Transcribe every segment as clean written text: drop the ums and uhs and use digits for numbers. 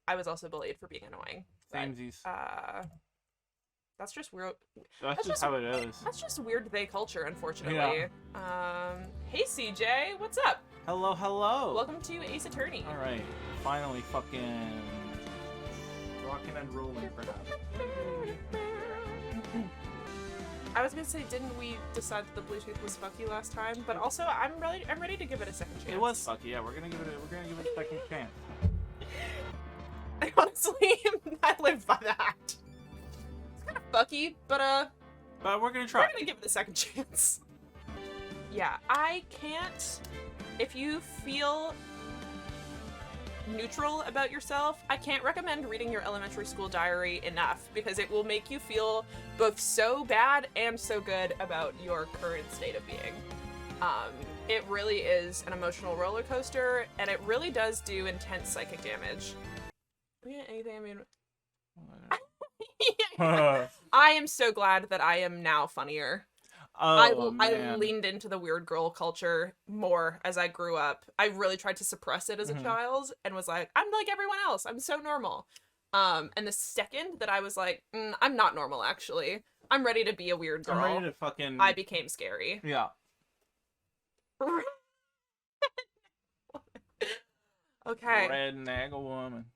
I was also bullied for being annoying. Samesies. That's just weird. That's just how it is. That's just weird they culture, unfortunately. Yeah. Hey CJ, what's up? Hello, hello. Welcome to Ace Attorney. All right, finally fucking rocking and rolling for now. I was gonna say, didn't we decide that the Bluetooth was fucky last time? But also, I'm ready to give it a second chance. It was fucky, yeah. We're gonna give it a second chance. I honestly, I live by that. It's kind of fucky, but we're gonna try. We're gonna give it a second chance. Yeah, I can't. If you feel neutral about yourself, I can't recommend reading your elementary school diary enough, because it will make you feel both so bad and so good about your current state of being. It really is an emotional roller coaster, and it really does do intense psychic damage. Yeah, anything I mean. I am so glad that I am now funnier. Oh, I leaned into the weird girl culture more as I grew up. I really tried to suppress it as a child and was like, I'm like everyone else. I'm so normal. And the second that I was like, I'm not normal, actually. I'm ready to be a weird girl. I'm ready to fucking... I became scary. Yeah. Okay. Redneck woman.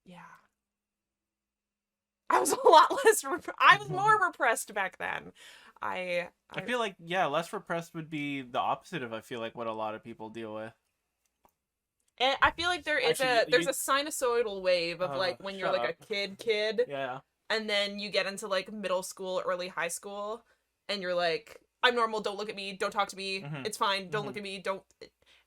Yeah. I was a lot less. I was more repressed back then. I feel like, yeah, less repressed would be the opposite of, I feel like, what a lot of people deal with. And I feel like there's a sinusoidal wave of like when you're like a kid. Yeah. And then you get into like middle school, early high school, and you're like, I'm normal, don't look at me, don't talk to me, it's fine, don't look at me, don't.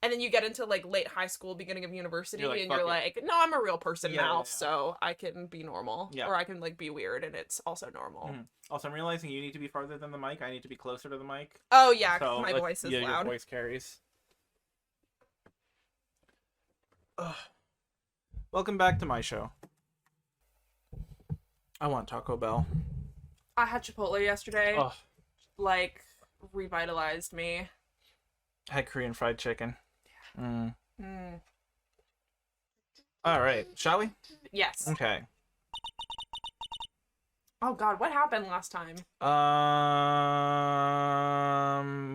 And then you get into like late high school, beginning of university, and you're like, no, I'm a real person now, so I can be normal. Or I can like be weird, and it's also normal. Also, I'm realizing you need to be farther than the mic. I need to be closer to the mic. Oh yeah, so my voice is loud. Your voice carries. Welcome back to my show. I want Taco Bell. I had Chipotle yesterday. Oh. Like, revitalized me. I had Korean fried chicken. All right, shall we? Yes. Okay. Oh god, what happened last time?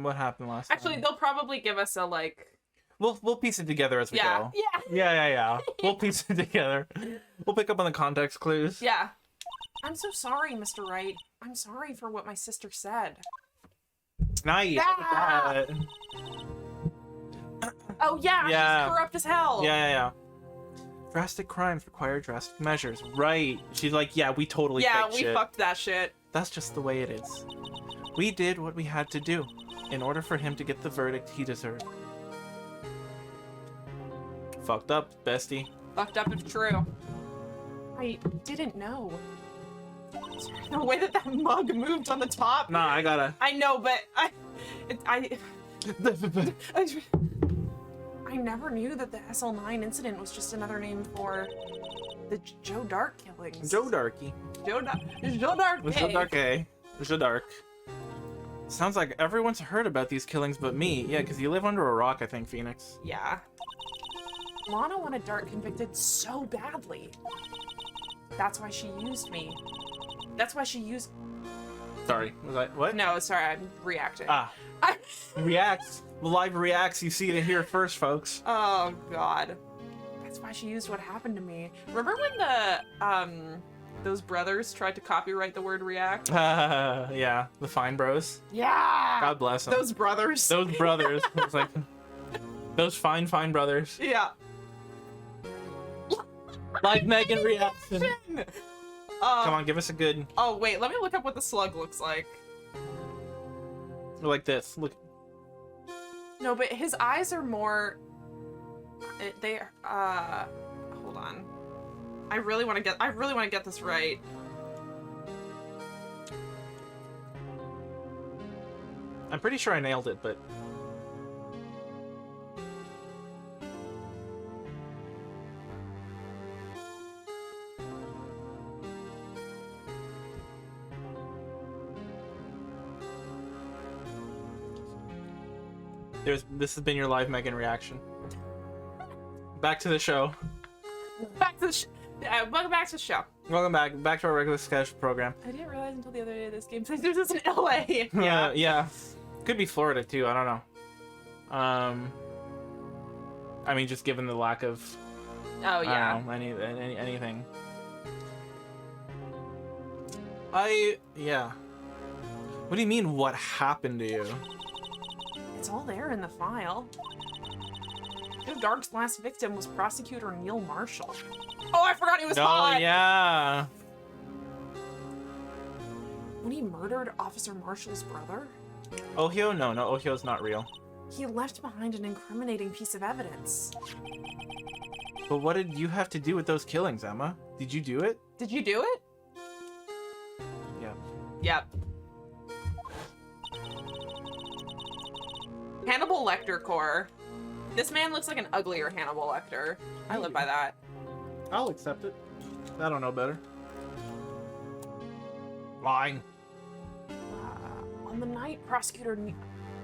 What happened last time? Actually, they'll probably give us a like. We'll piece it together as we go. Yeah. We'll piece it together. We'll pick up on the context clues. Yeah. I'm so sorry, Mr. Wright. I'm sorry for what my sister said. Nice. Ah! Oh yeah, she's corrupt as hell. Yeah. Drastic crimes require drastic measures. Right. She's like, yeah, we totally fucked that shit. That's just the way it is. We did what we had to do in order for him to get the verdict he deserved. Fucked up, bestie. Fucked up if true. I didn't know. The way that mug moved on the top. Nah, I gotta. I know, but I never knew that the SL9 incident was just another name for the Joe Dark killings. Joe Darky. Joe Dark. Joe Dark. Sounds like everyone's heard about these killings but me. Yeah, because you live under a rock, I think, Phoenix. Yeah. Lana wanted Dark convicted so badly. That's why she used me. That's why she used... Sorry, was I... What? No, sorry, I'm reacting. Reacts. Live reacts, you see it here first, folks. Oh, God. That's why she used what happened to me. Remember when the, those brothers tried to copyright the word react? Yeah, the Fine Bros. Yeah! God bless them. Those brothers. Those brothers. It's like... Those fine brothers. Yeah. Like Meagan reaction. Come on, give us a good... Oh, wait, let me look up what the slug looks like. Like this, look. No, but his eyes are more... Hold on. I really want to get this right. I'm pretty sure I nailed it, but... This has been your live Meagan reaction. back to the show. Welcome back to the show. Welcome back to our regular schedule program. I didn't realize until the other day this game says this is in LA. Yeah. Yeah. Could be Florida too. I don't know. I mean, just given the lack of. Oh yeah. I don't know, anything. Yeah. What do you mean? What happened to you? It's all there in the file. Joe Dark's last victim was prosecutor Neil Marshall. Oh, I forgot he was hot! Oh, yeah. When he murdered Officer Marshall's brother, Ohio? No, Ohio's not real. he left behind an incriminating piece of evidence. But what did you have to do with those killings, Emma? Did you do it? Did you do it? Yeah. Yep. Hannibal Lecter core. This man looks like an uglier Hannibal Lecter. I live by that. I'll accept it. I don't know better. Lying. On the night prosecutor...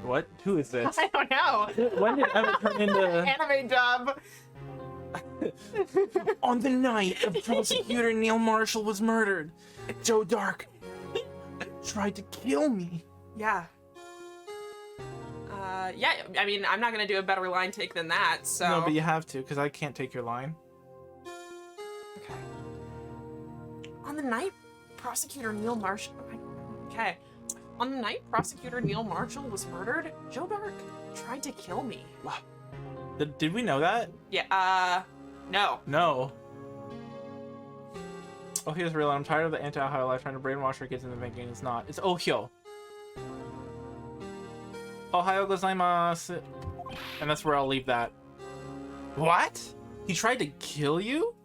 What? Who is this? I don't know. When did Emma turn into... Anime dub. On the night of prosecutor Neil Marshall was murdered, Joe Dark tried to kill me. Yeah. Yeah, I mean, I'm not gonna do a better line take than that, so... No, but you have to, because I can't take your line. Okay. On the night prosecutor Neil Marshall... Okay. On the night prosecutor Neil Marshall was murdered, Joe Dark tried to kill me. Did we know that? Yeah, no. No. Ohio's real. I'm tired of the anti-Ohio life trying to brainwash our kids into thinking it's not. It's Ohio. Ohio gozaimasu. And that's where I'll leave that. What? He tried to kill you?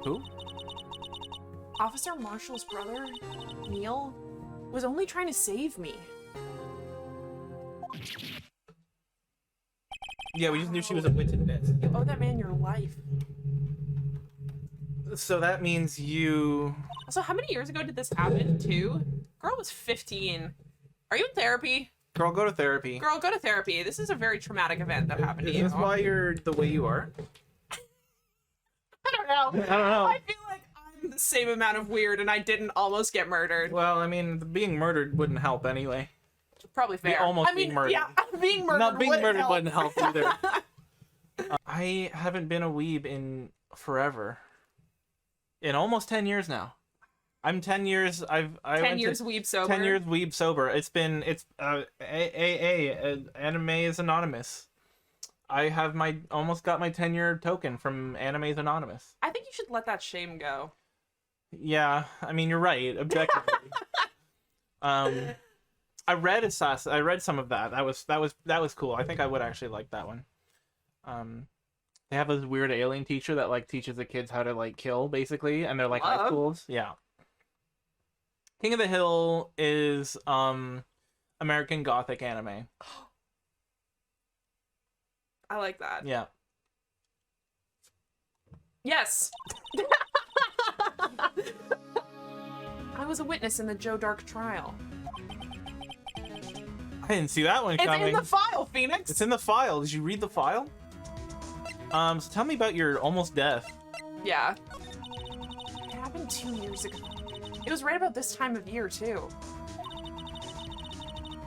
Who? Officer Marshall's brother, Neil, was only trying to save me. Yeah, we just knew she was a witness. You owe that man your life. So that means you... Also, how many years ago did this happen, too? Girl was 15. Are you in therapy? Girl, go to therapy. Girl, go to therapy. This is a very traumatic event that happened to you. Is this why you're the way you are? I don't know. I don't know. I feel like I'm the same amount of weird and I didn't almost get murdered. Well, I mean, being murdered wouldn't help anyway. Probably fair. Being murdered. Yeah, being murdered Not being murdered help. wouldn't help either. I haven't been a weeb in forever. In almost 10 years now. I'm 10 years. 10 years weeb sober. 10 years weeb sober. It's Anime is Anonymous. I have almost got my 10-year token from Anime is Anonymous. I think you should let that shame go. Yeah, I mean, you're right, objectively. I read some of that. That was cool. I think I would actually like that one. They have this weird alien teacher that like teaches the kids how to like kill, basically, and they're like high schools. Yeah. King of the Hill is American Gothic anime. I like that. Yeah. Yes. I was a witness in the Joe Dark trial. I didn't see that one coming. It's in the file, Phoenix. It's in the file. Did you read the file? So tell me about your almost death. Yeah. It happened 2 years ago. It was right about this time of year, too.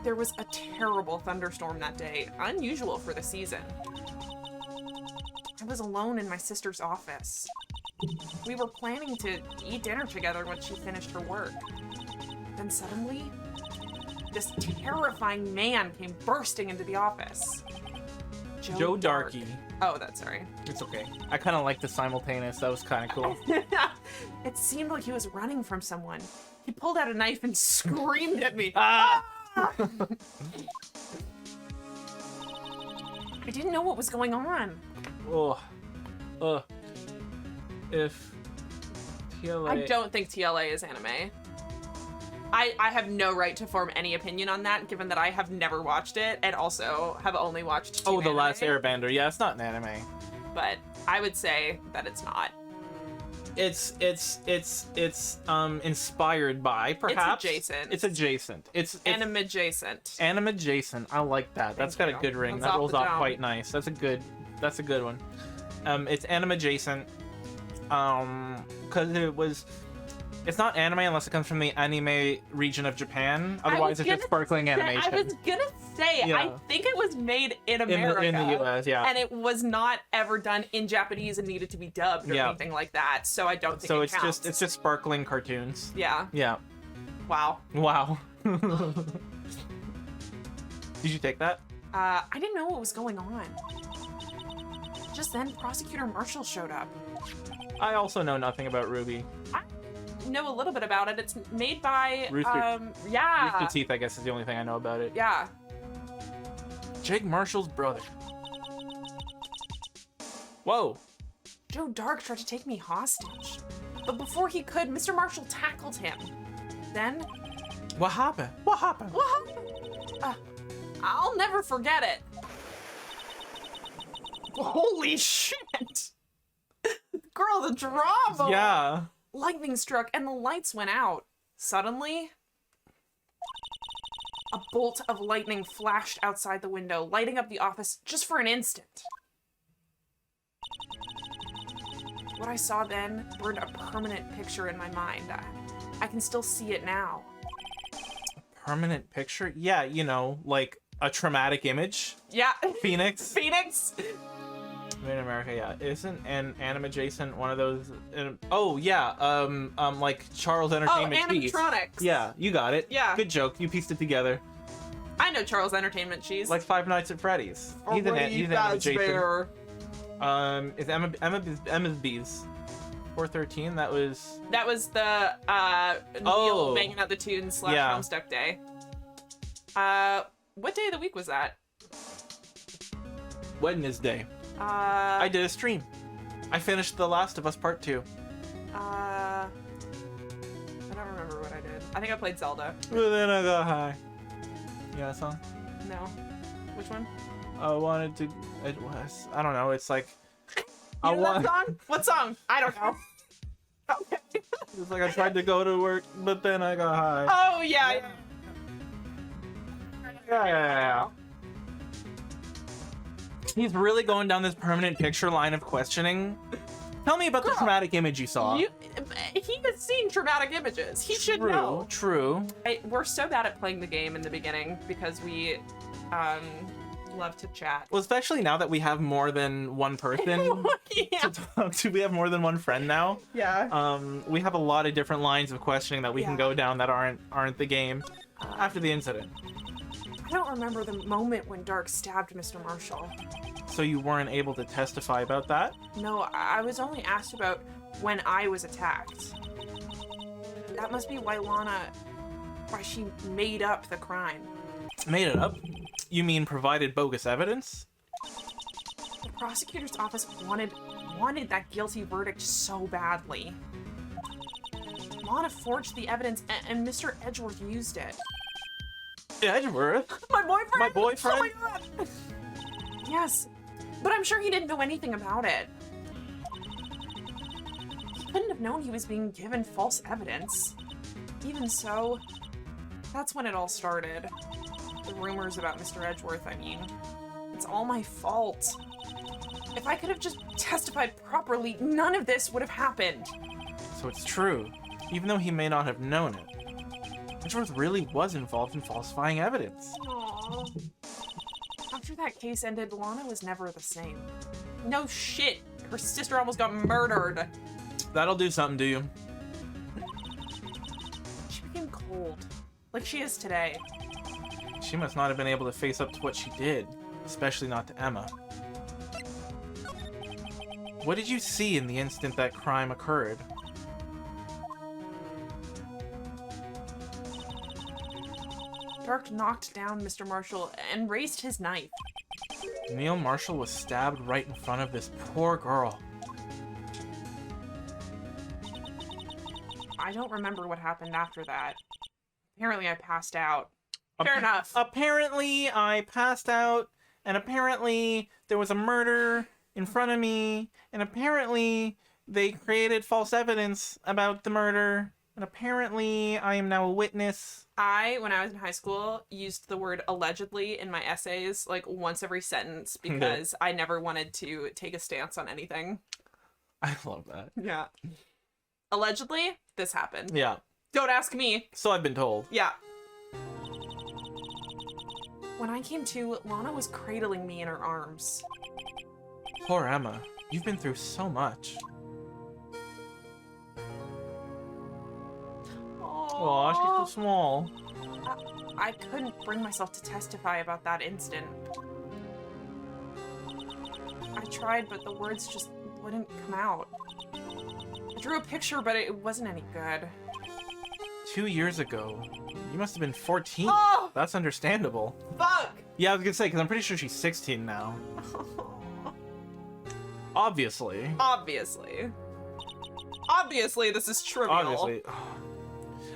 There was a terrible thunderstorm that day, unusual for the season. I was alone in my sister's office. We were planning to eat dinner together when she finished her work. Then suddenly, this terrifying man came bursting into the office. Joe Darky. Oh, that's sorry. It's okay. I kind of like the simultaneous. That was kind of cool. It seemed like he was running from someone. He pulled out a knife and screamed at me. Ah! I didn't know what was going on. If TLA... I don't think TLA is anime. I have no right to form any opinion on that, given that I have never watched it, and also have only watched two The anime. Last Airbender. Yeah, it's not an anime. But I would say that it's not. It's inspired by, perhaps. It's adjacent. It's adjacent. It's Anime adjacent. Anime adjacent. I like that. That's got a good ring. That's that off rolls the off dome. quite nice. That's a good That's a good one. It's anime adjacent. Because it's not anime unless it comes from the anime region of Japan. Otherwise, it's just sparkling animation. I was gonna say, Yeah. I think it was made in America. In the US, yeah. And it was not ever done in Japanese and needed to be dubbed or anything like that. So I don't think so it counts. it's just sparkling cartoons. Yeah. Yeah. Wow. Wow. Did you take that? I didn't know what was going on. Just then, Prosecutor Marshall showed up. I also know nothing about Ruby. I know a little bit about it. It's made by Rooster yeah. Teeth, I guess, is the only thing I know about it. Yeah. Jake Marshall's brother. Whoa. Joe Dark tried to take me hostage. But before he could, Mr. Marshall tackled him. Then... What happened? What happened? What happened? I'll never forget it. Holy shit! Girl, the drama! Yeah. Lightning struck and the lights went out. Suddenly, a bolt of lightning flashed outside the window, lighting up the office just for an instant. What I saw then burned a permanent picture in my mind. I can still see it now. Permanent picture? Yeah, you know, like a traumatic image. Yeah. Phoenix. Phoenix! Made in America, yeah. Isn't an anime adjacent one of those? Oh yeah, like Charles Entertainment Cheese. Animatronics. Yeah, you got it. Yeah. Good joke. You pieced it together. I know Charles Entertainment Cheese. Like Five Nights at Freddy's. He's an anime adjacent. Is Emma's Bees. 413. That was the Neil banging out the tunes / Homestuck Day. What day of the week was that? Wednesday. I did a stream. I finished The Last of Us Part 2. I don't remember what I did. I think I played Zelda. But then I got high. You know that song? No. Which one? I wanted to. It was. I don't know. It's like. You know that song? What song? I don't know. Okay. It's like I tried to go to work, but then I got high. Oh yeah. Yeah. He's really going down this permanent picture line of questioning. Tell me about the traumatic image you saw. He has seen traumatic images. He should know. True. We're so bad at playing the game in the beginning because we love to chat. Well, especially now that we have more than one person to talk to. We have more than one friend now. Yeah. We have a lot of different lines of questioning that we can go down that aren't the game after the incident. I don't remember the moment when Dark stabbed Mr. Marshall. So you weren't able to testify about that? No, I was only asked about when I was attacked. That must be why she made up the crime. Made it up? You mean provided bogus evidence? The prosecutor's office wanted that guilty verdict so badly. Lana forged the evidence and Mr. Edgeworth used it. Edgeworth? My boyfriend? My boyfriend? Oh my god! Yes, but I'm sure he didn't know anything about it. He couldn't have known he was being given false evidence. Even so, that's when it all started. The rumors about Mr. Edgeworth, I mean. It's all my fault. If I could have just testified properly, none of this would have happened. So it's true, even though he may not have known it. Edgeworth really was involved in falsifying evidence. Aww. After that case ended, Lana was never the same. No shit, her sister almost got murdered. That'll do something to you. She became cold, like she is today. She must not have been able to face up to what she did, especially not to Emma. What did you see in the instant that crime occurred? Dark knocked down Mr. Marshall and raised his knife. Neil Marshall was stabbed right in front of this poor girl. I don't remember what happened after that. Apparently I passed out. Fair enough. Apparently I passed out, and apparently there was a murder in front of me, and apparently they created false evidence about the murder, And apparently, I am now a witness. When I was in high school, used the word allegedly in my essays, like, once every sentence because I never wanted to take a stance on anything. I love that. Yeah. Allegedly, this happened. Yeah. Don't ask me. So I've been told. Yeah. When I came to, Lana was cradling me in her arms. Poor Emma. You've been through so much. Aw, she's so small. I couldn't bring myself to testify about that incident. I tried, but the words just wouldn't come out. I drew a picture, but it wasn't any good. 2 years ago. You must have been 14. Oh! That's understandable. Fuck! Yeah, I was gonna say, because I'm pretty sure she's 16 now. Obviously. Obviously. Obviously, this is trivial. Obviously.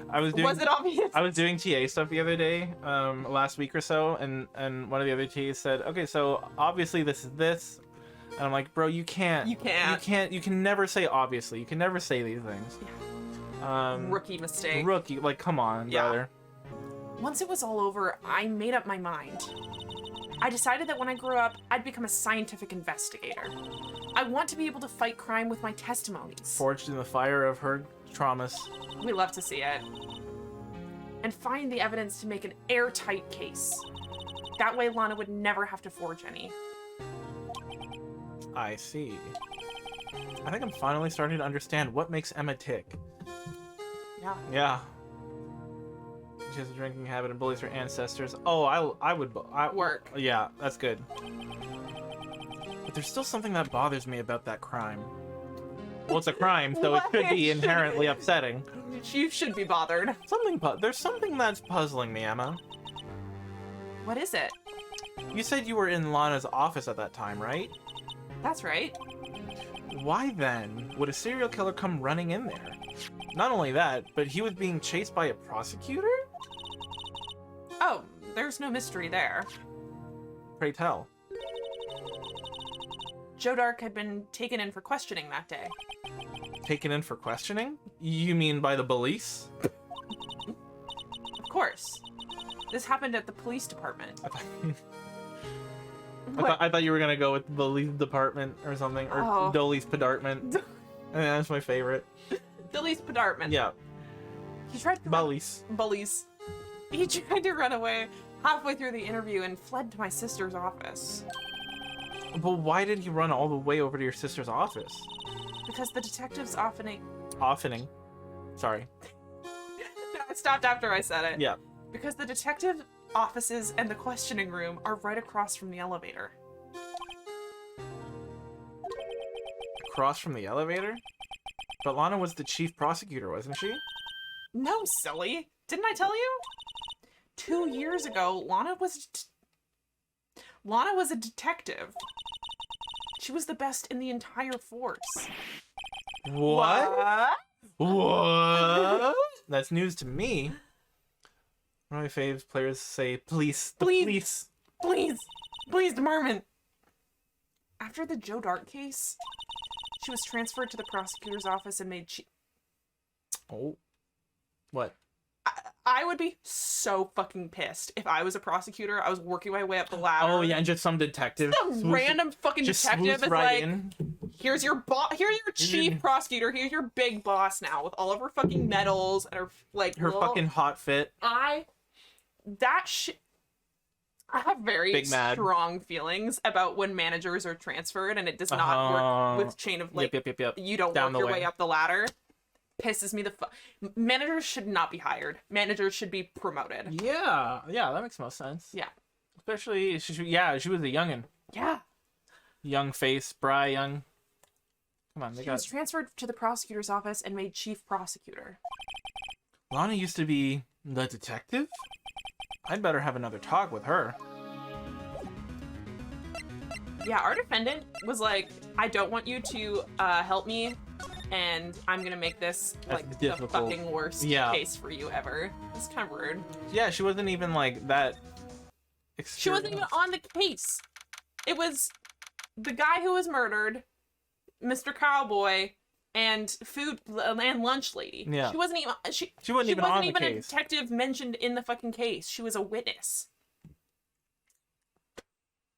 Was it obvious? I was doing TA stuff the other day, last week or so, and one of the other TAs said, okay, so obviously this is this. And I'm like, bro, you can't. You can never say obviously. You can never say these things. Rookie mistake. Rookie, like, come on, brother. Once it was all over, I made up my mind. I decided that when I grew up, I'd become a scientific investigator. I want to be able to fight crime with my testimonies. Forged in the fire of her traumas. We love to see it. And find the evidence to make an airtight case. That way Lana would never have to forge any. I see. I think I'm finally starting to understand what makes Emma tick. Yeah. Yeah. She has a drinking habit and bullies her ancestors. Oh, I would work. Yeah, that's good. But there's still something that bothers me about that crime. Well, it's a crime, so it should be inherently upsetting. You should be bothered. There's something that's puzzling me, Emma. What is it? You said you were in Lana's office at that time, right? That's right. Why then would a serial killer come running in there? Not only that, but he was being chased by a prosecutor? Oh, there's no mystery there. Pray tell. Joe Dark had been taken in for questioning that day. Taken in for questioning? You mean by the police? Of course. This happened at the police department. I thought you were gonna go with the police department or something, or Dolly's Pedartment. That's my favorite. Dolly's Pedartment. Yeah. He tried to Bullies. He tried to run away halfway through the interview and fled to my sister's office. But why did he run all the way over to your sister's office? Because the detectives oftening. Sorry. No, I stopped after I said it. Yeah. Because the detective offices and the questioning room are right across from the elevator. Across from the elevator? But Lana was the chief prosecutor, wasn't she? No, silly. Didn't I tell you? 2 years ago, Lana was a detective. She was the best in the entire force. What? What? That's news to me. One of my faves players say, please, police. Please, department. After the Joe Dark case, she was transferred to the prosecutor's office and made Oh. What? I would be so fucking pissed if I was a prosecutor. I was working my way up the ladder. Oh yeah, and just some detective. Some random fucking detective is right like, in. Here's your chief prosecutor. Here's your big boss now with all of her fucking medals and her her fucking hot fit. I have very strong feelings about when managers are transferred and it does not work with chain of like yep. You don't work your way up the ladder. Pisses me the fuck. Managers should not be hired. Managers should be promoted. Yeah, that makes most sense. Yeah. Especially, she was a youngin'. Yeah. Young face, Bri Young. Come on, She was transferred to the prosecutor's office and made chief prosecutor. Lana used to be the detective? I'd better have another talk with her. Yeah, our defendant was like, I don't want you to help me, and I'm gonna make this like the fucking worst case for you ever. It's kind of rude. Yeah, she wasn't even like that. She wasn't even on the case. It was the guy who was murdered, Mr. Cowboy, and food and lunch lady. Yeah. She wasn't even She wasn't even on the a case. detective mentioned in the fucking case. She was a witness.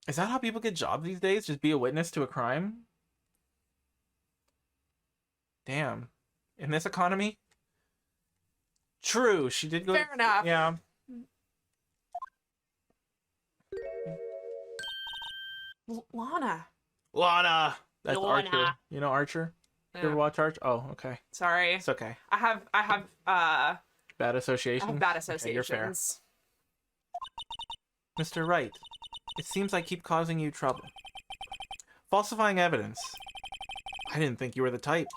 Is that how people get jobs these days? Just be a witness to a crime? Damn. In this economy? True, she did go... Fair enough. Yeah. Lana. Lana! That's Lana. Archer. You know Archer? You ever watch Archer? Oh, okay. Sorry. It's okay. I have Bad association? bad Okay, associations. you're fair. Mr. Wright, it seems I keep causing you trouble. Falsifying evidence. I didn't think you were the type.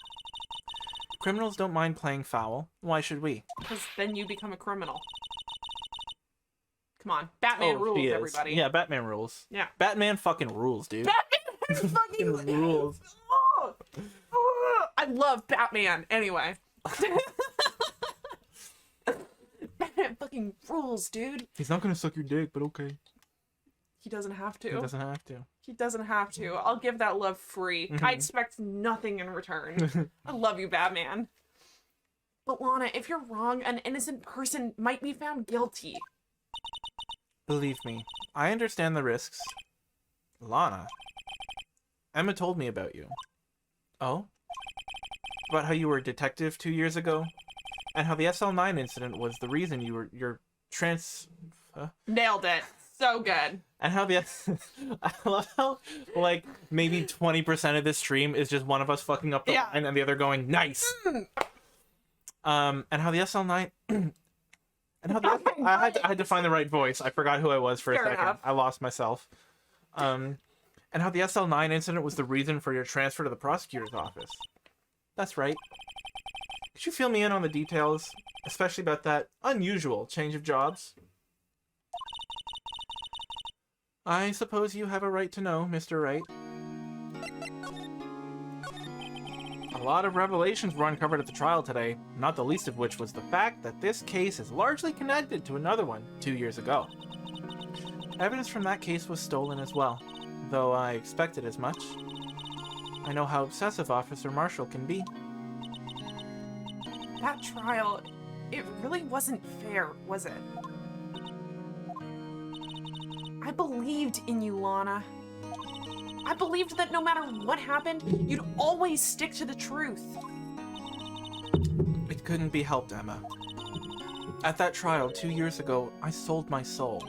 Criminals don't mind playing foul. Why should we? Because then you become a criminal. Come on. Batman rules, she is. everybody. Yeah, Batman rules. Yeah. Batman fucking rules, dude. Batman fucking rules. Oh, I love Batman. Anyway. Batman fucking rules, dude. He's not gonna suck your dick, but okay. He doesn't have to. He doesn't have to. He doesn't have to. I'll give that love free. I expect nothing in return. I love you, Batman. But Lana, if you're wrong, an innocent person might be found guilty. Believe me, I understand the risks. Lana. Emma told me about you. Oh? About how you were a detective 2 years ago? And how the SL9 incident was the reason you're Nailed it. So good. And how the I love how like maybe 20% of this stream is just one of us fucking up the line and the other going nice. And how the SL9 and how the I had to find the right voice. I forgot who I was for a second. Enough. I lost myself. And how the SL9 incident was the reason for your transfer to the prosecutor's office. That's right. Could you fill me in on the details, especially about that unusual change of jobs? I suppose you have a right to know, Mr. Wright. A lot of revelations were uncovered at the trial today, not the least of which was the fact that this case is largely connected to another one 2 years ago. Evidence from that case was stolen as well, though I expected as much. I know how obsessive Officer Marshall can be. That trial, it really wasn't fair, was it? I believed in you, Lana. I believed that no matter what happened, you'd always stick to the truth. It couldn't be helped, Emma. At that trial 2 years ago, I sold my soul.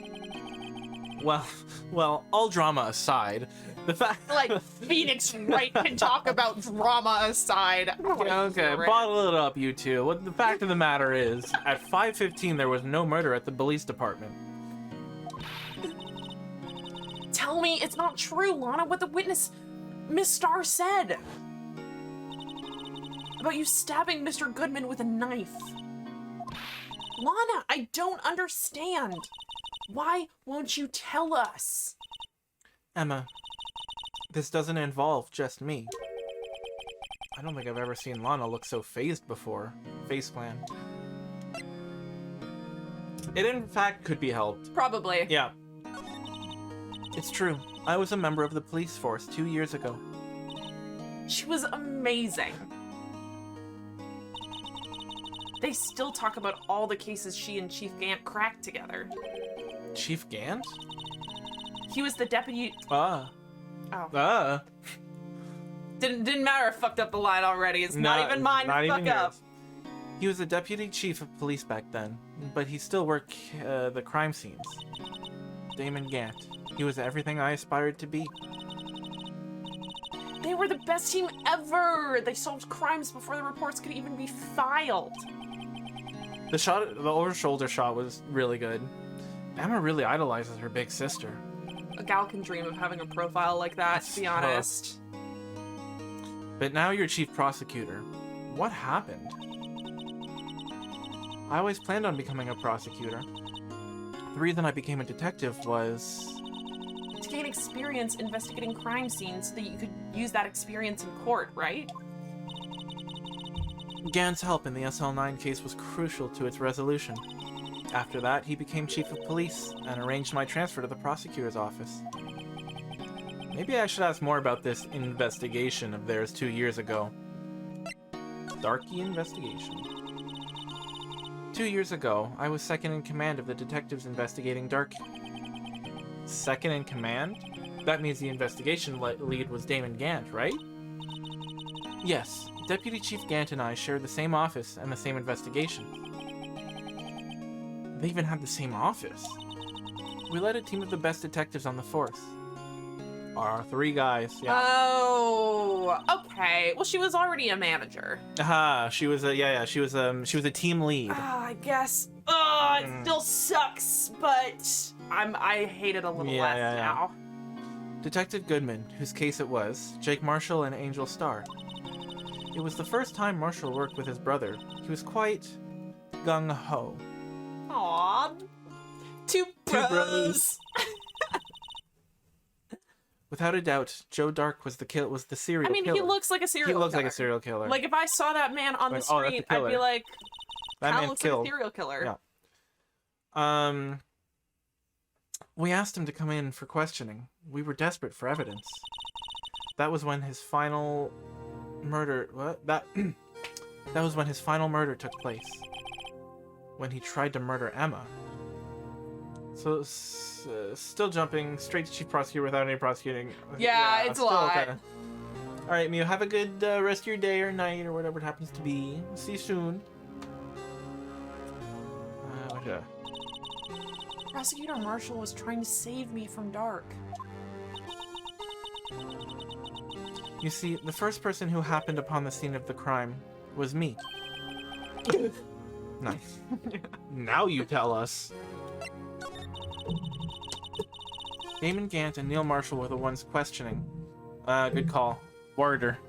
Well, all drama aside, the fact... Like, Phoenix Wright can talk about drama aside. Okay, bottle it up, you two. What the fact of the matter is, at 5:15 there was no murder at the police department. Tell me it's not true, Lana, what the witness, Miss Starr, said. About you stabbing Mr. Goodman with a knife. Lana, I don't understand. Why won't you tell us? Emma, this doesn't involve just me. I don't think I've ever seen Lana look so phased before. Faceplant. It in fact could be helped. Probably. Yeah. It's true. I was a member of the police force 2 years ago. She was amazing. They still talk about all the cases she and Chief Gant cracked together. Chief Gant? He was the deputy... Ah. Oh. Ah. Didn't matter, I fucked up the line already. It's not even mine to fuck up. He was the deputy chief of police back then, but he still worked the crime scenes. Damon Gant. He was everything I aspired to be. They were the best team ever! They solved crimes before the reports could even be filed. The over-shoulder shot was really good. Emma really idolizes her big sister. A gal can dream of having a profile like that, to be honest. But now you're chief prosecutor. What happened? I always planned on becoming a prosecutor. The reason I became a detective was... to gain experience investigating crime scenes so that you could use that experience in court, right? Gant's help in the SL9 case was crucial to its resolution. After that, he became chief of police and arranged my transfer to the prosecutor's office. Maybe I should ask more about this investigation of theirs 2 years ago. Darky investigation. 2 years ago, I was second in command of the detectives investigating Dark. Second in command? That means the investigation lead was Damon Gant, right? Yes, Deputy Chief Gant and I shared the same office and the same investigation. They even had the same office. We led a team of the best detectives on the force. Our 3 guys, yeah. Oh, okay. Well, she was already a manager. Aha, she was a she was a team lead. I guess. Oh, it still sucks, but I hate it a little less now. Detective Goodman, whose case it was, Jake Marshall and Angel Starr. It was the first time Marshall worked with his brother. He was quite gung-ho. Aww. Two bros. Without a doubt, Joe Dark was the serial killer. I mean, he looks like a serial killer. He looks like a serial killer. Like, if I saw that man on the street, I'd be like, that looks like a serial killer. Yeah. We asked him to come in for questioning. We were desperate for evidence. That was when his final murder... What? That was when his final murder took place. When he tried to murder Emma. So, still jumping straight to Chief Prosecutor without any prosecuting. Yeah, it's a lot. Alright, Mew, have a good rest of your day or night or whatever it happens to be. See you soon. Prosecutor Marshall was trying to save me from Dark. You see, the first person who happened upon the scene of the crime was me. Nice. Now you tell us. Damon Gant and Neil Marshall were the ones questioning. Good call. Worder.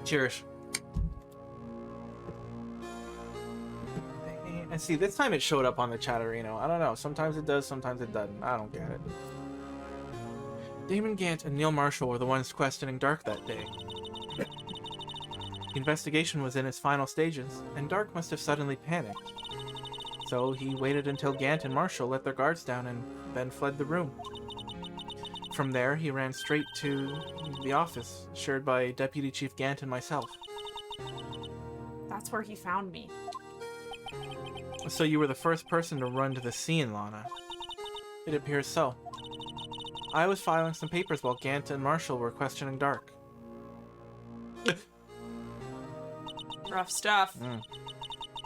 Cheers. And see, this time it showed up on the Chatterino. I don't know. Sometimes it does, sometimes it doesn't. I don't get it. Damon Gant and Neil Marshall were the ones questioning Dark that day. The investigation was in its final stages, and Dark must have suddenly panicked. So he waited until Gant and Marshall let their guards down and then fled the room. From there, he ran straight to the office, shared by Deputy Chief Gant and myself. That's where he found me. So you were the first person to run to the scene, Lana. It appears so. I was filing some papers while Gant and Marshall were questioning Dark. Rough stuff.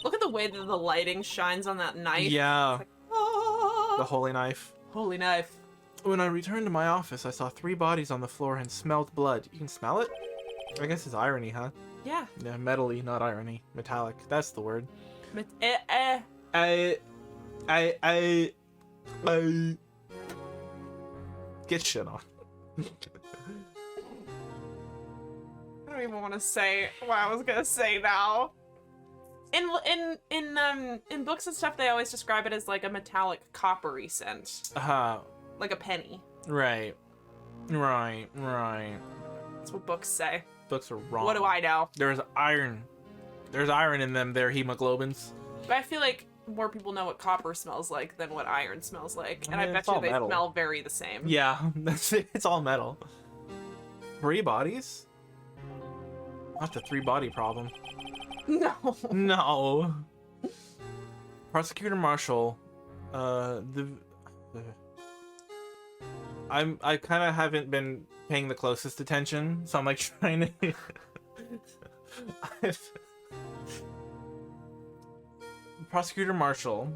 Look at the way that the lighting shines on that knife. Yeah. Like, oh. The holy knife. Holy knife. When I returned to my office, I saw 3 bodies on the floor and smelled blood. You can smell it? I guess it's irony, huh? Yeah. Yeah, metally, not irony. Metallic. That's the word. Get shit on. I don't even want to say what I was gonna say now. In books and stuff, they always describe it as like a metallic coppery scent. Like a penny. Right. That's what books say. Books are wrong. What do I know? There's iron. There's iron in them, their hemoglobins. But I feel like more people know what copper smells like than what iron smells like. And I mean, bet you they smell very the same. Yeah, that's it. It's all metal. 3 bodies? Not the 3-body problem. No. No. Prosecutor Marshall, I kind of haven't been paying the closest attention, so I'm like trying to. Prosecutor Marshall,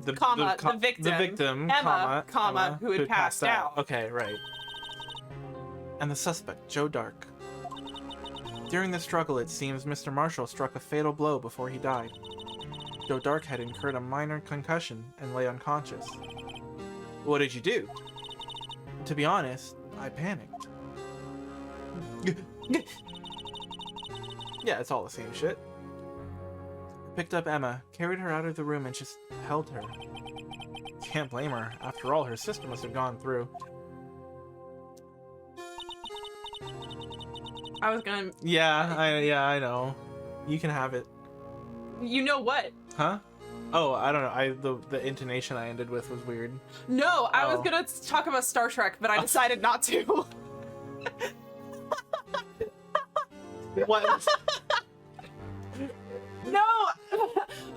the victim, Emma, who had passed out. Okay, right. And the suspect, Joe Dark. During the struggle, it seems Mr. Marshall struck a fatal blow before he died. Joe Dark had incurred a minor concussion and lay unconscious. What did you do? To be honest, I panicked. Yeah, it's all the same shit. I picked up Emma, carried her out of the room, and just held her. Can't blame her. After all, her sister must have gone through. I was gonna... Yeah, I know. You can have it. You know what? Huh? Oh, I don't know. The intonation I ended with was weird. No, I was Oh. gonna talk about Star Trek, but I decided not to. What? No!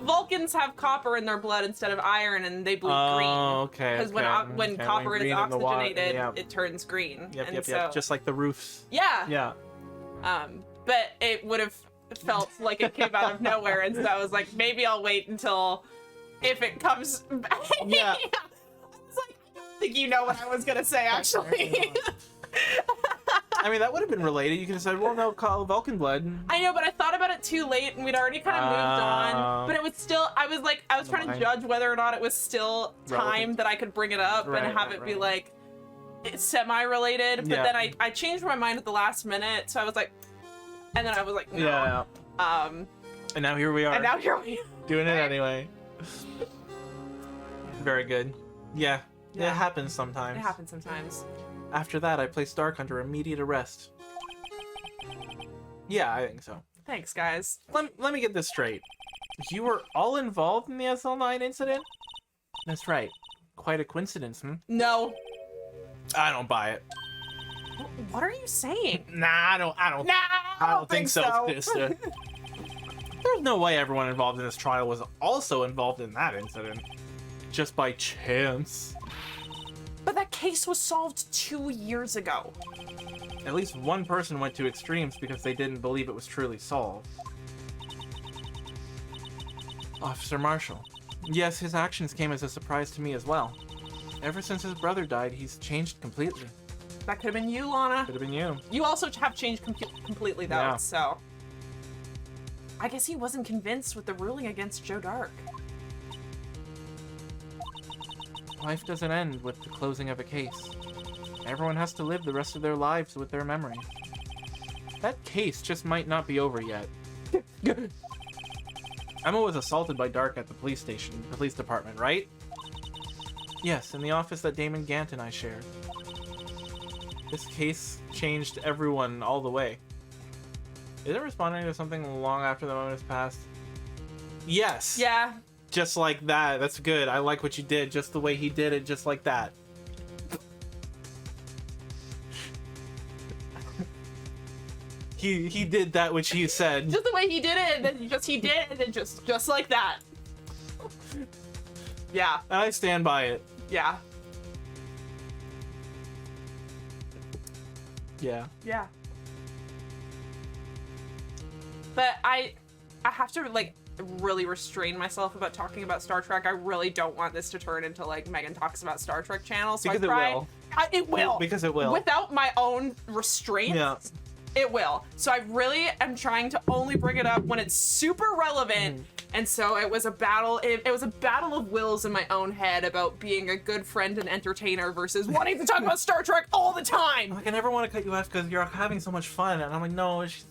Vulcans have copper in their blood instead of iron, and they bleed green. Oh, okay. Because when copper is oxygenated, it turns green. Yep. Just like the roofs. Yeah. Yeah. But it would have felt like it came out of nowhere, and so I was like, maybe I'll wait until if it comes back. Yeah. I was like, I don't think you know what I was gonna say, actually. I mean, that would have been related. You could have said, well, no, call Vulcan blood. I know, but I thought about it too late, and we'd already kind of moved on. But it was still, I was trying to judge whether or not it was still time Relevant. that I could bring it up and have it be like, it's semi-related. But then I changed my mind at the last minute, so I was like, and then I was like, no. Yeah. And now here we are. And now here we are. Doing it anyway. Very good. Yeah. It happens sometimes. It happens sometimes. After that, I placed Dark under immediate arrest. Yeah, I think so. Thanks, guys. Let me get this straight. You were all involved in the SL9 incident? That's right. Quite a coincidence, hmm? No. I don't buy it. What are you saying? Nah, I don't think so, sister. There's no way everyone involved in this trial was also involved in that incident. Just by chance. But that case was solved 2 years ago. At least one person went to extremes because they didn't believe it was truly solved. Officer Marshall. Yes, his actions came as a surprise to me as well. Ever since his brother died, he's changed completely. That could have been you, Lana. Could have been you. You also have changed completely, though, Yeah. so... I guess he wasn't convinced with the ruling against Joe Dark. Life doesn't end with the closing of a case. Everyone has to live the rest of their lives with their memories. That case just might not be over yet. Emma was assaulted by Dark at the police department, right? Yes, in the office that Damon Gant and I shared. This case changed everyone all the way. Is it responding to something long after the moment has passed? Yes. Yeah. Just like that. That's good. I like what you did. Just the way he did it. Just like that. He did that which he said. Just the way he did it, and then he did it, and then just like that. Yeah. I stand by it. Yeah. Yeah. Yeah. But I have to, like, really restrain myself about talking about Star Trek. I really don't want this to turn into, like, Meagan talks about Star Trek channel. So Because I try, it will. It will. Because it will. Without my own restraint, Yeah. it will. So I really am trying to only bring it up when it's super relevant. And so it was a battle. It was a battle of wills in my own head about being a good friend and entertainer versus wanting to talk about Star Trek all the time. Like, I never want to cut you off because you're having so much fun, and I'm like, no, she's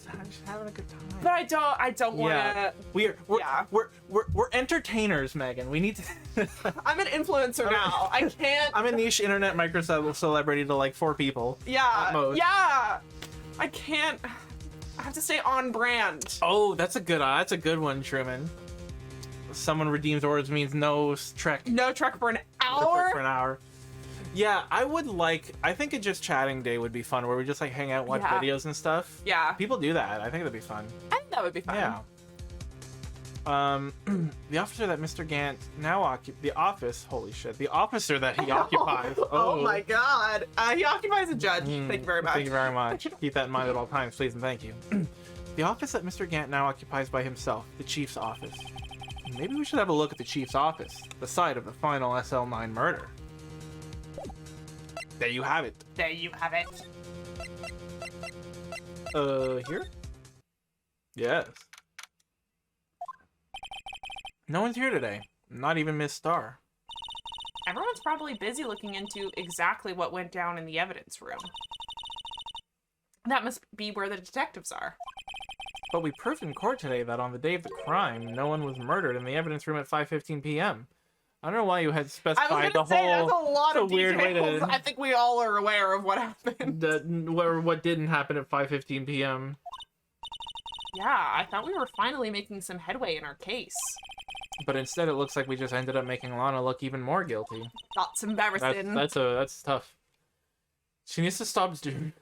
having a good time. But I don't want to. We're entertainers, Megan. We need to. I'm an influencer now. I can't. I'm a niche internet micro celebrity to like 4 people. Yeah. At most. Yeah. I can't. I have to stay on brand. Oh, that's a good one, Truman. Someone redeems orders means no Trek. No Trek for an hour. For an hour. Yeah, I think a just chatting day would be fun, where we just like hang out, and watch videos and stuff. Yeah. People do that. I think that'd be fun. I think that would be fun. Yeah. The officer that Mr. Gant now occupies the office. Holy shit! The officer that he occupies. Oh my god. He occupies a judge. Thank you very much. Thank you very much. Keep that in mind at all times, please and thank you. The office that Mr. Gant now occupies by himself, the chief's office. Maybe we should have a look at the chief's office, the site of the final SL9 murder. There you have it. There you have it. Here? Yes. No one's here today. Not even Miss Starr. Everyone's probably busy looking into exactly what went down in the evidence room. That must be where the detectives are. But we proved in court today that on the day of the crime, no one was murdered in the evidence room at 5:15 p.m. I don't know why you had specified the whole. That's a lot of weird way details. to. I think we all are aware of what happened. What didn't happen at 5:15 p.m. Yeah, I thought we were finally making some headway in our case. But instead, it looks like we just ended up making Lana look even more guilty. That's embarrassing. That's tough. She needs to stop doing.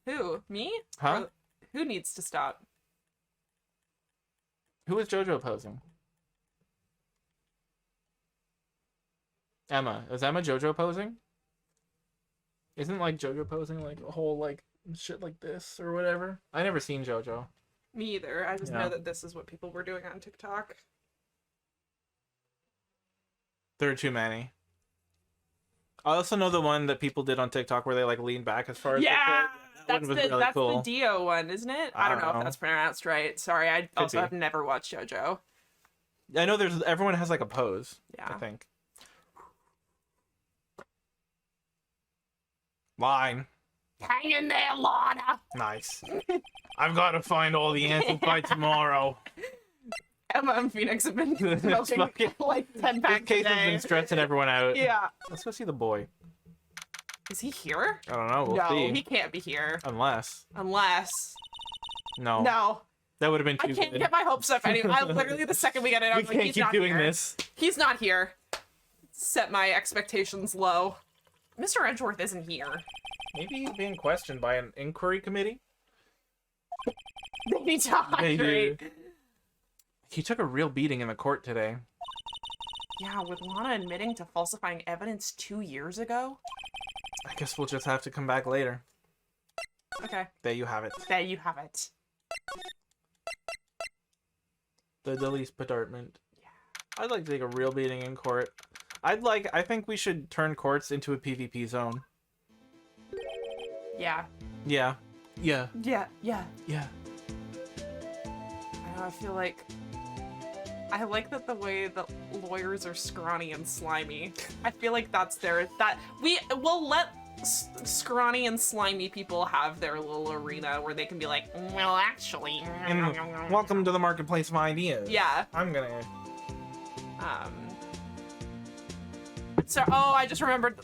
Who? Me? Huh? Or who needs to stop? Who is JoJo posing? Emma. Is Emma JoJo posing? Isn't like JoJo posing like a whole like shit like this or whatever? I never seen JoJo. Me either. I just know that this is what people were doing on TikTok. There are too many. I also know the one that people did on TikTok where they like lean back as far as that's cool. the Dio one, isn't it? I don't know if that's pronounced right. Sorry, I also have never watched JoJo. I know everyone has like a pose. Yeah. I think. Line. Hang in there, Lana. Nice. I've got to find all the answers by tomorrow. Emma and Phoenix have been smoking like 10 packs a Case day. has been stressing everyone out. Yeah. Let's go see the boy. Is he here? I don't know. We'll see. He can't be here. Unless. No. No. That would have been too good. I can't get my hopes up anymore. I literally, the second we get it, I'm like, he's not here. We can't keep doing this. He's not here. Set my expectations low. Mr. Edgeworth isn't here. Maybe he's being questioned by an inquiry committee? They need to hydrate. He took a real beating in the court today. Yeah, with Lana admitting to falsifying evidence 2 years ago? I guess we'll just have to come back later. Okay. There you have it. There you have it. The Delice Department. Yeah. I'd like to take a real beating in court. I think we should turn courts into a PvP zone. Yeah. Yeah. Yeah. Yeah, yeah. Yeah. I feel like... I like that the way that lawyers are scrawny and slimy. I feel like that's we'll let scrawny and slimy people have their little arena where they can be like, well, actually... Welcome to the marketplace of ideas. Yeah. I'm gonna... So, I just remembered...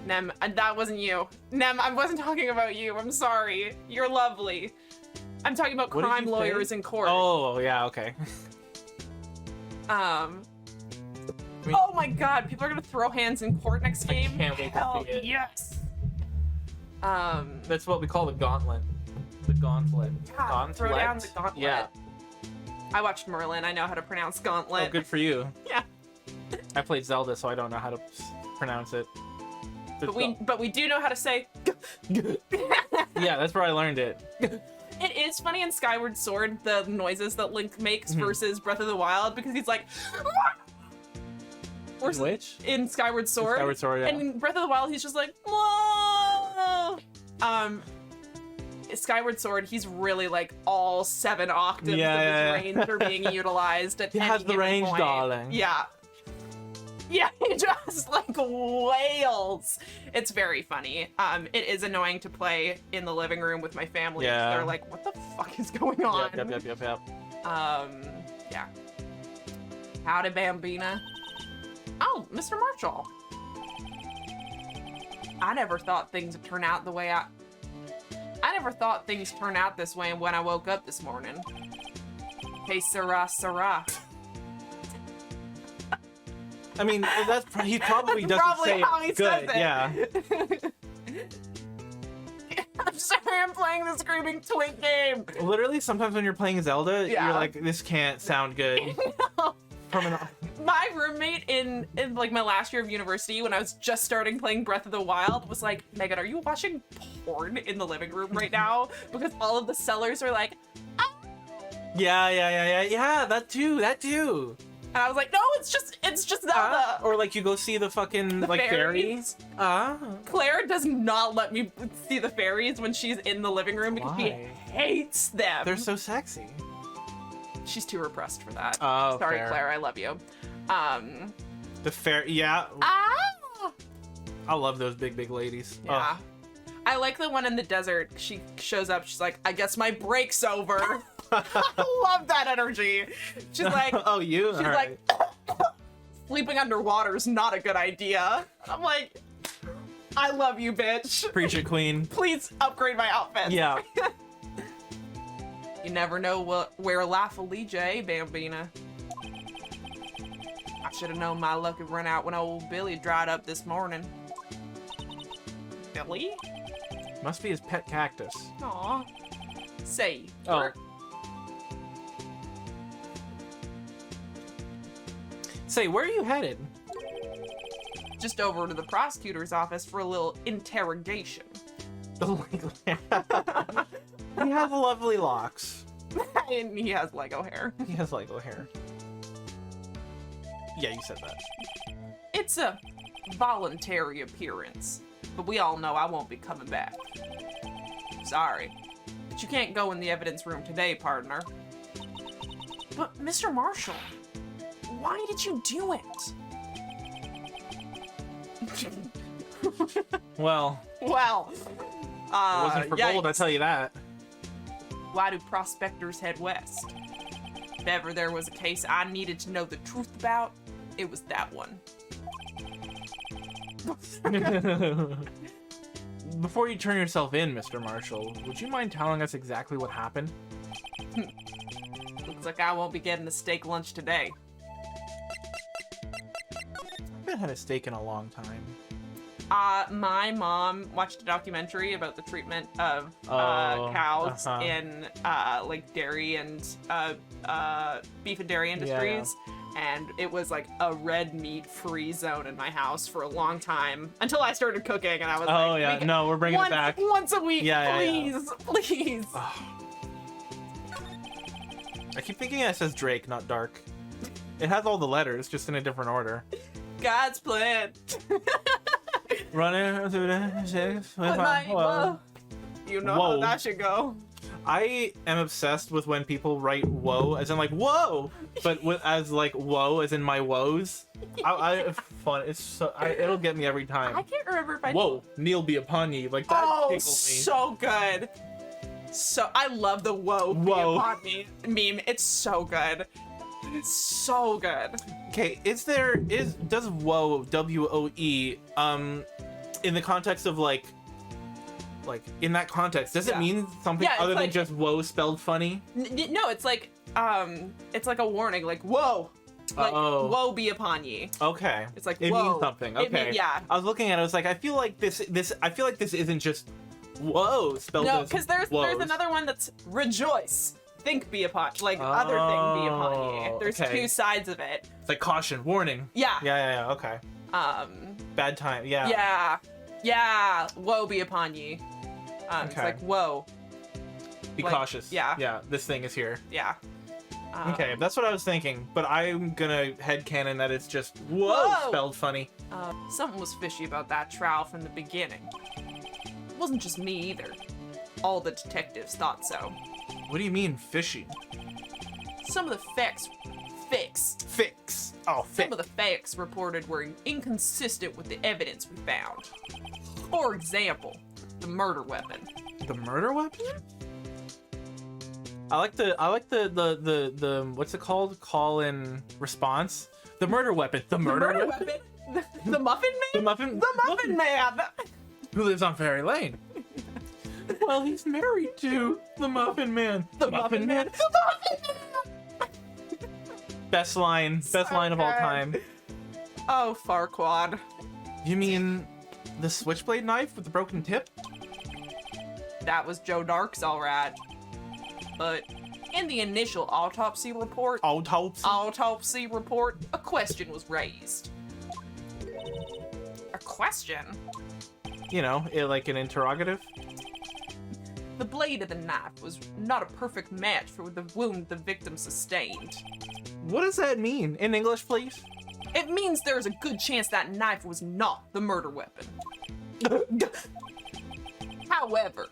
Nem, that wasn't you. Nem, I wasn't talking about you. I'm sorry. You're lovely. I'm talking about crime lawyers in court. Oh, yeah, okay. Oh my god, people are gonna throw hands in court next game? I can't wait to see it. Yes! That's what we call the gauntlet. The gauntlet. God, throw down the gauntlet. Yeah. I watched Merlin, I know how to pronounce gauntlet. Oh, good for you. Yeah. I played Zelda, so I don't know how to pronounce it. But we do know how to say... Yeah, that's where I learned it. It is funny in Skyward Sword, the noises that Link makes versus Breath of the Wild, because he's like... Or which? In Skyward Sword. Skyward Sword, yeah. And in Breath of the Wild, he's just like... Whoa! Skyward Sword, he's really like all 7 octaves of his range are being utilized at he has the range, point. darling. Yeah. Yeah, he just like wails. It's very funny. It is annoying to play in the living room with my family. Yeah. They're like, what the fuck is going on? Yep. Yeah. Howdy, Bambina. Oh, Mr. Marshall. I never thought things would turn out the way I never thought things turned out this way when I woke up this morning. Hey, Sarah. I mean, he probably doesn't probably say how he it good. says it. Yeah. I'm sorry, I'm playing the Screaming Twink game. Literally, sometimes when you're playing Zelda, you're like, this can't sound good. My roommate in like my last year of university, when I was just starting playing Breath of the Wild, was like, Megan, are you watching porn in the living room right now? Because all of the sellers are like, ah! Yeah, that too. And I was like, no, it's just Zelda. Or like you go see the fucking like fairies. Claire does not let me see the fairies when she's in the living room because she hates them. They're so sexy. She's too repressed for that. Oh, sorry, fair. Claire, I love you. The fair, yeah. Ah! I love those big ladies. Yeah. I like the one in the desert. She shows up, she's like, I guess my break's over. I love that energy. She's like, oh, you? She's like, sleeping underwater is not a good idea. I'm like, I love you, bitch. Preach it, queen. Please upgrade my outfit. Yeah. You never know where laugh will lead you, eh, Bambina? should have known my luck would run out when old Billy dried up this morning. Billy? Must be his pet cactus. Aw. Say. Oh. Say, where are you headed? Just over to the prosecutor's office for a little interrogation. He has lovely locks. And he has Lego hair. He has Lego hair. Yeah, you said that. It's a voluntary appearance, but we all know I won't be coming back. Sorry, but you can't go in the evidence room today, partner. But Mr. Marshall, why did you do it? Well, it wasn't for gold, I tell you that. Why do prospectors head west? If ever there was a case I needed to know the truth about, it was that one. Before you turn yourself in, Mr. Marshall, would you mind telling us exactly what happened? Looks like I won't be getting a steak lunch today. I haven't had a steak in a long time. My mom watched a documentary about the treatment of cows in like dairy and beef and dairy industries. Yeah. And it was like a red meat free zone in my house for a long time until I started cooking, and I was like, "Oh yeah, no, we're bringing it back once a week, yeah, please, please." Oh. I keep thinking it says Drake, not Dark. It has all the letters, just in a different order. God's plan. Running through the shades with my whoa. You know how that should go. I am obsessed with when people write "whoa" as in like "whoa," but as like "whoa" as in my woes. It's fun. It's so it'll get me every time. I can't remember if I. Whoa, Neil be upon ye. Like that tickles me. So good. So I love the "whoa be upon me" meme. It's so good. It's so good. Okay, does "whoa" WOE in the context of like in that context, does it mean something other than just "whoa" spelled funny? No, it's like a warning, like "whoa," like "woe be upon ye." Okay, it's like it whoa. Means something. Okay, yeah. I was looking at it. I was like, I feel like this isn't just "whoa" spelled. No, because there's another one that's "rejoice." Think be upon, like other thing be upon ye. There's two sides of it. It's like caution, warning. Yeah. Yeah. Okay. Bad time. Yeah. Yeah. Woe be upon ye. It's like whoa. Be cautious. Yeah. Yeah. This thing is here. Yeah. Okay, that's what I was thinking, but I'm gonna headcanon that it's just whoa spelled funny. Something was fishy about that trial from the beginning. It wasn't just me either. All the detectives thought so. What do you mean fishy? Some of the facts. Some of the facts reported were inconsistent with the evidence we found. For example, the murder weapon. The murder weapon? I like the what's it called? Call and response. The murder weapon. The murder weapon? The Muffin Man? The Muffin Man! Who lives on Fairy Lane? Well, he's married to the Muffin Man. The Muffin Man. The Muffin Man! Best line of all time. Oh, Farquaad. You mean the switchblade knife with the broken tip? That was Joe Dark's all right. But in the initial autopsy report, a question was raised. A question? You know, like an interrogative? The blade of the knife was not a perfect match for the wound the victim sustained. What does that mean? In English, please? It means there's a good chance that knife was not the murder weapon. However,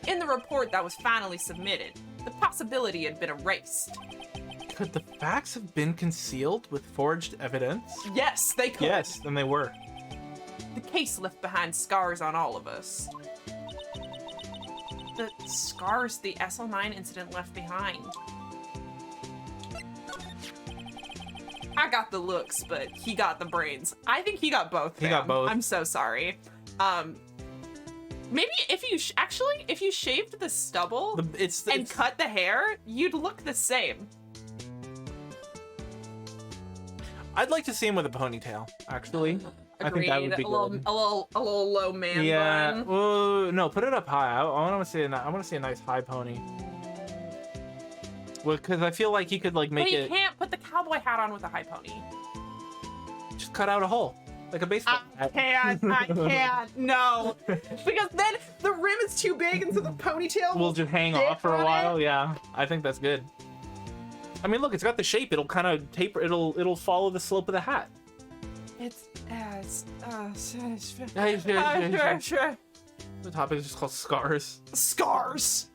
in the report that was finally submitted, the possibility had been erased. Could the facts have been concealed with forged evidence? Yes, they could. Yes, and they were. The case left behind scars on all of us. The scars the SL9 incident left behind. I got the looks, but he got the brains. I think he got both. He got both. I'm so sorry. Maybe if you shaved the stubble and cut the hair, you'd look the same. I'd like to see him with a ponytail, actually. I think that would be a good. little low man Yeah. bun. Ooh, no, put it up high. I want to see a nice high pony. Well, because I feel like he could like make But you it. can't put the cowboy hat on with a high pony. Just cut out a hole, like a baseball hat. I can't, no. Because then the rim is too big and so the ponytail We'll just hang stick off for a on while. it. Yeah, I think that's good. I mean, look, it's got the shape. It'll kind of taper. It'll follow the slope of the hat. Sure. The topic is just called scars. Scars.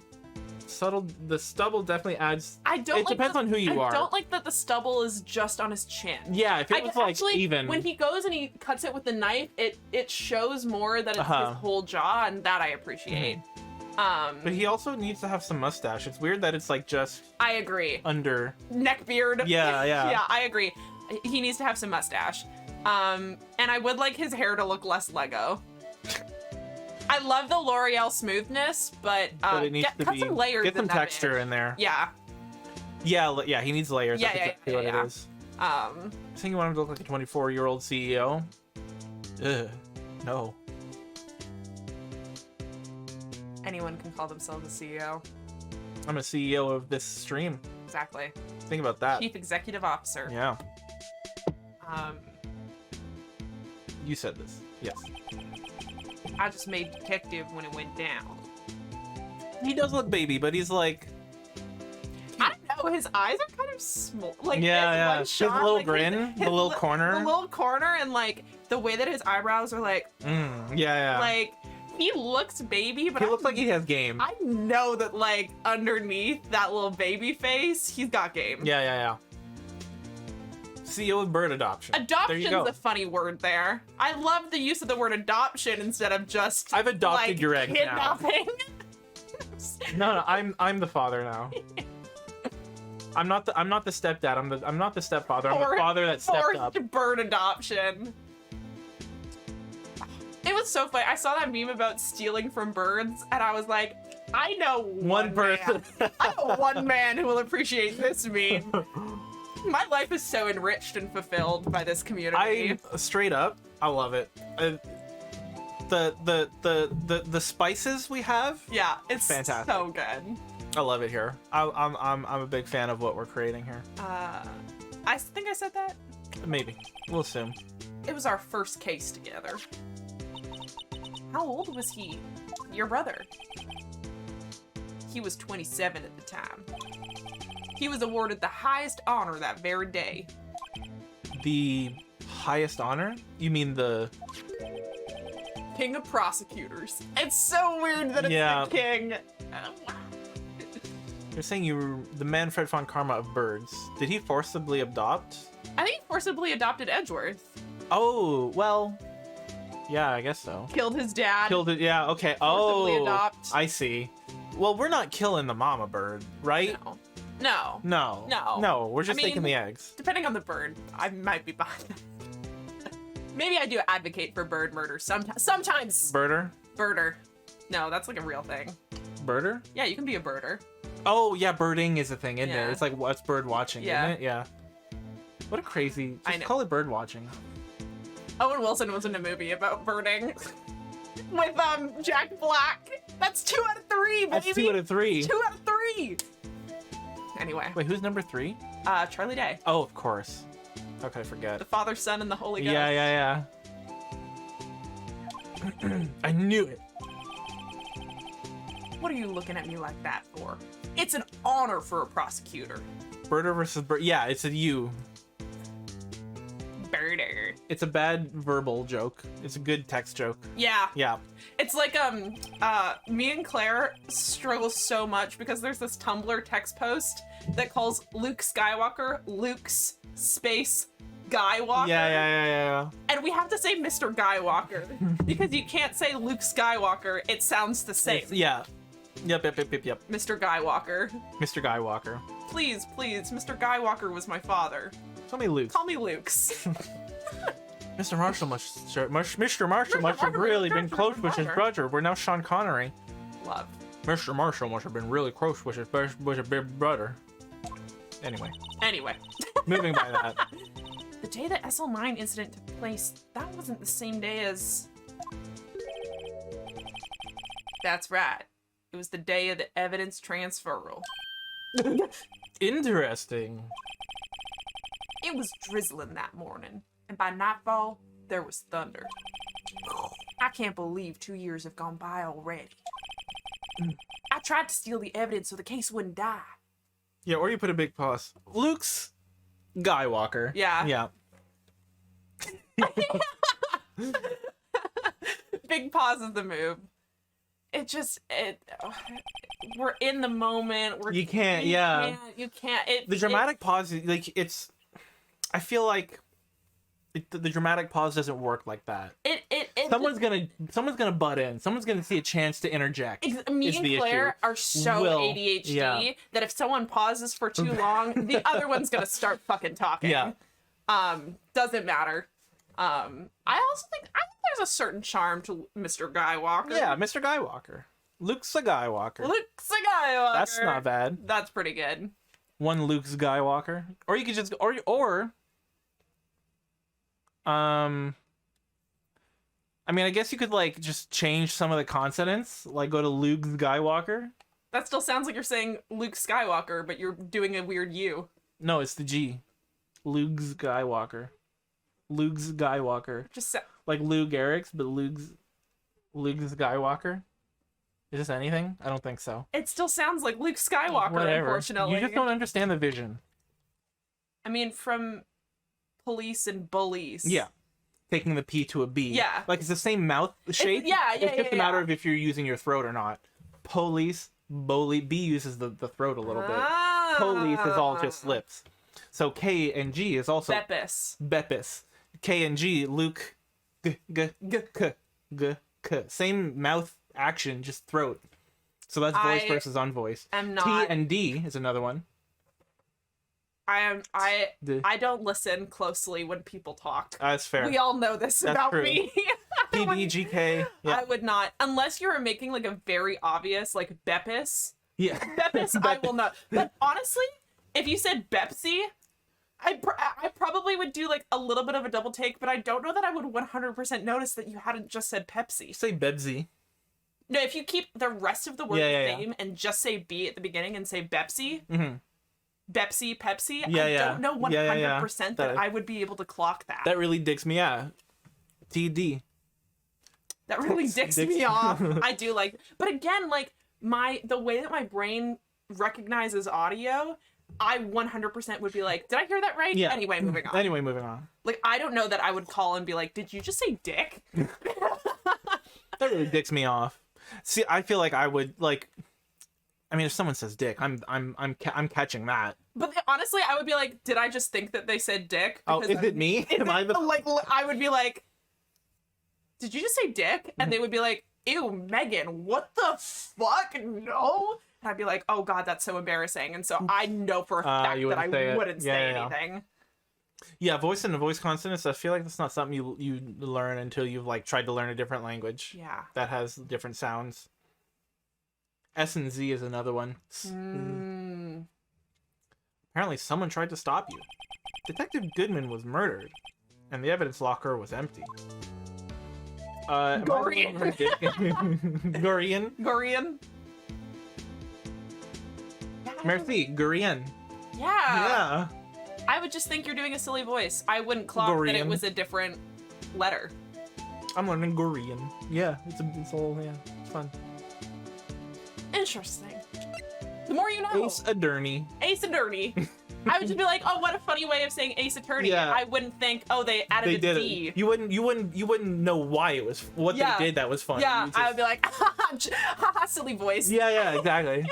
The stubble definitely adds. I don't. It depends on who you are. I don't like that the stubble is just on his chin. Yeah, if it was like actually, even. when he goes and he cuts it with the knife, it shows more that it's his whole jaw, and that I appreciate. But he also needs to have some mustache. It's weird that it's like just. I agree. Under. Neck beard. Yeah. Yeah, I agree. He needs to have some mustache. And I would like his hair to look less Lego. I love the L'Oreal smoothness, but it needs to cut be. some layers. Get some in that texture bitch. in there. Yeah. Yeah. He needs layers. Yeah, That's yeah, exactly what it is. I think you want him to look like a 24-year-old CEO. Ugh. No. Anyone can call themselves a CEO. I'm a CEO of this stream. Exactly. Think about that. Chief Executive Officer. Yeah. You said this. Yes. I just made detective when it went down. He does look baby, but he's like. I don't know. His eyes are kind of small. Like Yeah. One shot, his little like, grin, the little corner. The little corner, and like the way that his eyebrows are like. Yeah. Like he looks baby, but He looks like he has game. I know that like underneath that little baby face, he's got game. Yeah. CEO of bird adoption. Adoption's there you go. a funny word there. I love the use of the word adoption instead of just. I've adopted like, your egg now. kidnapping. No, I'm the father now. I'm not the stepdad. I'm not the stepfather. I'm the father that stepped up. Forced bird adoption. It was so funny. I saw that meme about stealing from birds, and I was like, I know one person. I know one man who will appreciate this meme. My life is so enriched and fulfilled by this community. Straight up, I love it. The spices we have. Yeah, it's fantastic. So good. I love it here. I'm a big fan of what we're creating here. I think I said that. Maybe. We'll assume. It was our first case together. How old was he? Your brother. He was 27 at the time. He was awarded the highest honor that very day. The highest honor? You mean the... King of prosecutors. It's so weird that it's the king. You're saying you were the Manfred von Karma of birds. Did he forcibly adopt? I think he forcibly adopted Edgeworth. Oh, well... Yeah, I guess so. Killed his dad. Killed it, yeah, okay. Forcibly adopt. I see. Well, we're not killing the mama bird, right? No. We're just taking the eggs. Depending on the bird, I might be behind that. Maybe I do advocate for bird murder sometimes. Birder. No, that's like a real thing. Birder? Yeah, you can be a birder. Oh, yeah, birding is a thing, isn't Yeah. it? It's like, what's bird watching, isn't it? Yeah. What a crazy... I know. Call it bird watching. Owen Wilson was in a movie about birding with Jack Black. That's 2 out of 3, baby. That's 2 out of 3. 2 out of 3. Anyway. Wait, who's number 3? Charlie Day. Oh, of course. How could I forget? The Father, Son, and the Holy Ghost. Yeah. I knew it. What are you looking at me like that for? It's an honor for a prosecutor. Birder versus bird. Yeah, it's a you. Birder. It's a bad verbal joke. It's a good text joke. Yeah. Yeah. It's like me and Claire struggle so much because there's this Tumblr text post that calls Luke Skywalker Luke's space Guywalker. Yeah. And we have to say Mr. Guywalker because you can't say Luke Skywalker. It sounds the same. Yeah. Yep. Mr. Guywalker. Mr. Guywalker. Please, Mr. Guywalker was my father. Call me Luke. Call me Luke's. Mr. Marshall must have really been close with his brother. We're now Sean Connery. Love. Mr. Marshall must have been really close with his big brother. Anyway. Moving Moving by that. The day the SL9 incident took place, that wasn't the same day as... That's right. It was the day of the evidence transferal. Interesting. It was drizzling that morning, and by nightfall, there was thunder. I can't believe 2 years have gone by already. I tried to steal the evidence so the case wouldn't die. Yeah, or you put a big pause. Luke's Skywalker. Yeah. Yeah. Big pause is the move. We're in the moment. You can't. You can't. The dramatic pause, like, I feel like the dramatic pause doesn't work like that. Someone's gonna butt in. Someone's gonna see a chance to interject. Me and Claire are so ADHD that if someone pauses for too long, the other one's gonna start fucking talking. Yeah. Doesn't matter. I also think there's a certain charm to Mr. Skywalker. Yeah, Mr. Skywalker. Luke's a Skywalker. Luke's a Skywalker. That's not bad. That's pretty good. One Luke Skywalker, or you could just I mean, I guess you could like just change some of the consonants, like go to Luke Skywalker. That still sounds like you're saying Luke Skywalker, but you're doing a weird U. No, it's the G. Luke Skywalker. Luke Skywalker. Just like Lou Gehrig's, but Luke Skywalker. Is this anything? I don't think so. It still sounds like Luke Skywalker, Whatever. Unfortunately. You just don't understand the vision. I mean, from police and bullies. Yeah. Taking the P to a B. Yeah. Like, it's the same mouth shape. It's just a matter of if you're using your throat or not. Police, bully. B uses the throat a little bit. Police is all just lips. So K and G is also... Beppis. K and G, Luke... Same mouth action, just throat. So that's voice versus unvoiced. T and D is another one. I don't listen closely when people talk. That's fair. We all know this about me. PBGK. Yeah. I would not, unless you were making like a very obvious like Beppis. Yeah. Beppis, I will not. But honestly, if you said Bepsi, I probably would do like a little bit of a double take, but I don't know that I would 100% notice that you hadn't just said Pepsi. Say Bebsy. No, if you keep the rest of the word the same and just say B at the beginning and say Bepsi, Bepsi, Pepsi, I don't know 100% that I would be able to clock that. That really dicks me out. TD. That really dicks me off. I do like, but again, like the way that my brain recognizes audio, I 100% would be like, did I hear that right? Yeah. Anyway, moving on. Like, I don't know that I would call and be like, did you just say dick? That really dicks me off. See, I feel like I would like. I mean, if someone says dick, I'm catching that. But honestly, I would be like, did I just think that they said dick? Because is it me? Am I the... Like, I would be like, did you just say dick? And they would be like, ew, Megan, what the fuck? No. And I'd be like, oh god, that's so embarrassing. And so I know for a fact that I wouldn't say anything. Yeah, voice and voice consonants, I feel like that's not something you learn until you've like tried to learn a different language. Yeah. That has different sounds. S and Z is another one. Apparently someone tried to stop you. Detective Goodman was murdered, and the evidence locker was empty. Gorian. Gorian. Merci, Gorian. Yeah. I would just think you're doing a silly voice. I wouldn't clock that it was a different letter. I'm learning Gorian. Yeah, it's all, it's fun. Interesting. The more you know. Ace Attorney. Ace Attorney. I would just be like, oh, what a funny way of saying Ace Attorney. Yeah. I wouldn't think, oh, they added a D. You wouldn't know why it was what they did that was funny. Yeah, I would be like, haha, silly voice. Yeah, exactly.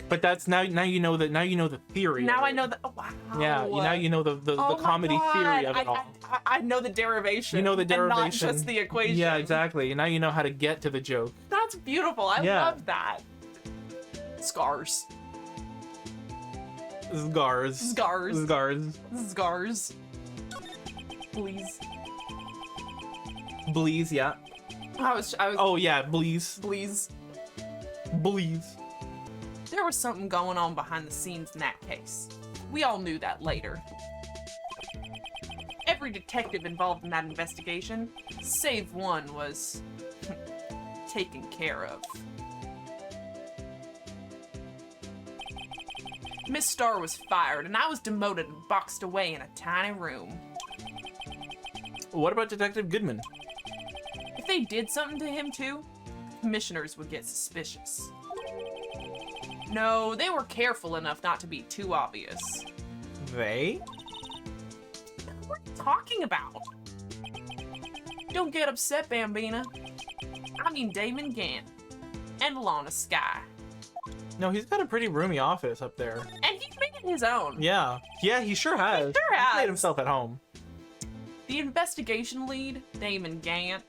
But that's now you know the theory. Now I know the wow. Yeah, now you know the comedy theory of it all. I know the derivation. You know the derivation, and not just the equation. Yeah, exactly. Now you know how to get to the joke. That's beautiful. I love that. Scars. Scars. Please. Bleeze, yeah. I was. Oh yeah, Bleeze. There was something going on behind the scenes in that case. We all knew that later. Every detective involved in that investigation, save one, was taken care of. Miss Starr was fired, and I was demoted and boxed away in a tiny room. What about Detective Goodman? If they did something to him too, commissioners would get suspicious. No, they were careful enough not to be too obvious. They? What are you talking about? Don't get upset, Bambina. I mean Damon Gant and Lana Skye. No, he's got a pretty roomy office up there. And he's made it his own. Yeah. Yeah, he sure has. He sure has. He's made himself at home. The investigation lead, Damon Gant,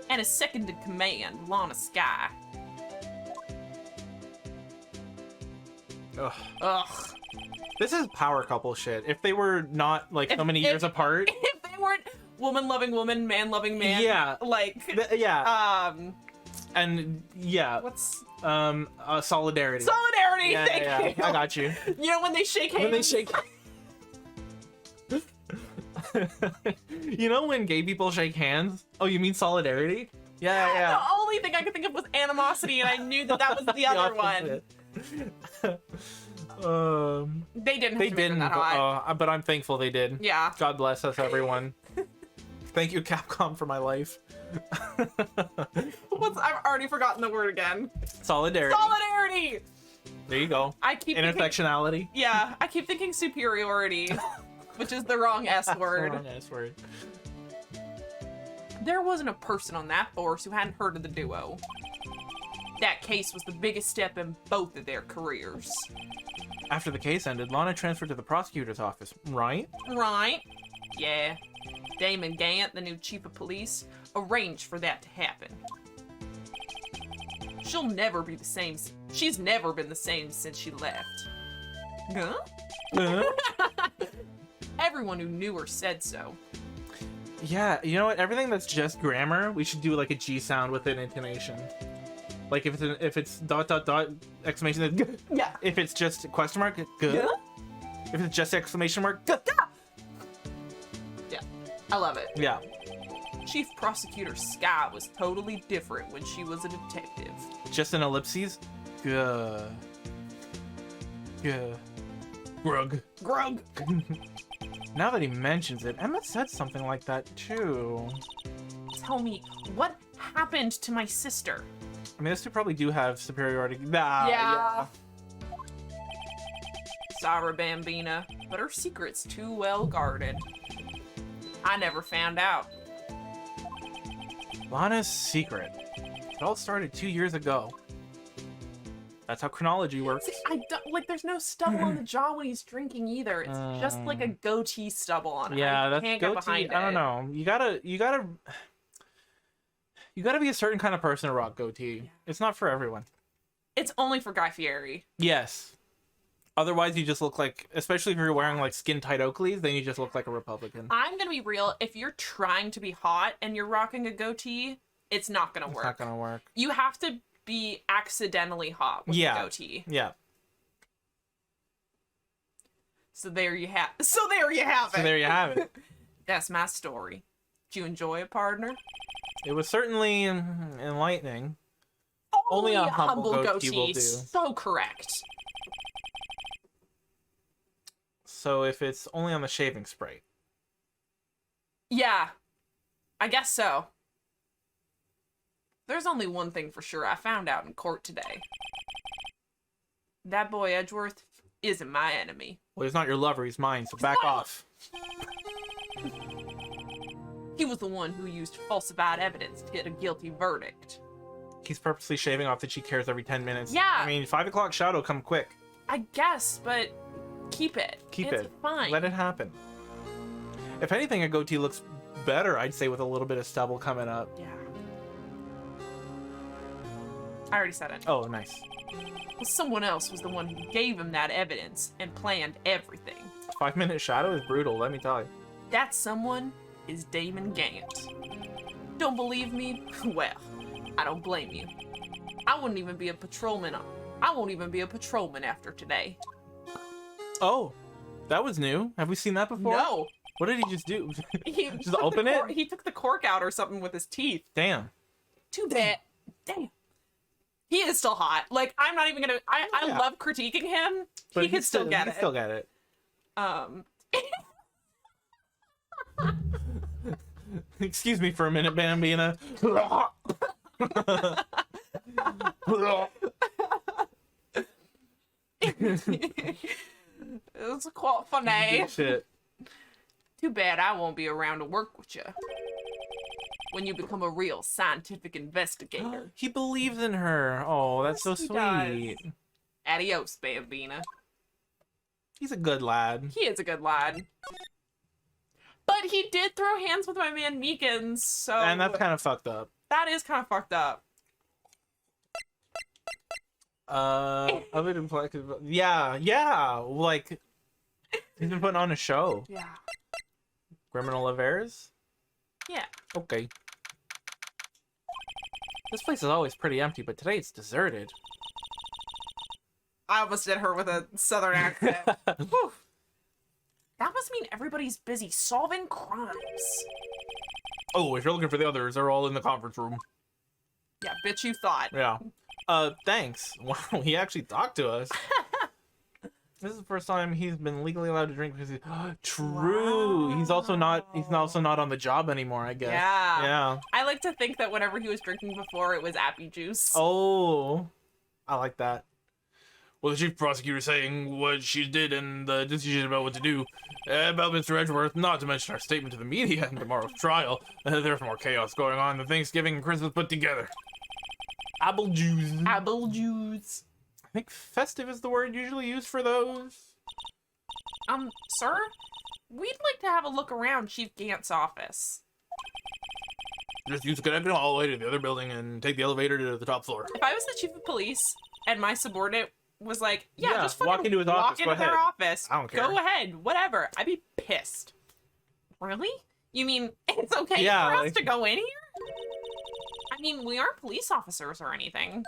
and his second in command, Lana Skye. Ugh. Ugh. This is power couple shit. If they were not like so many years apart. If they weren't woman loving woman, man loving man. Yeah. Like. Yeah. And yeah. What's. Solidarity. Solidarity! Yeah, Thank you. I got you. You know when they shake hands? When they shake. You know when gay people shake hands? Oh, you mean solidarity? Yeah, yeah. The only thing I could think of was animosity, and I knew that was the other one. They didn't. They didn't. But I'm thankful they did. Yeah. God bless us, everyone. Thank you, Capcom, for my life. I've already forgotten the word again. Solidarity. Solidarity. There you go. I keep intersectionality. Thinking, yeah, I keep thinking superiority, which is the wrong S word. Wrong S word. There wasn't a person on that force who hadn't heard of the duo. That case was the biggest step in both of their careers. After the case ended, Lana transferred to the prosecutor's office, right? Right. Yeah. Damon Gant, the new chief of police, arranged for that to happen. She'll never be the same. She's never been the same since she left. Huh? Everyone who knew her said so. Yeah, you know what? Everything that's just grammar, we should do like a G sound with an intonation. Like if it's dot dot dot exclamation, then yeah. If it's just question mark, good. Yeah. If it's just exclamation mark, yeah. I love it. Yeah. Chief Prosecutor Skye was totally different when she was a detective. Just an ellipses? Grug. Grug. Now that he mentions it, Emma said something like that too. Tell me, what happened to my sister? I mean, those two probably do have superiority. Yeah. Sorry, Bambina, but her secret's too well guarded. I never found out. Lana's secret. It all started 2 years ago. That's how chronology works. See, I don't, like, there's no stubble on the jaw when he's drinking either. It's just like a goatee stubble on it. Yeah, that's can't goatee. get behind I don't know. You gotta be a certain kind of person to rock goatee. Yeah. It's not for everyone. It's only for Guy Fieri. Yes. Otherwise, you just look like, especially if you're wearing like skin-tight Oakleys, then you just look like a Republican. I'm gonna be real. If you're trying to be hot and you're rocking a goatee, it's not gonna work. It's not gonna work. You have to be accidentally hot with a goatee. Yeah. So there you have it. So there you have it. That's my story. Did you enjoy it, partner? It was certainly enlightening. Only a humble goatee will do. So correct. So if it's only on the shaving spray. Yeah. I guess so. There's only one thing for sure I found out in court today. That boy Edgeworth isn't my enemy. Well, he's not your lover, he's mine, so back off. He was the one who used falsified evidence to get a guilty verdict. He's purposely shaving off the cheek hairs every 10 minutes. Yeah. I mean, 5 o'clock shadow come quick. I guess, but keep it. It's fine. Let it happen. If anything, a goatee looks better, I'd say, with a little bit of stubble coming up. Yeah. I already said it. Oh, nice. Well, someone else was the one who gave him that evidence and planned everything. 5-minute shadow is brutal, let me tell you. That someone is Damon Gant. Don't believe me? Well, I don't blame you. I wouldn't even be a patrolman. I won't even be a patrolman after today. Oh, that was new. Have we seen that before? No. What did he just do? He Just open it? He took the cork out or something with his teeth. Damn. Too bad. Damn. He is still hot. Like, I'm not even gonna... I love critiquing him. But he can still get it. Still get it. Excuse me for a minute, Bambina. It's quite funny. Good shit. Too bad I won't be around to work with you when you become a real scientific investigator. He believes in her. Oh, that's so sweet. Adios, Bambina. He's a good lad. He is a good lad. But he did throw hands with my man Meagan, so... And that's kind of fucked up. That is kind of fucked up. Other than yeah, like, he's been putting on a show. Yeah. Criminal Affairs? Yeah. Okay. This place is always pretty empty, but today it's deserted. I almost did her with a southern accent. Whew. That must mean everybody's busy solving crimes. Oh, if you're looking for the others, they're all in the conference room. Yeah, bitch, you thought. Yeah. Thanks. Wow, he actually talked to us. This is the first time he's been legally allowed to drink because he's... True. Wow. He's also not on the job anymore, I guess. Yeah. Yeah. I like to think that whenever he was drinking before, it was appy juice. Oh. I like that. Well, the chief prosecutor saying what she did and the decision about what to do. About Mr. Edgeworth, not to mention our statement to the media in tomorrow's trial. There's more chaos going on than Thanksgiving and Christmas put together. Apple juice. Apple juice. I think festive is the word usually used for those. Sir? We'd like to have a look around Chief Gant's office. Just use the connection all the way to the other building and take the elevator to the top floor. If I was the chief of police and my subordinate was like, yeah, just fucking walk into his office, walk into their office. I don't care. Go ahead, whatever. I'd be pissed. Really? You mean it's okay for us to go in here? I mean, we aren't police officers or anything.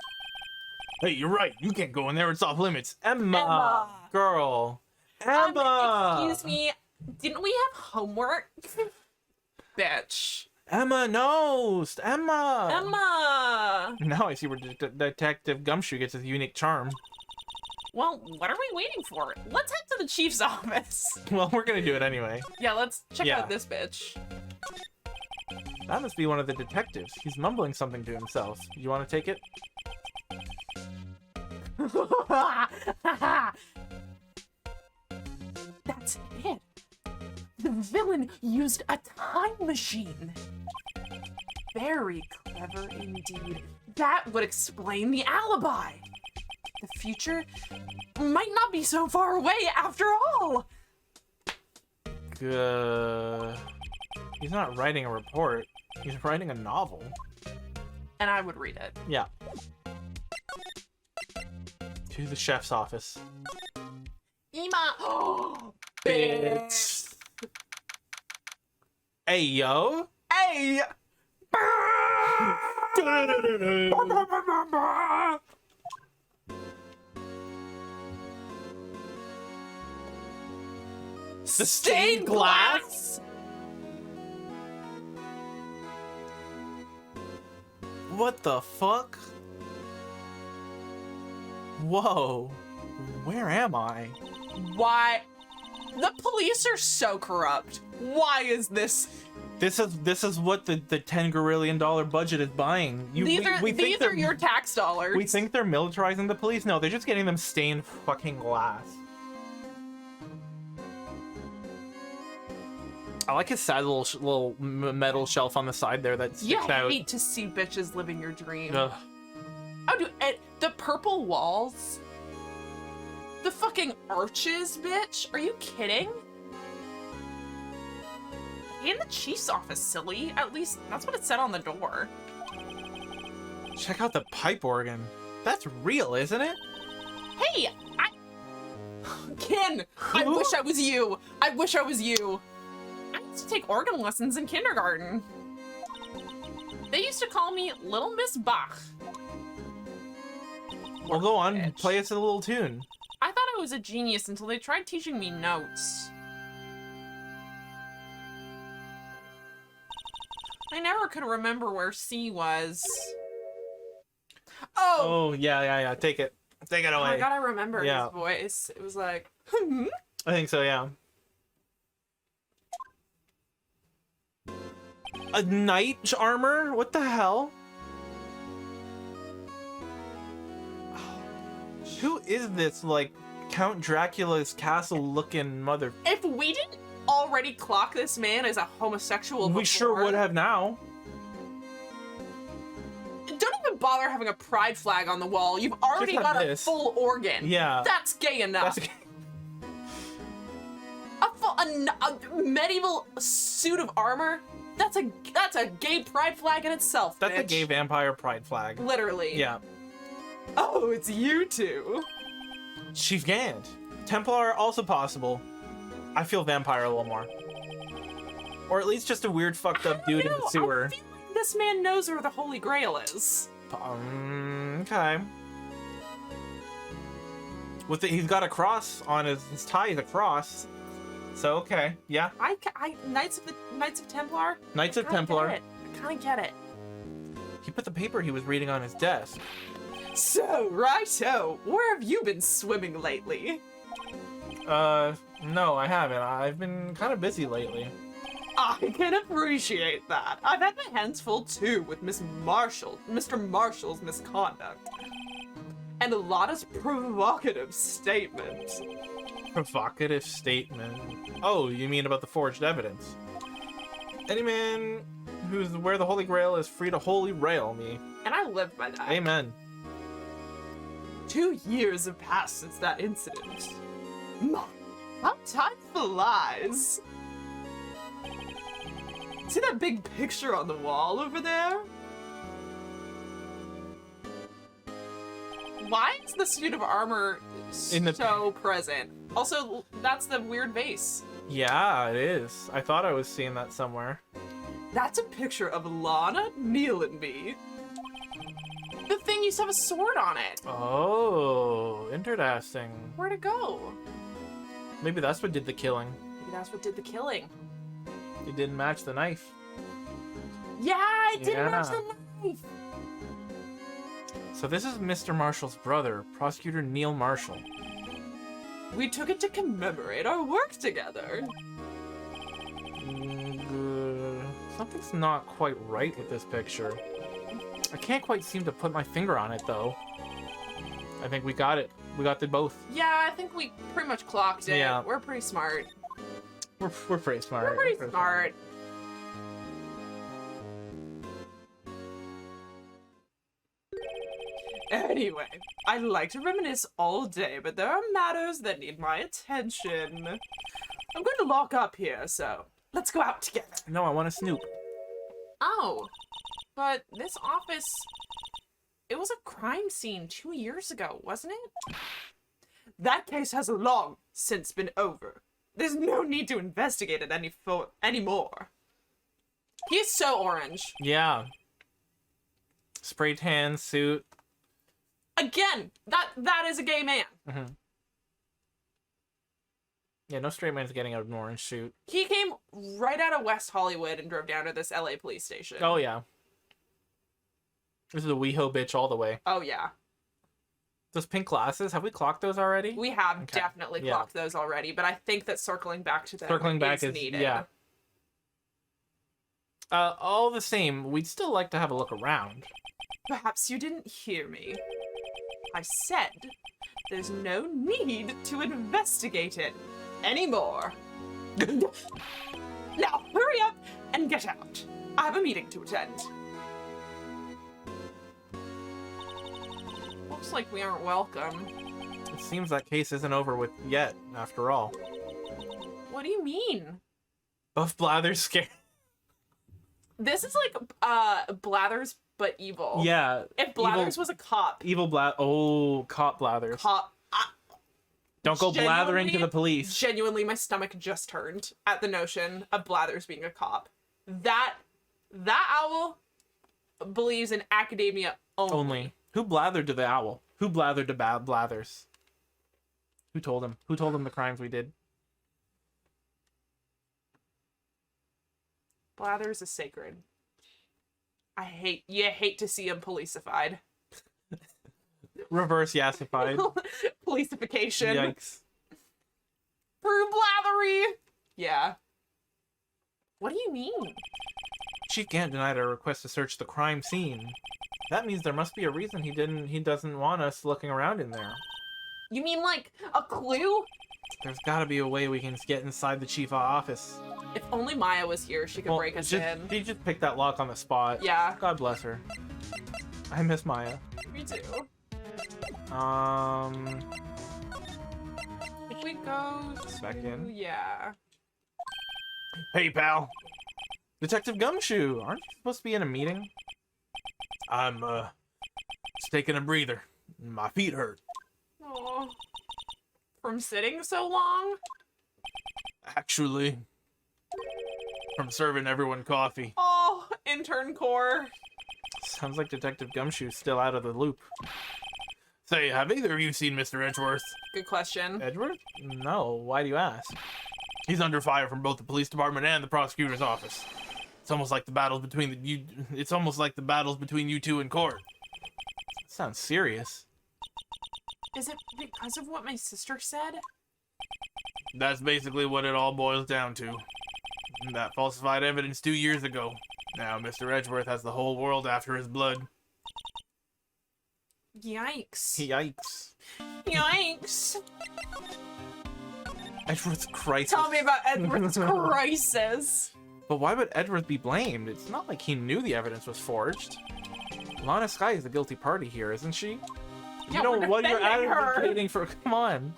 Hey, you're right. You can't go in there. It's off limits. Emma. Girl. Emma. Excuse me. Didn't we have homework? Bitch. Emma knows. Emma. Emma. Now I see where Detective Gumshoe gets his unique charm. Well, what are we waiting for? Let's head to the chief's office. Well, we're gonna do it anyway. Yeah, let's check out this bitch. That must be one of the detectives. He's mumbling something to himself. You want to take it? That's it. The villain used a time machine. Very clever indeed. That would explain the alibi. The future might not be so far away after all. He's not writing a report. He's writing a novel. And I would read it. Yeah. To the chef's office. Ema! Bitch! Hey, yo! Hey! The stained glass? What the fuck? Whoa. Where am I? Why? The police are so corrupt. Why is this? This is what the $10 gorillion budget is buying. These are your tax dollars. We think they're militarizing the police. No, they're just getting them stained fucking glass. I like his sad little metal shelf on the side there that sticks out. You hate to see bitches living your dream. Ugh. Oh, dude, and the purple walls, the fucking arches, bitch. Are you kidding? In the chief's office, silly. At least that's what it said on the door. Check out the pipe organ. That's real, isn't it? Hey, Ken, I wish I was you. I wish I was you. I used to take organ lessons in kindergarten. They used to call me Little Miss Bach. Well, go on, play us a little tune. I thought I was a genius until they tried teaching me notes. I never could remember where C was. Oh, yeah. Take it away. Oh my god, I remember Yeah. his voice. It was like, I think so, yeah. A knight armor? What the hell? Who is this, like, Count Dracula's castle-looking mother? if we didn't already clock this man as a homosexual We sure before, would have now. Don't even bother having a pride flag on the wall. You've already Just have got this. a full organ. Yeah. That's gay enough. That's A medieval suit of armor? That's a gay pride flag in itself, a bitch. gay vampire pride flag. Literally. Yeah. Oh, it's you two. Chief Gant. Templar also possible. I feel vampire a little more. Or at least just a weird fucked up dude in the sewer. I feel like this man knows where the Holy Grail is. Okay. He's got a cross on his tie. Is a cross. So okay, yeah. Knights of Templar. Knights of Templar. I kind of get it. He put the paper he was reading on his desk. So, righto, where have you been swimming lately? No, I haven't. I've been kind of busy lately. I can appreciate that. I've had my hands full too with Mr. Marshall's misconduct. And a lot of provocative statements. Provocative statement. Oh, you mean about the forged evidence? Any man who's where the Holy Grail is free to holy rail me. And I live by that. Amen. 2 years have passed since that incident. My, how time flies. See that big picture on the wall over there? Why is the suit of armor so present? Also, that's the weird vase. Yeah, it is. I thought I was seeing that somewhere. That's a picture of Lana, Neil, and me. The thing used to have a sword on it. Oh, interesting. Where'd it go? Maybe that's what did the killing. Maybe that's what did the killing. It didn't match the knife. Yeah, it didn't match the knife. So this is Mr. Marshall's brother, Prosecutor Neil Marshall. We took it to commemorate our work together. Something's not quite right with this picture. I can't quite seem to put my finger on it, though. I think we got it. We got them both. Yeah, I think we pretty much clocked it. Yeah. We're pretty smart. We're pretty smart. We're pretty smart. Anyway, I'd like to reminisce all day, but there are matters that need my attention. I'm going to lock up here, so let's go out together. No, I want to snoop. Oh, but this office, it was a crime scene 2 years ago, wasn't it? That case has long since been over. There's no need to investigate it anymore. He's so orange. Yeah. Spray tan suit. Again, that is a gay man. Mm-hmm. Yeah, no straight man's getting out of an orange suit. He came right out of West Hollywood and drove down to this LA police station. Oh, yeah. This is a WeHo bitch all the way. Oh, yeah. Those pink glasses, have we clocked those already? We have definitely clocked those already, but I think that circling back to them is needed. Yeah. All the same, we'd still like to have a look around. Perhaps you didn't hear me. I said there's no need to investigate it anymore. Now, hurry up and get out. I have a meeting to attend. Looks like we aren't welcome. It seems that case isn't over with yet, after all. What do you mean? Buff Blather's scared. This is like Blathers, but evil. Yeah. If Blathers was a cop. Oh, cop Blathers. Cop. Don't go blathering to the police. Genuinely, my stomach just turned at the notion of Blathers being a cop. That owl believes in academia only. Who blathered to the owl? Who blathered to Blathers? Who told him? Who told him the crimes we did? Blathers is sacred. You hate to see him policified. Reverse yassified. Policification. Yikes. Through Blathery. Yeah. What do you mean? Chief Gant denied our request to search the crime scene. That means there must be a reason he doesn't want us looking around in there. You mean like a clue? There's gotta be a way we can get inside the chief's office. If only Maya was here, she could break us in. She just picked that lock on the spot. Yeah. God bless her. I miss Maya. Me too. If we go back in. Yeah. Hey, pal. Detective Gumshoe, aren't you supposed to be in a meeting? I'm, just taking a breather. My feet hurt. Oh. From sitting so long? Actually, from serving everyone coffee. Oh, intern core. Sounds like Detective Gumshoe's still out of the loop. Say, have either of you seen Mr. Edgeworth? Good question. Edgeworth? No, why do you ask? He's under fire from both the police department and the prosecutor's office. It's almost like the battles between you two in court. Sounds serious. Is it because of what my sister said? That's basically what it all boils down to. That falsified evidence 2 years ago. Now Mr. Edgeworth has the whole world after his blood. Yikes. Yikes. Yikes. Edgeworth's crisis. Tell me about Edward's crisis. But why would Edgeworth be blamed? It's not like he knew the evidence was forged. Lana Skye is the guilty party here, isn't she? Yeah, you know we're what you're defending her. advocating for? Come on.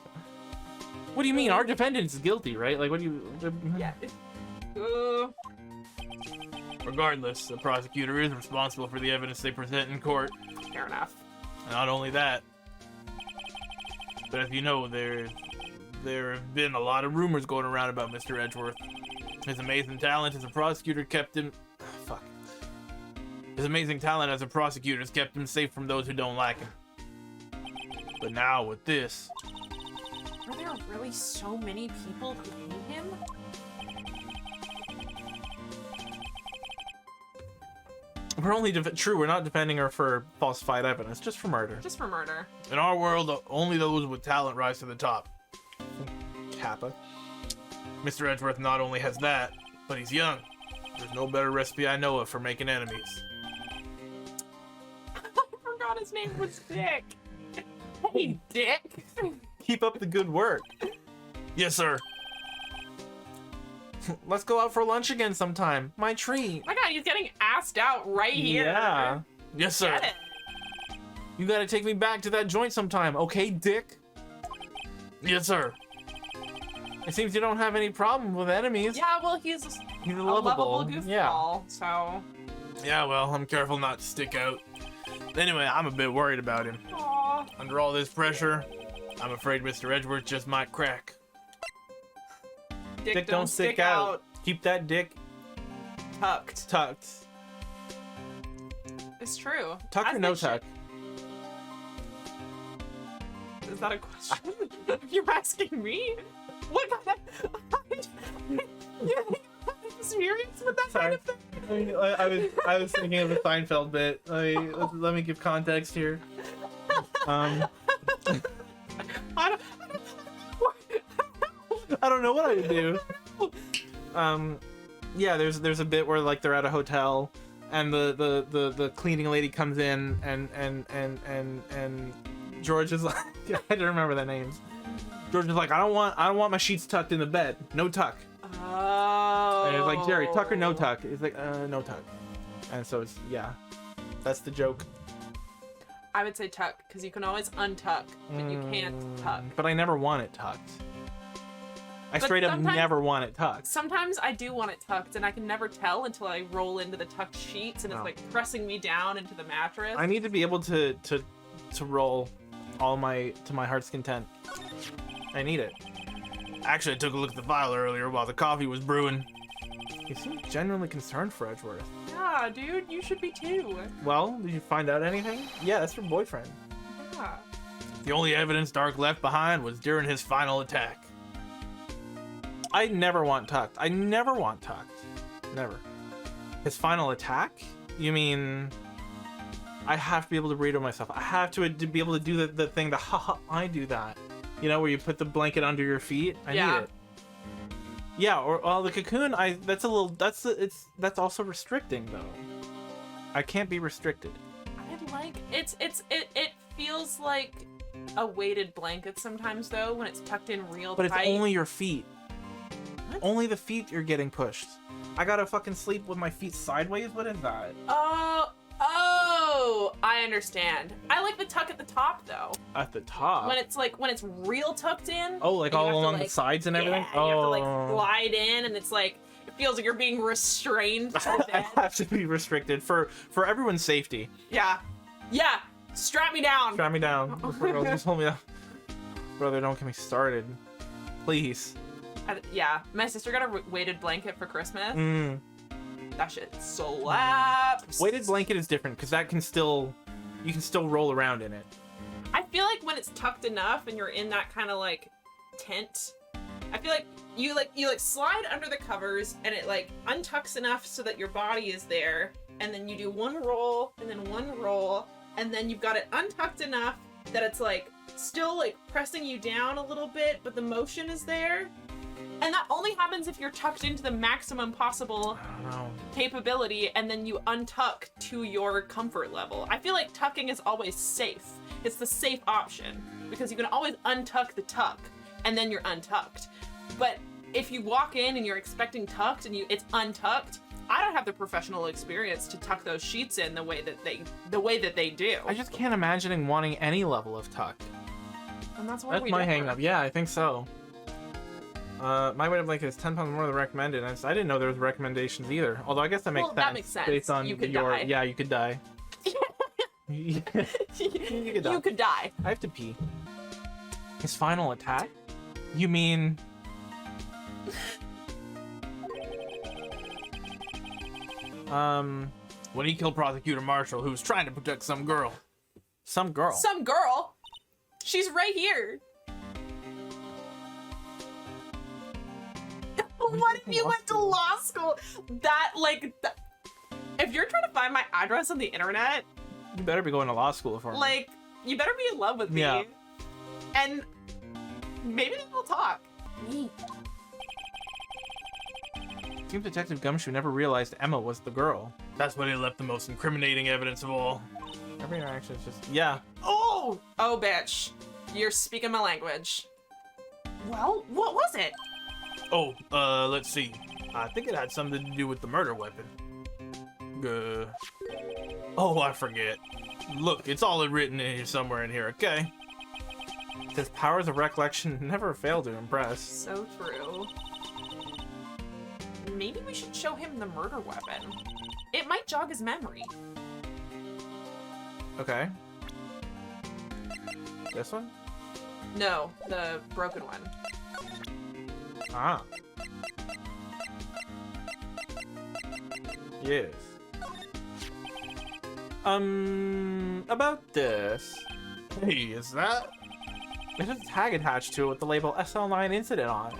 What do you mean? Our defendant is guilty, right? Like, what do you? Yeah. Regardless, the prosecutor is responsible for the evidence they present in court. Fair enough. Not only that, but as you know, there have been a lot of rumors going around about Mr. Edgeworth. His amazing talent as a prosecutor kept him... Fuck. His amazing talent as a prosecutor has kept him safe from those who don't like him. But now with this... Are there really so many people who hate him? We're only we're not defending her for falsified evidence, just for murder. Just for murder. In our world, only those with talent rise to the top. Kappa. Mr. Edgeworth not only has that, but he's young. There's no better recipe I know of for making enemies. I forgot his name was Dick. Hey, Dick. Keep up the good work. Yes, sir. Let's go out for lunch again sometime. My treat. My God, he's getting asked out right here. Yeah. Yes, sir. Get it. You gotta take me back to that joint sometime, okay, Dick? Yes, sir. It seems you don't have any problem with enemies. Yeah, well, he's a lovable goofball, yeah. so... Yeah, well, I'm careful not to stick out. Anyway, I'm a bit worried about him. Aww. Under all this pressure, I'm afraid Mr. Edgeworth just might crack. Dick don't stick out. Keep that dick Tucked. It's true. Tuck As or no they tuck? should. Is that a question? You're asking me? What kind of... You have experience with that kind of thing? I was thinking of a Seinfeld bit. Let me give context here. I don't know what I would do. Yeah, there's a bit where like they're at a hotel and the cleaning lady comes in and George is like I don't remember their names. George is like, I don't want my sheets tucked in the bed. No tuck. Oh. And he's like, Jerry, tuck or no tuck? He's like, no tuck. And so it's that's the joke. I would say tuck, because you can always untuck, but you can't tuck. But I never want it tucked. I But straight up sometimes- never want it tucked. Sometimes I do want it tucked, and I can never tell until I roll into the tucked sheets, and it's Oh. like pressing me down into the mattress. I need to be able to roll all to my heart's content. I need it. Actually, I took a look at the file earlier while the coffee was brewing. You seem genuinely concerned for Edgeworth. Yeah, dude, you should be too. Well, did you find out anything? Yeah, that's your boyfriend. Yeah. The only evidence Dark left behind was during his final attack. I never want tucked. I never want tucked. Never. His final attack? You mean I have to be able to burrito myself. I have to be able to do the thing, haha, I do that. You know, where you put the blanket under your feet? I need it. Yeah, or well, the cocoon, that's also restricting though. I can't be restricted. I like it feels like a weighted blanket sometimes though when it's tucked in real but tight. But it's only your feet. What? Only the feet you're getting pushed. I gotta fucking sleep with my feet sideways? What is that? Oh, I understand. I like the tuck at the top though. At the top? When it's real tucked in. Oh, like all along the sides and everything? Yeah, you have to like slide in and it's like, it feels like you're being restrained to I have to be restricted for everyone's safety. Yeah. Yeah. Strap me down. Strap me down. Girl, just hold me down. Brother, don't get me started. Please. Yeah. My sister got a weighted blanket for Christmas. Mm. That shit slaps. Weighted blanket is different because you can still roll around in it. I feel like when it's tucked enough and you're in that kind of like tent, I feel like you slide under the covers and it like untucks enough so that your body is there, and then you do one roll and then one roll, and then you've got it untucked enough that it's like still like pressing you down a little bit, but the motion is there. And that only happens if you're tucked into the maximum possible capability, and then you untuck to your comfort level. I feel like tucking is always safe. It's the safe option because you can always untuck the tuck and then you're untucked. But if you walk in and you're expecting tucked and it's untucked, I don't have the professional experience to tuck those sheets in the way that they do. I just can't imagine wanting any level of tuck. And that's my hang up. Yeah, I think so. My weighted blanket is 10 pounds more than recommended. I didn't know there was recommendations either. Although I guess that makes sense. That makes sense. Based on you could die. Yeah, you could die. You could die. I have to pee. His final attack? You mean... when he killed Prosecutor Marshall, who was trying to protect some girl. Some girl? Some girl? She's right here. What if you went to law school? If you're trying to find my address on the internet, you better be going to law school for me. Like, you better be in love with me. Yeah. And maybe then we'll talk. Seems Detective Gumshoe never realized Emma was the girl. That's when he left the most incriminating evidence of all. Every interaction is just... Yeah. Oh, bitch. You're speaking my language. Well, what was it? Oh, let's see. I think it had something to do with the murder weapon. Oh, I forget. Look, it's all written in here somewhere in here, okay? His powers of recollection never fail to impress. So true. Maybe we should show him the murder weapon. It might jog his memory. Okay. This one? No, the broken one. Ah. Yes. About this. Hey, is that? There's a tag attached to it with the label SL9 incident on it.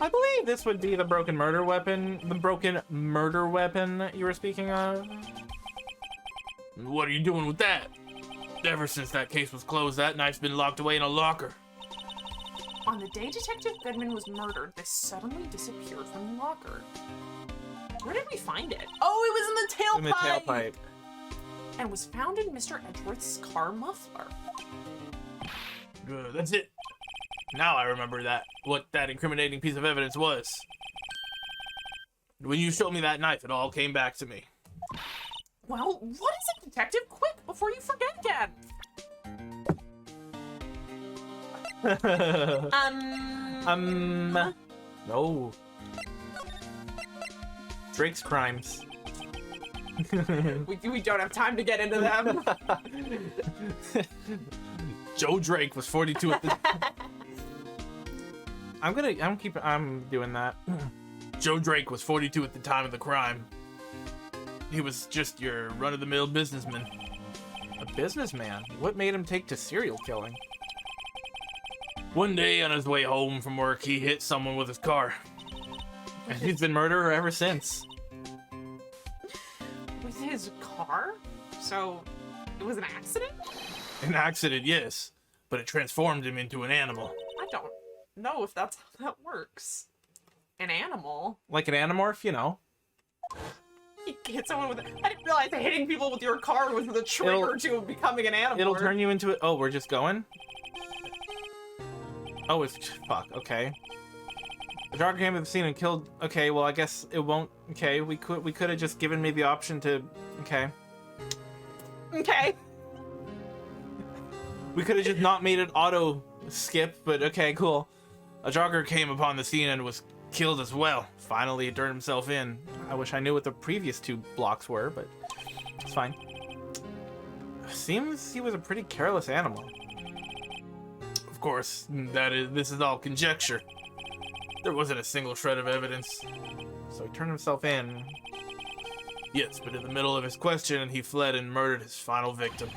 I believe this would be the broken murder weapon. The broken murder weapon you were speaking of. What are you doing with that? Ever since that case was closed, that knife's been locked away in a locker. On the day Detective Goodman was murdered, this suddenly disappeared from the locker. Where did we find it? Oh, it was in the tailpipe! In the tailpipe. And was found in Mr. Edgeworth's car muffler. Good, that's it. Now I remember what that incriminating piece of evidence was. When you showed me that knife, it all came back to me. Well, what is it, Detective? Quick, before you forget again! No. Drake's crimes. we don't have time to get into them. Joe Drake was 42 at the... I'm doing that. Joe Drake was 42 at the time of the crime. He was just your run-of-the-mill businessman. A businessman? What made him take to serial killing? One day on his way home from work, he hit someone with his car. And he's been murderer ever since. With his car? So it was an accident? An accident, yes, but it transformed him into an animal. I don't know if that's how that works. An animal? Like an animorph, you know. You hit someone with I didn't realize that hitting people with your car was the trigger to becoming an animal. It'll turn you into it. Oh, we're just going? Oh, it's... Fuck, okay. The jogger came to the scene and killed... Okay, well, I guess it won't... Okay, we could have just given me the option to... Okay. Okay. We could have just not made it auto skip, but okay, cool. A jogger came upon the scene and was killed as well. Finally, he turned himself in. I wish I knew what the previous 2 blocks were, but it's fine. Seems he was a pretty careless animal. Of course, this is all conjecture. There wasn't a single shred of evidence. So he turned himself in. Yes, but in the middle of his question, he fled and murdered his final victim.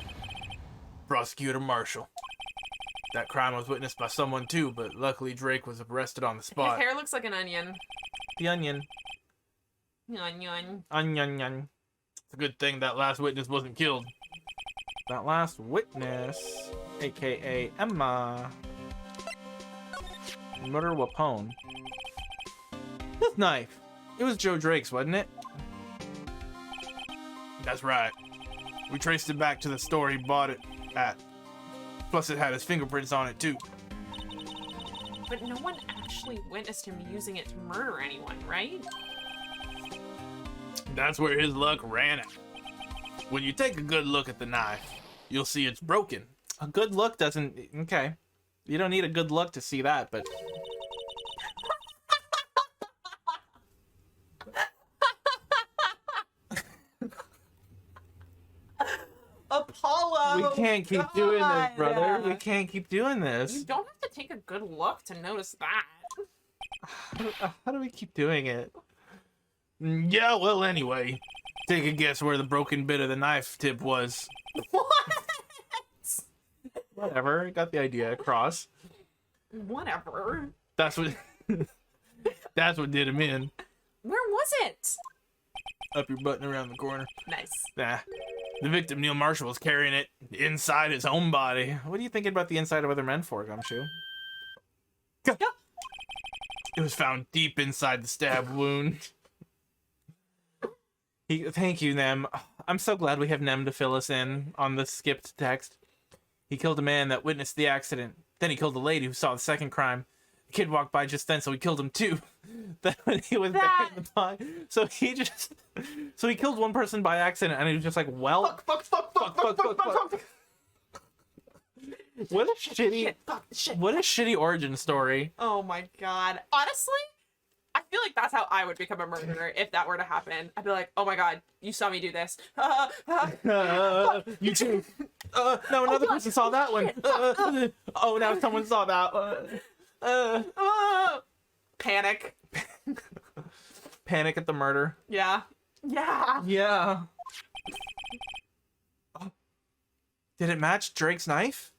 Prosecutor Marshall. That crime was witnessed by someone too, but luckily Drake was arrested on the spot. His hair looks like an onion. The onion. Onion. Onion. It's a good thing that last witness wasn't killed. That last witness, aka Emma. Murder Wapone. This knife. It was Joe Drake's, wasn't it? That's right. We traced it back to the store he bought it at. Plus it had his fingerprints on it too. But no one actually witnessed him using it to murder anyone, right? That's where his luck ran at. When you take a good look at the knife, you'll see it's broken. A good look doesn't... Okay. You don't need a good look to see that, but... Apollo! We can't keep doing this, brother. We can't keep doing You this. don't have to take a good look to notice that. How do we keep doing it? Yeah, well, anyway. Take a guess where the broken bit of the knife tip was. What? Whatever. Got the idea across. Whatever. That's what... That's what did him in. Where was it? Up your butt and around the corner. Nice. Nah. The victim, Neil Marshall, was carrying it inside his own body. What are you thinking about the inside of other men for, Gumshoe? Yeah. It was found deep inside the stab wound. Thank you, Nem. I'm so glad we have Nem to fill us in on the skipped text. He killed a man that witnessed the accident. Then he killed a lady who saw the second crime. The kid walked by just then, so he killed him too. Then when he was there in the pie, so he killed one person by accident, and he was just like, well, fuck. What a shitty, what a shitty origin story. Oh my god. Honestly, I feel like that's how I would become a murderer if that were to happen. I'd be like, oh my god, you saw me do this. You too. No, another person saw that one. Oh, now someone saw that. Panic. Panic at the murder. Yeah. Yeah. Yeah. Did it match Drake's knife?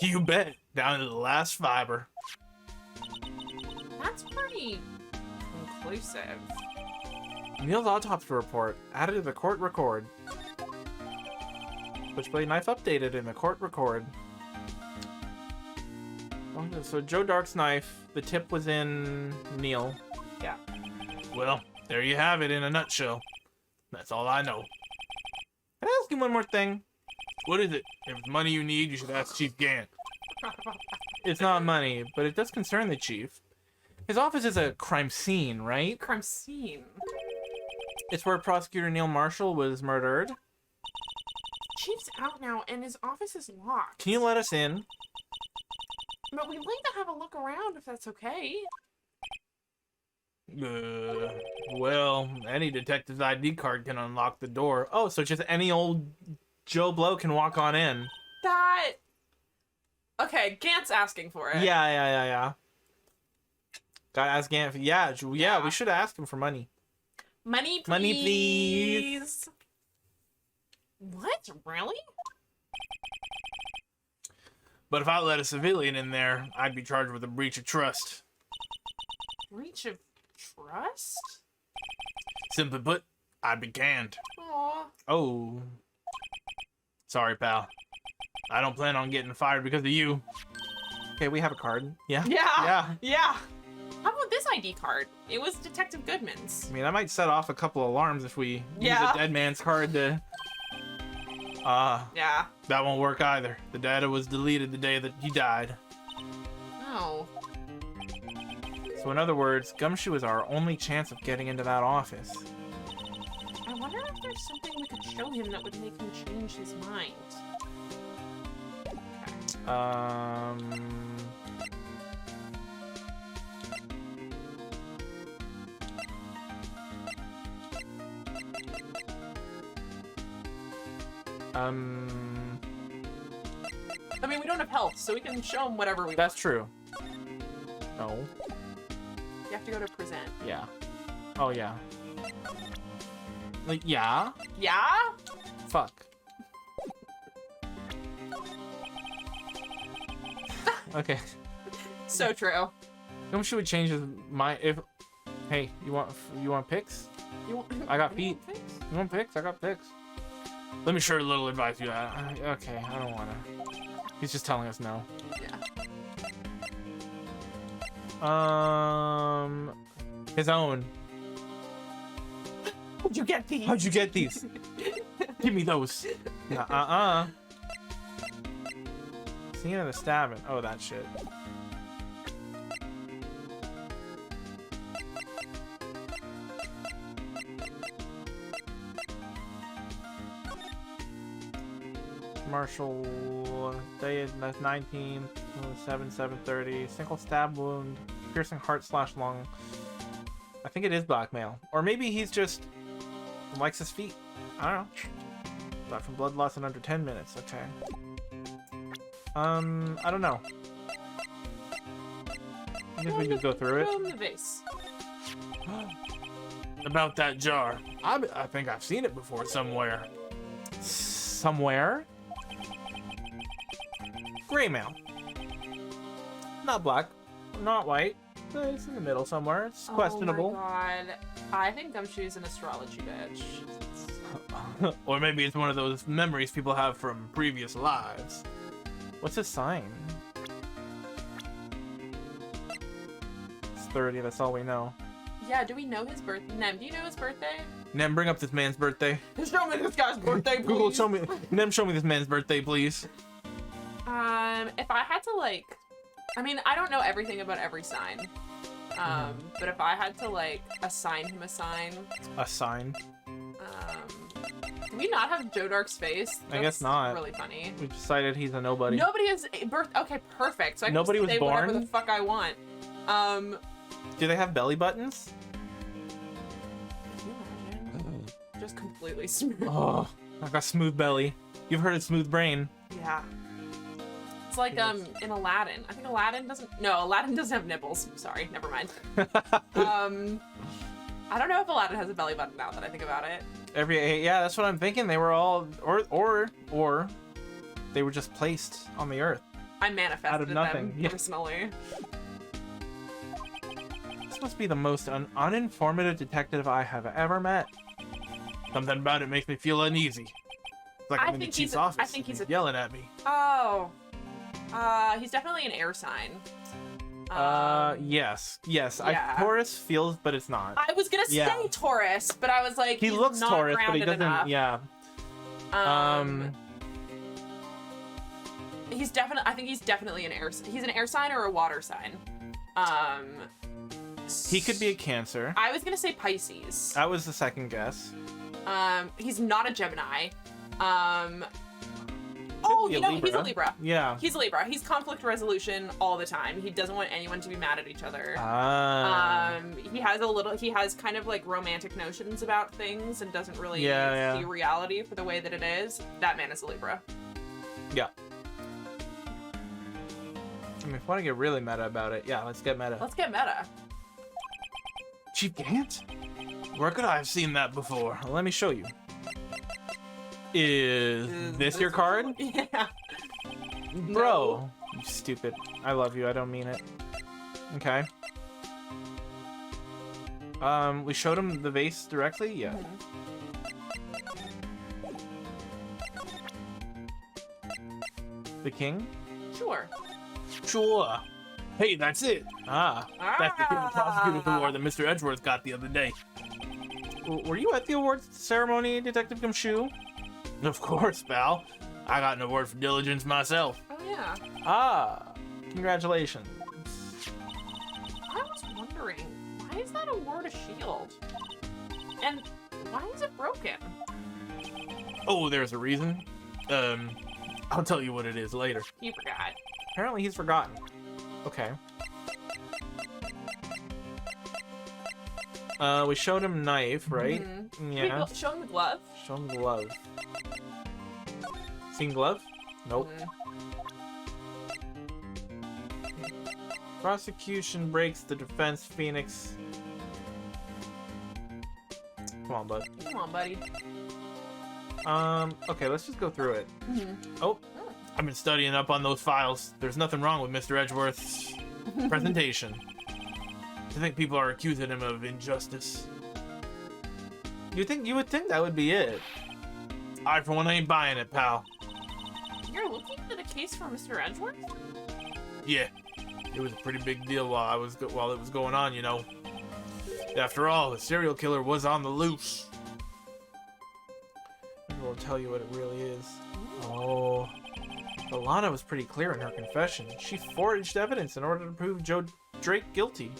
You bet. Down to the last fiber. That's pretty conclusive. Neil's autopsy report added to the court record. Switchblade knife updated in the court record. So Joe Dark's knife, the tip was in Neil. Yeah. Well, there you have it in a nutshell. That's all I know. Can I ask you one more thing? What is it? If it's money you need, you should ask Chief Gant. It's not money, but it does concern the chief. His office is a crime scene, right? Crime scene. It's where Prosecutor Neil Marshall was murdered. Chief's out now, and his office is locked. Can you let us in? But we'd like to have a look around, if that's okay. Well, any detective's ID card can unlock the door. Oh, so just any old Joe Blow can walk on in. That... Okay, Gant's asking for it. Yeah. Gotta ask Gant. Yeah, we should ask him for money. Money, please. Money, please. What? Really? But if I let a civilian in there, I'd be charged with a breach of trust. Breach of trust? Simply put, I'd be canned. Oh. Sorry, pal. I don't plan on getting fired because of you. Okay, we have a card. Yeah? Yeah. Yeah. How about this ID card? It was Detective Goodman's. I mean, I might set off a couple alarms if we use a dead man's card to... Yeah. That won't work either. The data was deleted the day that he died. Oh. So in other words, Gumshoe is our only chance of getting into that office. I wonder if there's something we could show him that would make him change his mind. I mean, we don't have health, so we can show him whatever we That's want. true. No. You have to go to present. Yeah. Oh, yeah. Like, yeah? Yeah? Fuck. Okay. So true. Gumshoe would change his mind if... Hey, you want pics? I got feet. You want pics? I got pics. Let me share a little advice you have. Okay, I don't wanna. He's just telling us no. Yeah. His own. How'd you get these? How'd you get these? Give me those. Scene of the stabbing. Oh, that shit. Marshall, day is 19, 7:30. Single stab wound, piercing heart / lung. I think it is blackmail, or maybe he's just likes his feet. I don't know. Died from blood loss in under 10 minutes. Okay. I don't know. I guess we just go through it. The vase. About that jar. I think I've seen it before somewhere. Somewhere? Gray mail. Not black. Not white. It's in the middle somewhere. It's questionable. Oh my god. I think Gumshoe's an astrology bitch. Or maybe it's one of those memories people have from previous lives. What's his sign? It's 30, that's all we know. Yeah, do we know his birthday? Nem, do you know his birthday? Nem, bring up this man's birthday. Show me this guy's birthday, please. Google, show me. Nem, show me this man's birthday, please. If I had to, like... I mean, I don't know everything about every sign. But if I had to, like, assign him a sign... A sign? Do we not have Joe Dark's face? I guess not. Really funny. We decided he's a nobody. Nobody is birth. Okay, perfect. So I can Nobody just was say born? whatever the fuck I want. Do they have belly buttons? Can you imagine? Just completely smooth. Oh, I got smooth belly. You've heard of smooth brain. Yeah. It's like in Aladdin. I think Aladdin doesn't. No, Aladdin doesn't have nipples. Sorry, never mind. I don't know if Aladdin has a belly button now that I think about it. Yeah, that's what I'm thinking. They were all, or they were just placed on the earth. I manifested out of nothing. them personally. This must be the most uninformative detective I have ever met. Something about it makes me feel uneasy. It's like I'm in the chief's office. I think he's yelling at me. Oh. He's definitely an air sign. Yes. Yeah. Taurus feels, but it's not. I was gonna say Taurus, but I was like, he looks not Taurus, but he doesn't. enough. Yeah. He's definitely. I think he's definitely an air. He's an air sign or a water sign. He could be a Cancer. I was gonna say Pisces. That was the second guess. He's not a Gemini. Oh, you know, he's a Libra. Yeah. He's a Libra. He's conflict resolution all the time. He doesn't want anyone to be mad at each other. He has kind of like romantic notions about things and doesn't really see reality for the way that it is. That man is a Libra. Yeah. I mean, if you want to get really meta about it, yeah, let's get meta. Let's get meta. Chief Gant? Where could I have seen that before? Let me show you. Is this your card? Yeah. Bro. No. You stupid. I love you. I don't mean it. Okay. We showed him the vase directly? Yeah. The king? Sure. Sure. Hey, that's it. Ah. That's the King Prosecutor's Award that Mr. Edgeworth got the other day. Were you at the awards ceremony, Detective Gumshoe? Of course, pal. I got an award for diligence myself. Oh, yeah. Ah. Congratulations. I was wondering, why is that award a shield? And why is it broken? Oh, there's a reason. I'll tell you what it is later. You forgot. Apparently he's forgotten. Okay. We showed him knife, right? Mm-hmm. Yeah. Wait, show him the glove. Show him glove. Seen glove? Nope. Prosecution breaks the defense, Phoenix. Come on, bud. Come on, buddy. Okay, let's just go through it. Oh, I've been studying up on those files. There's nothing wrong with Mr. Edgeworth's presentation. I think people are accusing him of injustice. You would think that would be it. I, for one, ain't buying it, pal. You're looking into the case for Mr. Edgeworth? Yeah, it was a pretty big deal while it was going on, you know. After all, the serial killer was on the loose. Maybe we'll tell you what it really is. Oh. Alana was pretty clear in her confession. She forged evidence in order to prove Joe Drake guilty.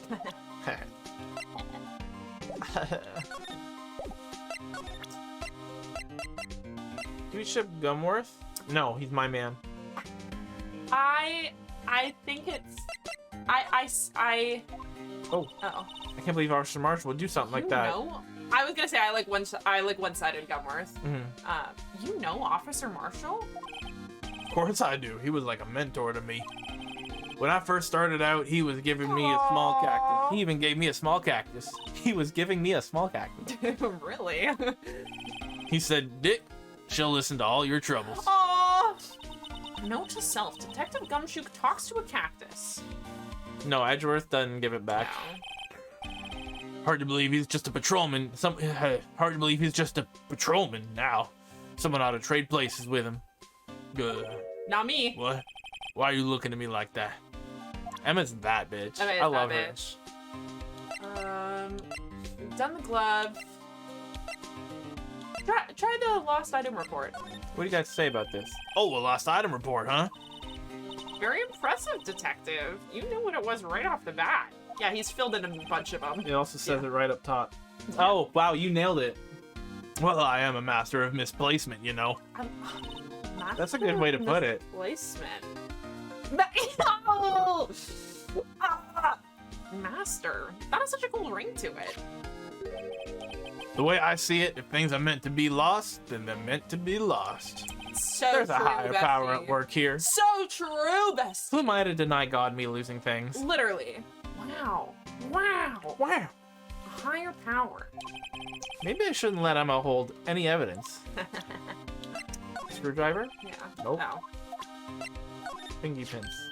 Do we ship Gumworth? No, he's my man. I think it's... Oh. Uh-oh. I can't believe Officer Marshall would do something like that. No. I was gonna say I like one-sided Gumworth. You know Officer Marshall? Of course I do. He was like a mentor to me. When I first started out, he was giving me a small cactus. He even gave me a small cactus. He was giving me a small cactus. Really? He said, Dick, she'll listen to all your troubles. Aww. Note to self: Detective Gumshoe talks to a cactus. No, Edgeworth doesn't give it back. No. Hard to believe he's just a patrolman. Hard to believe he's just a patrolman now. Someone ought to trade places with him. Not me. What? Why are you looking at me like that? Emma's that bitch. I love her. Bitch. We've done the glove. Try the lost item report. What do you got to say about this? Oh, a lost item report, huh? Very impressive, detective. You knew what it was right off the bat. Yeah, he's filled in a bunch of them. It also says it right up top. Oh, wow, you nailed it. Well, I am a master of misplacement, you know. That's a good way to put it. Placement. Master. That has such a cool ring to it. The way I see it, if things are meant to be lost, then they're meant to be lost. So There's true, a higher Bessie. power at work here. So true, Bessie. Who am I to deny God me losing things? Literally. Wow. Wow. Wow. A higher power. Maybe I shouldn't let Emma hold any evidence. Screwdriver? Yeah. Nope. No. Fingy pins.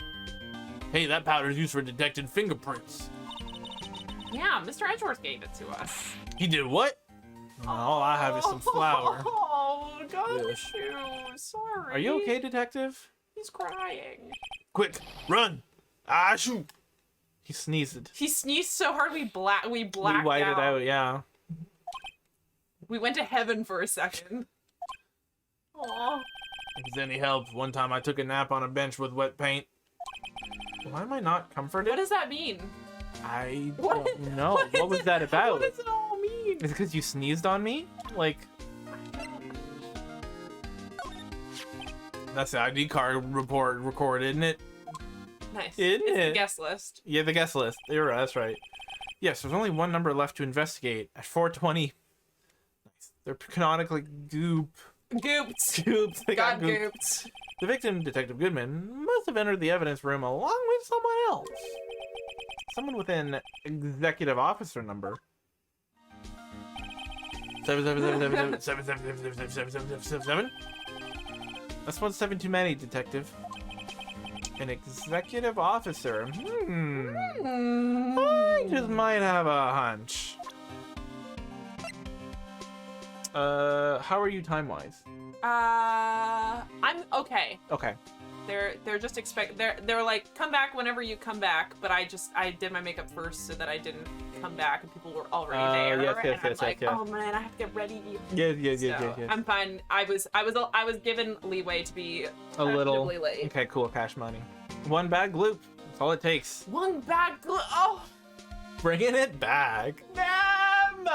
Hey, that powder's used for detecting fingerprints. Yeah, Mr. Edgeworth gave it to us. He did what? All I have is some flour. Oh, Gumshoe. Sorry. Are you okay, detective? He's crying. Quick, run! Ah, shoot! He sneezed. He sneezed so hard we blacked We whited out, yeah. We went to heaven for a second. Aww. If it's any help, one time I took a nap on a bench with wet paint. Why am I not comforted? What does that mean? I What? don't know. What was that about? What does it all mean? Is it because you sneezed on me? Like, That's the ID card report record, isn't it? Nice. Isn't It's the it? guest list. yeah, the guest list. You're right, that's right. Yes, there's only one number left to investigate. At 420. Nice. They're canonically goop. Gooped. Gooped. They got God gooped. gooped. The victim, Detective Goodman, must have entered the evidence room along with someone else. Someone with an executive officer number. 77777777777. That's 1 too many, Detective. An executive officer. I just might have a hunch. How are you time-wise? I'm okay. Okay. They're just they're like, come back whenever you come back, but I did my makeup first so that I didn't come back and people were already there. Yes, I'm like, oh man, I have to get ready. Yeah. I'm fine. I was given leeway to be A little. late. Okay, cool. Cash money. One bag loop. That's all it takes. One bag. Oh, Bringing it back. damn!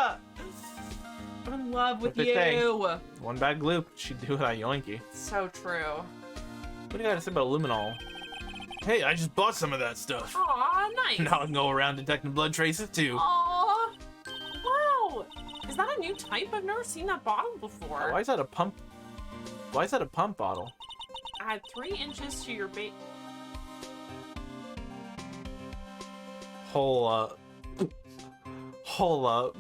I'm in love with What they say. you. One bag loop. She'd do it on Yoinky. So true. What do you got to say about luminol? Hey, I just bought some of that stuff. Aw, nice. Now I can go around detecting blood traces too. Aw. Wow. Is that a new type? I've never seen that bottle before. Why is that a pump? Why is that a pump bottle? Add 3 inches to your bait. Hold up. Hold up.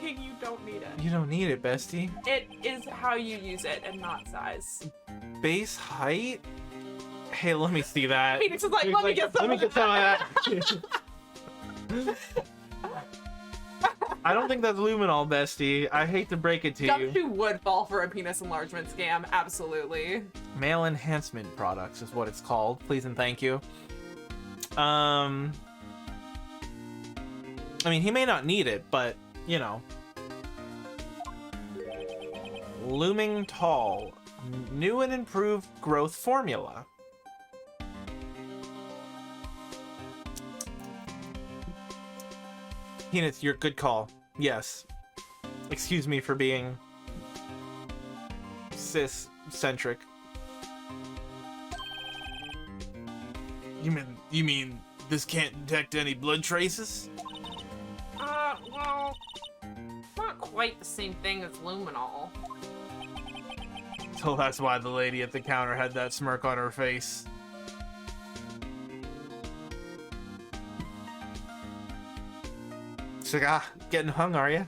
King, you don't need it. You don't need it, bestie. It is how you use it and not size. Base height? Hey, let me see that. Phoenix is like, let me get some of that. I don't think that's luminol, bestie. I hate to break it to you. Gumshoe would fall for a penis enlargement scam, absolutely. Male enhancement products is what it's called. Please and thank you. I mean, he may not need it, but, you know. Looming Tall. New and improved growth formula. Peanuts, your good call. Yes. Excuse me for being cis-centric. You mean this can't detect any blood traces? Well, not quite the same thing as luminol. So that's why the lady at the counter had that smirk on her face. She's like, getting hung, are you?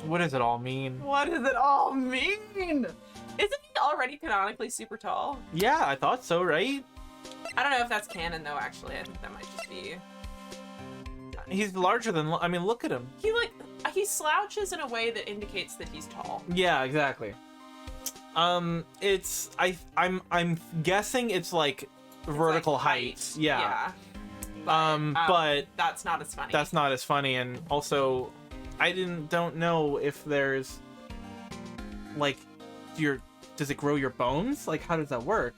What does it all mean? What does it all mean? Isn't he already canonically super tall? Yeah, I thought so, right? I don't know if that's canon though, actually. I think that might just be... He's larger than... I mean, look at him. He slouches in a way that indicates that he's tall. Yeah, exactly. I'm guessing it's like vertical like height. Yeah. But that's not as funny. That's not as funny, and also, I don't know if there's like does it grow your bones? Like, how does that work?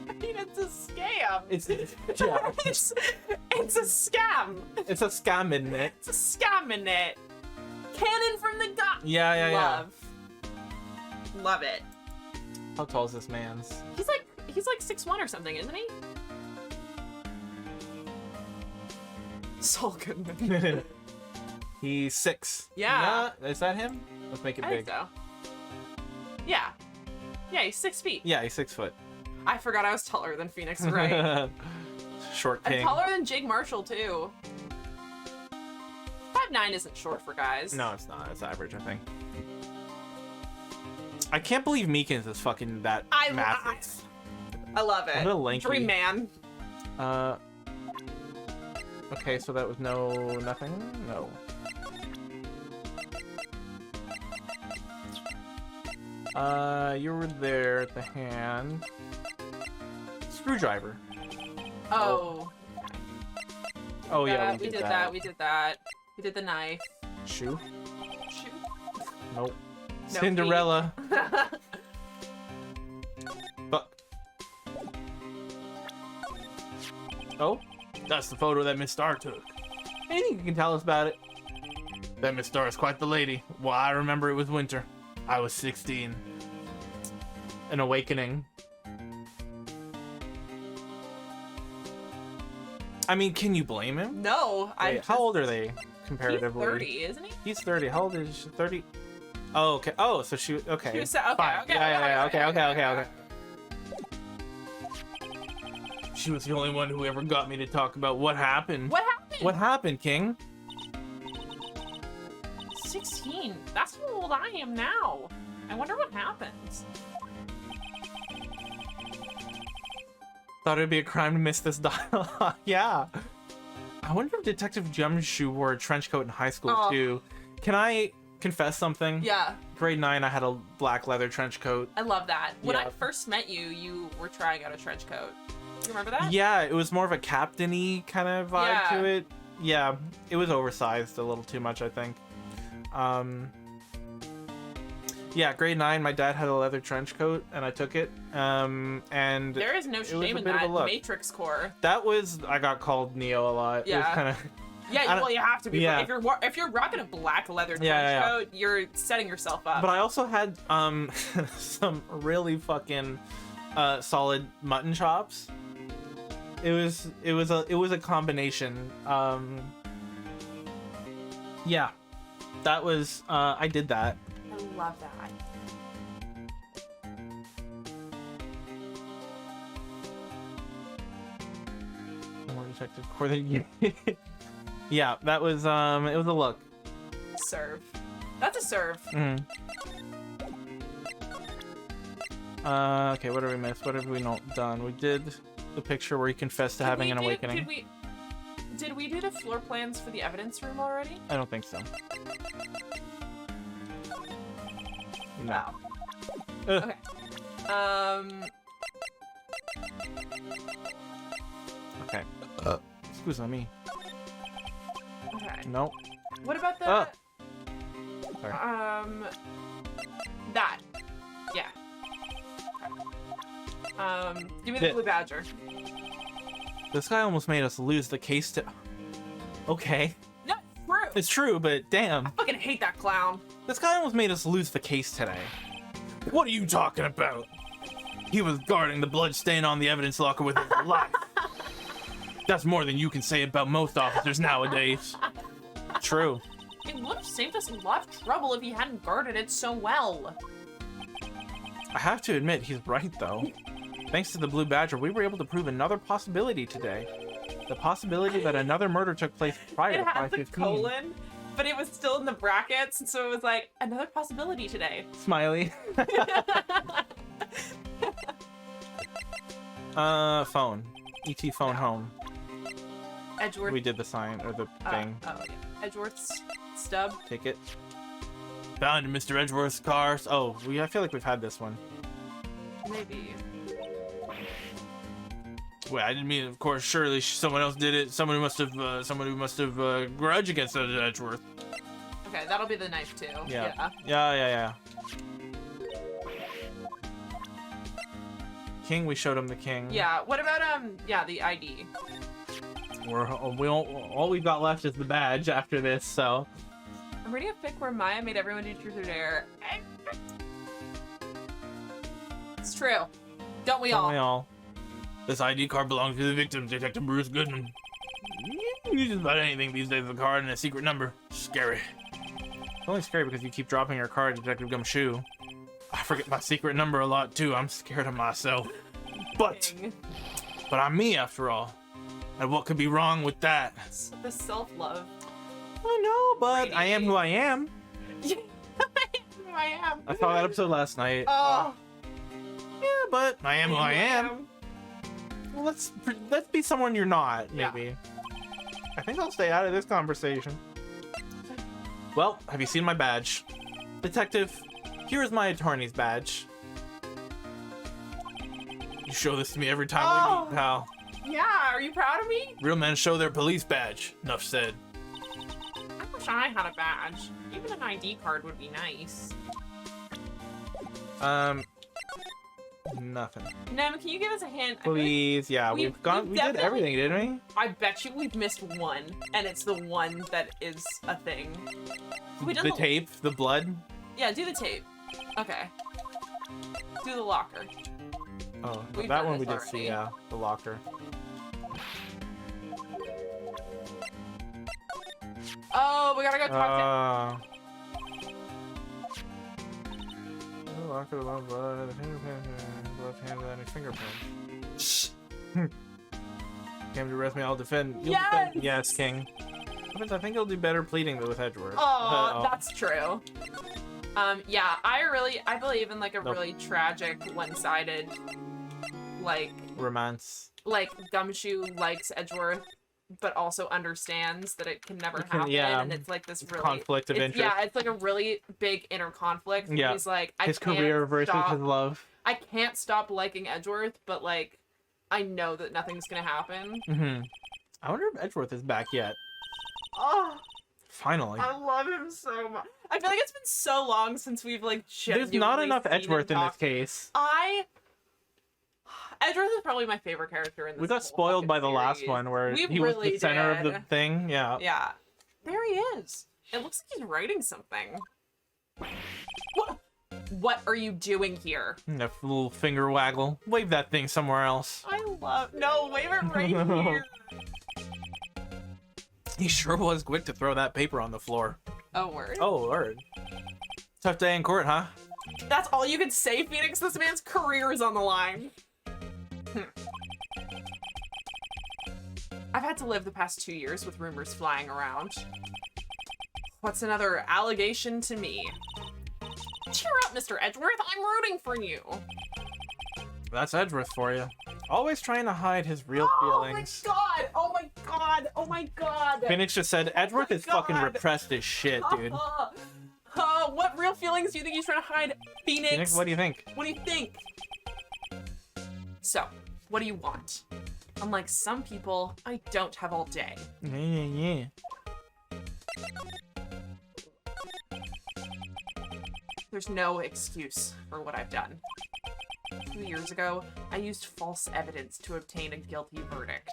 I mean, it's a scam. It's it's a scam. It's a scam, isn't it? It's a scam in it. Cannon from the gut. Yeah. Love it. How tall is this man's? He's like 6'1" or something, isn't he? Saul Goodman. He's 6. Yeah. Is that him? Let's make it I big. think so. Yeah. Yeah, he's 6 feet. Yeah, he's 6 foot. I forgot I was taller than Phoenix Wright. Short I'm king. taller than Jake Marshall, too. 5'9" isn't short for guys. No, it's not. It's average, I think. I can't believe Meagan is fucking that massive. I love it. A little lanky. Dream man. Okay, so that was nothing? No. You were there at the hand. Screwdriver. Oh. Oh, yeah, we did that. We did that. We did the knife. Shoe? Shoot. Nope. No Cinderella. Fuck. Oh? That's the photo that Miss Star took. Anything you can tell us about it? That Miss Star is quite the lady. Well, I remember it was winter. I was 16. An awakening. I mean, can you blame him? No. Wait, how old are they comparatively? He's 30, isn't he? He's 30. How old is she? 30? Oh, okay. Oh, so she... Okay. She was, okay, Fine. okay, Yeah, okay, okay. She was the only one who ever got me to talk about what happened. What happened? What happened, King? 16. That's how old I am now. I wonder what happens. Thought it'd be a crime to miss this dialogue. Yeah. I wonder if Detective Gumshoe wore a trench coat in high school too. Can I confess something? Yeah. Grade 9, I had a black leather trench coat. I love that. When Yeah. I first met you, you were trying out a trench coat. You remember that? Yeah, it was more of a captain-y kind of vibe Yeah. to it. Yeah, it was oversized a little too much, I think. Yeah, grade 9, my dad had a leather trench coat, and I took it. And There is no was shame a in bit of a that look. Matrix core. that was, I got called Neo a lot. It was Yeah. kind of... Yeah, well, you have to be. Yeah. If you're rocking a black leather trench Yeah. coat, you're setting yourself up. But I also had some really fucking solid mutton chops. It was a combination. Yeah, that was I did that. I love that. More detective core than you. Yeah, that was it was a look. Serve. That's a serve. Mm. Okay, what did we miss? What have we not done? We did the picture where he confessed to having an awakening. Did we do the floor plans for the evidence room already? I don't think so. No. Wow. Ugh. Okay. Okay. Excuse me. Okay. Nope. What about the Sorry. that? Yeah. Give me the Th- blue badger. This guy almost made us lose the case to... Okay. No, true. It's true, but damn. I fucking hate that clown. This guy almost made us lose the case today. What are you talking about? He was guarding the blood stain on the evidence locker with his life. That's more than you can say about most officers nowadays. True. It would have saved us a lot of trouble if he hadn't guarded it so well. I have to admit, he's right, though. Thanks to the Blue Badger, we were able to prove another possibility today. The possibility that another murder took place prior It to had the 515. colon, but it was still in the brackets, and so it was like, another possibility today. Smiley. Phone. ET phone home. Edgeworth. We did the sign, or the thing. Oh, yeah. Edgeworth's stub. Take it. Found in Mr. Edgeworth's car. Oh, I feel like we've had this one. Maybe. Wait, I didn't mean, of course, surely someone else did it. Someone who must have grudge against Edgeworth. Okay, that'll be the knife too. Yeah. Yeah. King, we showed him the king. Yeah. What about the ID? All we've got left is the badge after this, so. I'm reading a fic where Maya made everyone do truth or dare. It's true. Don't we all? This ID card belongs to the victim, Detective Bruce Goodman. You can use just about anything these days with a card and a secret number. Scary. It's only scary because you keep dropping your card, Detective Gumshoe. I forget my secret number a lot too. I'm scared of myself. But Dang. I'm me after all. And what could be wrong with that? The self-love. I know, but I am who I am. I am. I saw that episode last night. Oh. Yeah, but I am who I am. Well, let's be someone you're not, maybe. Yeah. I think I'll stay out of this conversation. Well, have you seen my badge? Detective, here is my attorney's badge. You show this to me every time we meet, pal. Yeah, are you proud of me? Real men show their police badge. Enough said. I wish I had a badge. Even an ID card would be nice. Nothing. Nem, can you give us a hint? I feel like Please, yeah, we we've did definitely- everything, didn't we? I bet you we've missed one, and it's the one that is a thing. We done The tape, the blood. Yeah, do the tape. Okay. Do the locker. Oh, We've that done one we this did see, already. yeah, the locker. Oh, we gotta go talk The locker, the blood, the fingerprint, left hand, and fingerprint. Came to arrest me, I'll defend. You'll Yes! defend. Yes, King. I think he'll do better pleading with Edgeworth. Oh, that's true. Yeah, I believe in like a really tragic, one-sided, like romance. Like Gumshoe likes Edgeworth, but also understands that it can never happen, yeah, and it's like this really conflict of interest. Yeah, it's like a really big inner conflict. Yeah, he's like, his career versus his love. I can't stop liking Edgeworth, but like, I know that nothing's gonna happen. Mm-hmm. I wonder if Edgeworth is back yet. Oh, finally. I love him so much. I feel like it's been so long since we've like There's not enough Edgeworth in this case. Edgeworth is probably my favorite character in this. We got spoiled by the last one where he was the center of the thing. Yeah. Yeah. There he is. It looks like he's writing something. What are you doing here? A little finger waggle. Wave that thing somewhere else. No, wave it right here. He sure was quick to throw that paper on the floor. Oh, word. Oh, word. Tough day in court, huh? That's all you can say, Phoenix? This man's career is on the line. I've had to live the past 2 years with rumors flying around. What's another allegation to me? Cheer up, Mr. Edgeworth. I'm rooting for you. That's Edgeworth for you. Always trying to hide his real feelings. Oh my god! Oh my god! Oh my god! Phoenix just said Edgeworth is fucking repressed as shit, dude. What real feelings do you think he's trying to hide, Phoenix? Phoenix, what do you think? What do you think? So, what do you want? Unlike some people, I don't have all day. Yeah. There's no excuse for what I've done. 2 years ago, I used false evidence to obtain a guilty verdict.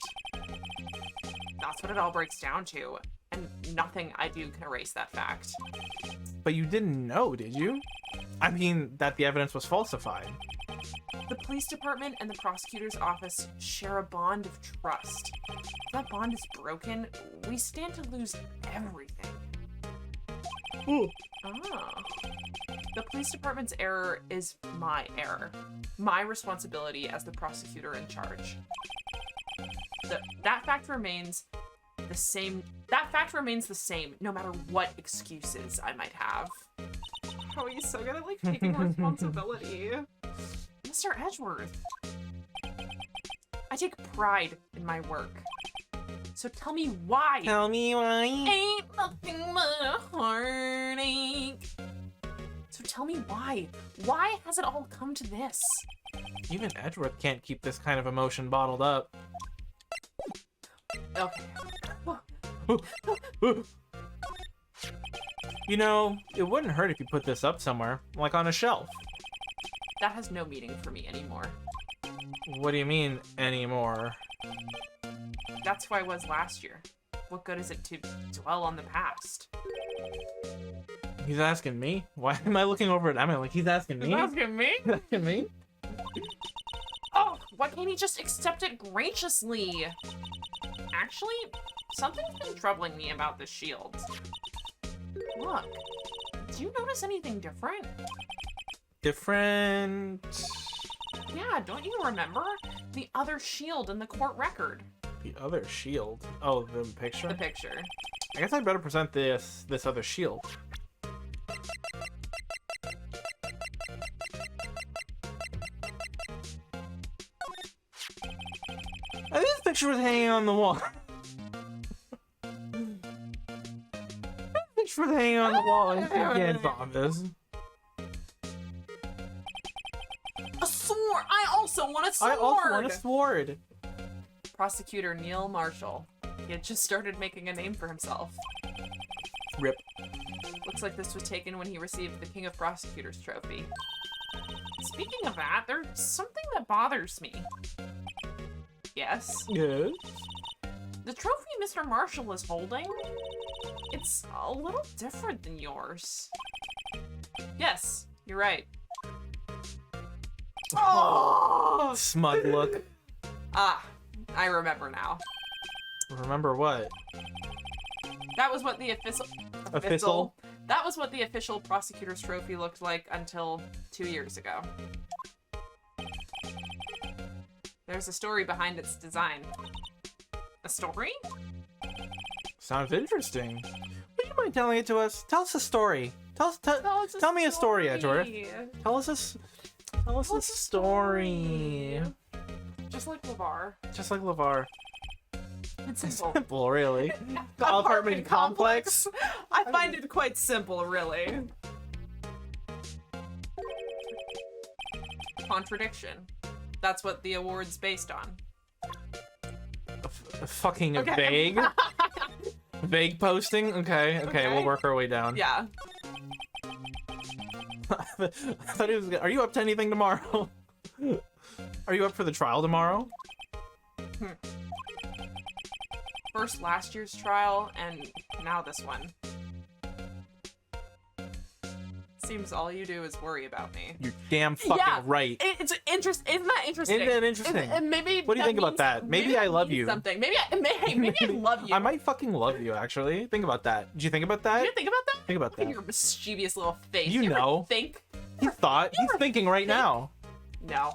That's what it all breaks down to, and nothing I do can erase that fact. But you didn't know, did you? I mean, that the evidence was falsified. The police department and the prosecutor's office share a bond of trust. If that bond is broken, we stand to lose everything. Ooh. The police department's error is my error. My responsibility as the prosecutor in charge. That fact remains the same. That fact remains the same, no matter what excuses I might have. Oh, he's so good at like taking responsibility. Mr. Edgeworth. I take pride in my work. So tell me why. Tell me why. Ain't nothing but a heartache. So tell me why. Why has it all come to this? Even Edgeworth can't keep this kind of emotion bottled up. Okay. You know, it wouldn't hurt if you put this up somewhere, like on a shelf. That has no meaning for me anymore. What do you mean, anymore? That's who I was last year. What good is it to dwell on the past? He's asking me? Why am I looking over at Emma like he's asking me? He's asking me? He's asking me? Oh, why can't he just accept it graciously? Actually, something's been troubling me about this shield. Look, do you notice anything different? Different... Yeah, don't you remember? The other shield in the court record. The other shield? Oh, the picture? The picture. I guess I'd better present this other shield. And this picture was hanging on the wall. This picture was hanging on the wall in Gant's office. A sword! I also want a sword! I also want a sword. Prosecutor Neil Marshall. He had just started making a name for himself. Rip. Looks like this was taken when he received the King of Prosecutors trophy. Speaking of that, there's something that bothers me. Yes? Yes? The trophy Mr. Marshall is holding, it's a little different than yours. Yes, you're right. Oh! Smug look. Ah, I remember now. Remember what? That was what the official... That was what the official prosecutor's trophy looked like until 2 years ago. There's a story behind its design. A story? Sounds interesting. Would you mind telling it to us? Tell us a story. Tell me a story, Edgeworth. Tell us a story. Just like LeVar. Just like LeVar. It's simple. Simple, really. Apartment complex. I find it quite simple, really. Contradiction. That's what the award's based on. Fucking Okay. vague. Vague posting? Okay, we'll work our way down. Yeah. I thought he was. Are you up to anything tomorrow? Are you up for the trial tomorrow? First last year's trial, and now this one. Seems all you do is worry about me. You're damn fucking right. It's interesting. Isn't that interesting? Isn't that interesting? And maybe. What do you think about that? Maybe I love you. Something. Maybe I love you. I might fucking love you, actually. Think about that. Did you think about that? Did you think about that? Think about that. Your mischievous little face. You ever know. Think. He thought. He's thinking right now. No.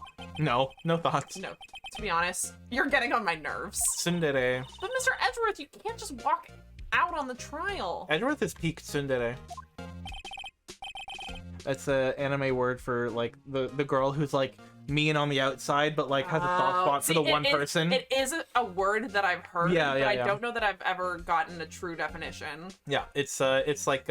No thoughts. No. To be honest, you're getting on my nerves. Tsundere. But Mr. Edgeworth, you can't just walk out on the trial. Edgeworth is peak tsundere. That's an anime word for like the girl who's like mean on the outside, but like has a soft spot for the one person. It is a word that I've heard, Yeah, but I yeah. don't know that I've ever gotten a true definition. Yeah, it's like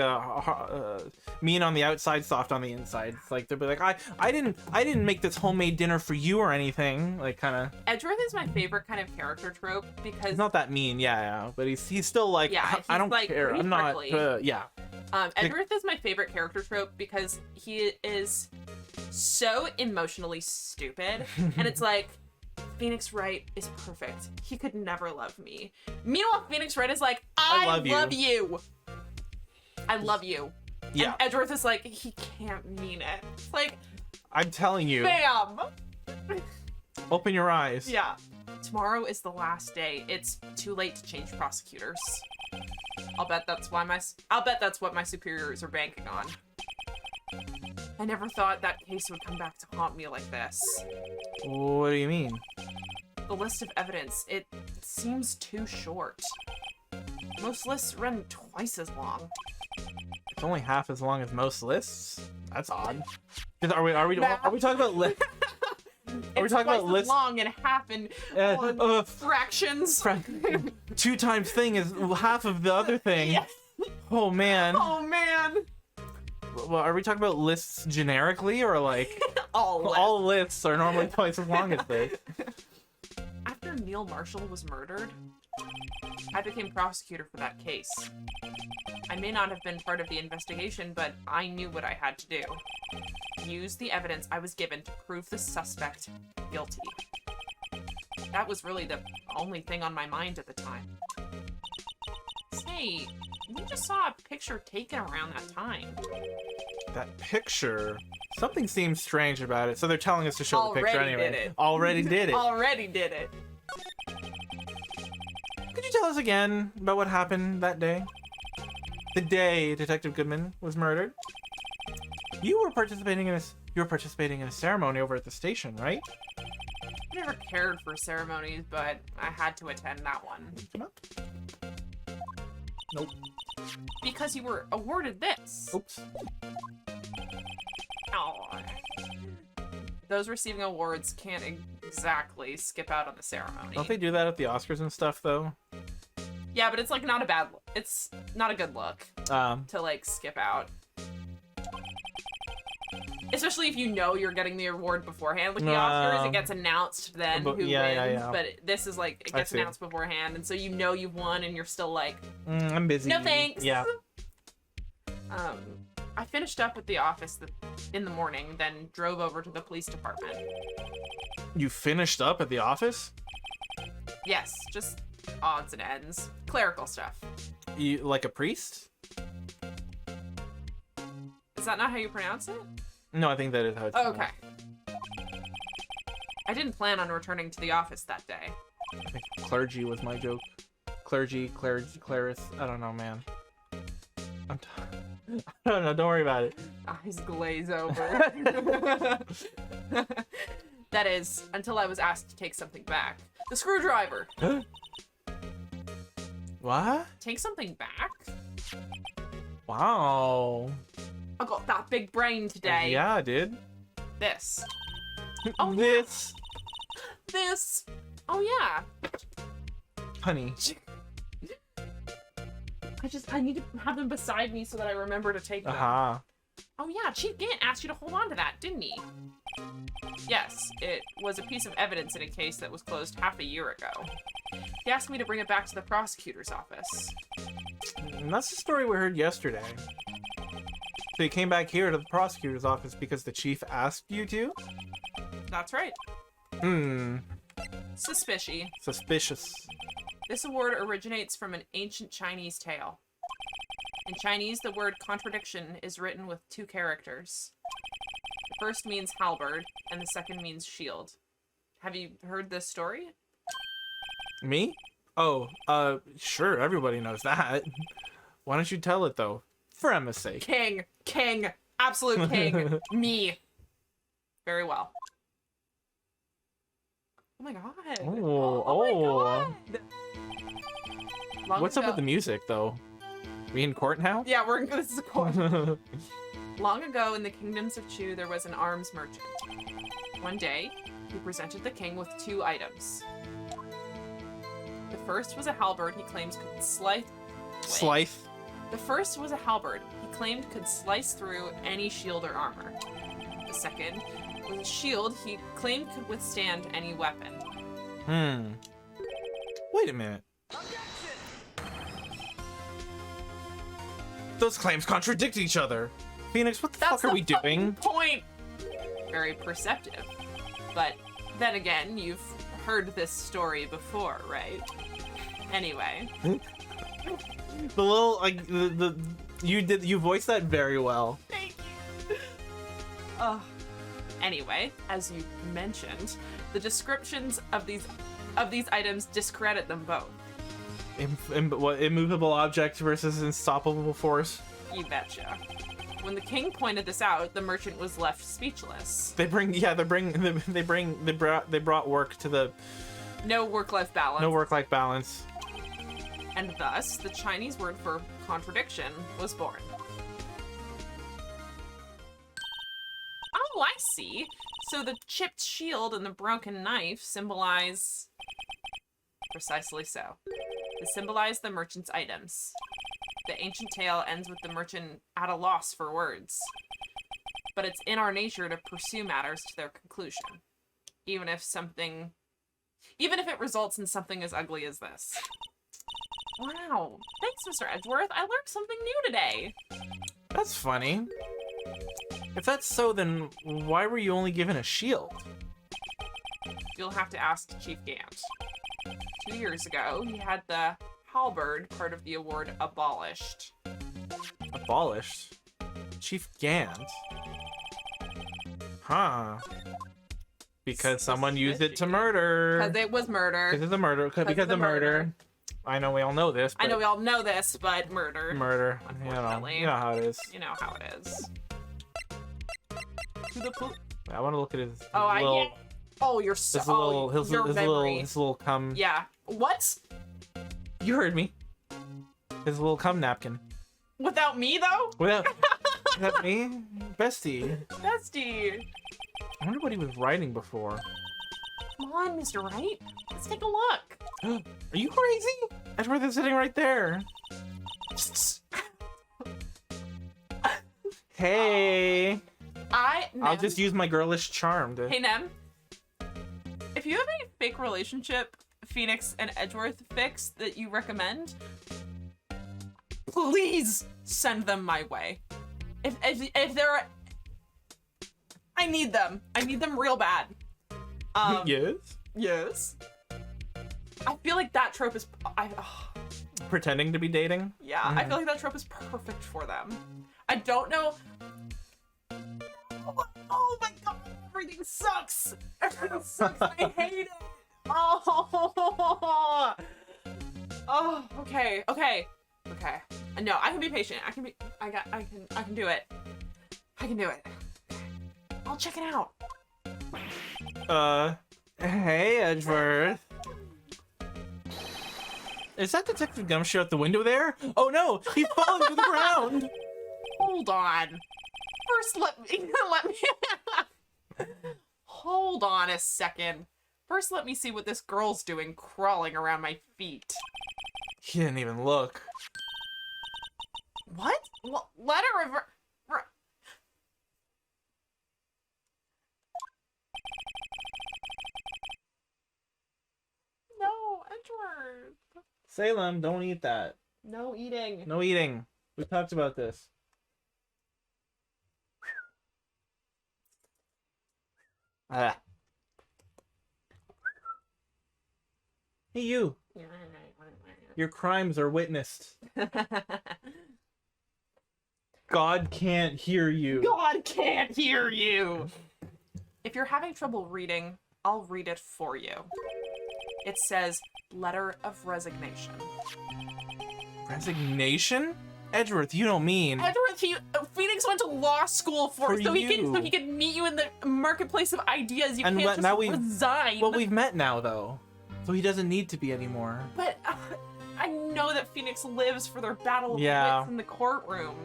mean on the outside, soft on the inside. It's like they'll be like, I didn't make this homemade dinner for you or anything. Like kind of. Edgeworth is my favorite kind of character trope because He's not that mean, yeah, but he's still like, Yeah, I don't he's, like, care. pretty I'm not, prickly. yeah. Edgeworth is my favorite character trope because he is so emotionally stupid, and it's like, Phoenix Wright is perfect. He could never love me. Meanwhile, Phoenix Wright is like, I love you. I love you. Yeah. And Edgeworth is like, he can't mean it. It's like, I'm telling you. bam. Open your eyes. Yeah. Tomorrow is the last day. It's too late to change prosecutors. I'll bet that's what my superiors are banking on. I never thought that case would come back to haunt me like this. What do you mean? The list of evidence, it seems too short. Most lists run twice as long. It's only half as long as most lists. That's odd. Are we talking about lists? Are we talking about lists? Long and half in fractions. 2 times thing is half of the other thing. Yes. Oh man. Oh man. Well, are we talking about lists generically or like All lists are normally twice as long as this? After Neil Marshall was murdered, I became prosecutor for that case. I may not have been part of the investigation, but I knew what I had to do. Use the evidence I was given to prove the suspect guilty. That was really the only thing on my mind at the time. Say, we just saw a picture taken around that time. That picture. Something seems strange about it. So they're telling us to show the picture Already anyway. did it. Already did it. Already did it. Could you tell us again about what happened that day? The day Detective Goodman was murdered? You were participating in a ceremony over at the station, right? I never cared for ceremonies, but I had to attend that one. Come up. Nope. Because you were awarded this. Oops. Oh. Those receiving awards can't exactly skip out on the ceremony. Don't they do that at the Oscars and stuff, though? Yeah, but it's like not a bad look. It's not a good look to like skip out. Especially if you know you're getting the award beforehand. Like the Oscars, it gets announced then who wins. Yeah. But this is like, it gets announced beforehand. And so you know you've won and you're still like, I'm busy. no thanks. Yeah. I finished up at the office in the morning, then drove over to the police department. You finished up at the office? Yes, just odds and ends. Clerical stuff. You like a priest? Is that not how you pronounce it? No, I think that is how it's Okay. I didn't plan on returning to the office that day. I think clergy was my joke. Clergy, Claris. I don't know, man. I don't know. Don't worry about it. Eyes glaze over. That is, until I was asked to take something back. The screwdriver. What? Take something back? Wow. I got that big brain today. Yeah, dude. This. Oh, this. This. Oh, yeah. Honey. I need to have them beside me so that I remember to take them. Uh-huh. Oh, yeah. Chief Gant asked you to hold on to that, didn't he? Yes, it was a piece of evidence in a case that was closed half a year ago. He asked me to bring it back to the prosecutor's office. And that's the story we heard yesterday. So you came back here to the prosecutor's office because the chief asked you to? That's right. Suspicious. Suspicious. This award originates from an ancient Chinese tale. In Chinese, the word contradiction is written with 2 characters. The first means halberd, and the second means shield. Have you heard this story? Me? Oh, sure, everybody knows that. Why don't you tell it, though? For Emma's sake. King! Absolute king! Me! Very well. Oh my god. Oh. My god. What's up with the music, though? We in court now? Yeah, this is a court. Long ago in the kingdoms of Chu, there was an arms merchant. One day, he presented the king with 2 items. The first was a halberd he claims could Slice? The first was a halberd he claimed could slice through any shield or armor. The second was a shield he claimed could withstand any weapon. Wait a minute. Those claims contradict each other. Phoenix, what the fuck are we doing? Point. Very perceptive. But then again, you've heard this story before, right? Anyway. The little, like, you voiced that very well. Thank you. Anyway, as you mentioned, the descriptions of these items discredit them both. What, immovable object versus unstoppable force? You betcha. When the king pointed this out, the merchant was left speechless. They brought work to the No work-life balance. no work-life balance. And thus, the Chinese word for contradiction was born. Oh, I see. So the chipped shield and the broken knife symbolize... Precisely so. They symbolize the merchant's items. The ancient tale ends with the merchant at a loss for words. But it's in our nature to pursue matters to their conclusion. Even if it results in something as ugly as this. Wow. Thanks, Mr. Edgeworth. I learned something new today. That's funny. If that's so, then why were you only given a shield? You'll have to ask Chief Gant. 2 years ago, he had the halberd part of the award abolished. Abolished? Chief Gant? Huh. Because someone used it to murder. Because it was murder. Because of the murder. Because of murder. I know we all know this. I know we all know this, but murder. Murder. Unfortunately. You know how it is. You know how it is. To the poop. I want to look at his Oh, little... yeah. Oh, you're so... His little cum... Yeah. What? You heard me. His little cum napkin. Without me, though? Without me? Bestie. Bestie. I wonder what he was writing before. Come on, Mr. Wright. Let's take a look. Are you crazy? Edgeworth is sitting right there. Hey. I'll just use my girlish charm to... Hey, Nem. If you have a fake relationship Phoenix and Edgeworth fix that you recommend, please send them my way. If there are... I need them. I need them real bad. Yes? Yes. I feel like that trope is... Pretending to be dating? Yeah, I feel like that trope is perfect for them. I don't know... Oh my god, everything sucks! Everything sucks, I hate it! Oh, okay. No, I can be patient. I can do it. I can do it. I'll check it out. Hey, Edgeworth. Is that Detective Gumshoe out the window there? Oh no, he's fallen to the ground. Hold on. First, let me hold on a second. First, let me see what this girl's doing crawling around my feet. He didn't even look. What? Well, let her No, Edward. Salem, don't eat that. No eating. No eating. We talked about this. Ah. Hey, you. Your crimes are witnessed. God can't hear you. God can't hear you. If you're having trouble reading, I'll read it for you. It says, letter of resignation. Resignation? Edgeworth, you don't mean. Edward, Phoenix went to law school so he could meet you in the marketplace of ideas. You can't just resign. Well, we've met now, though, so he doesn't need to be anymore. But I know that Phoenix lives for their battle of wits in the courtroom.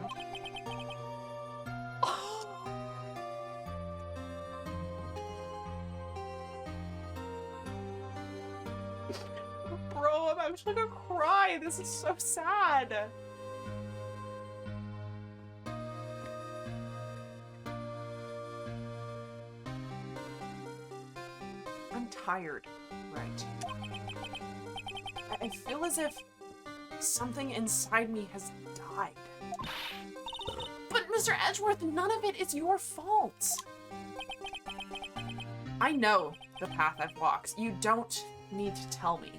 Bro, I'm actually gonna cry. This is so sad. I'm tired, right? I feel as if something inside me has died. But Mr. Edgeworth, none of it is your fault. I know the path I've walked. You don't need to tell me.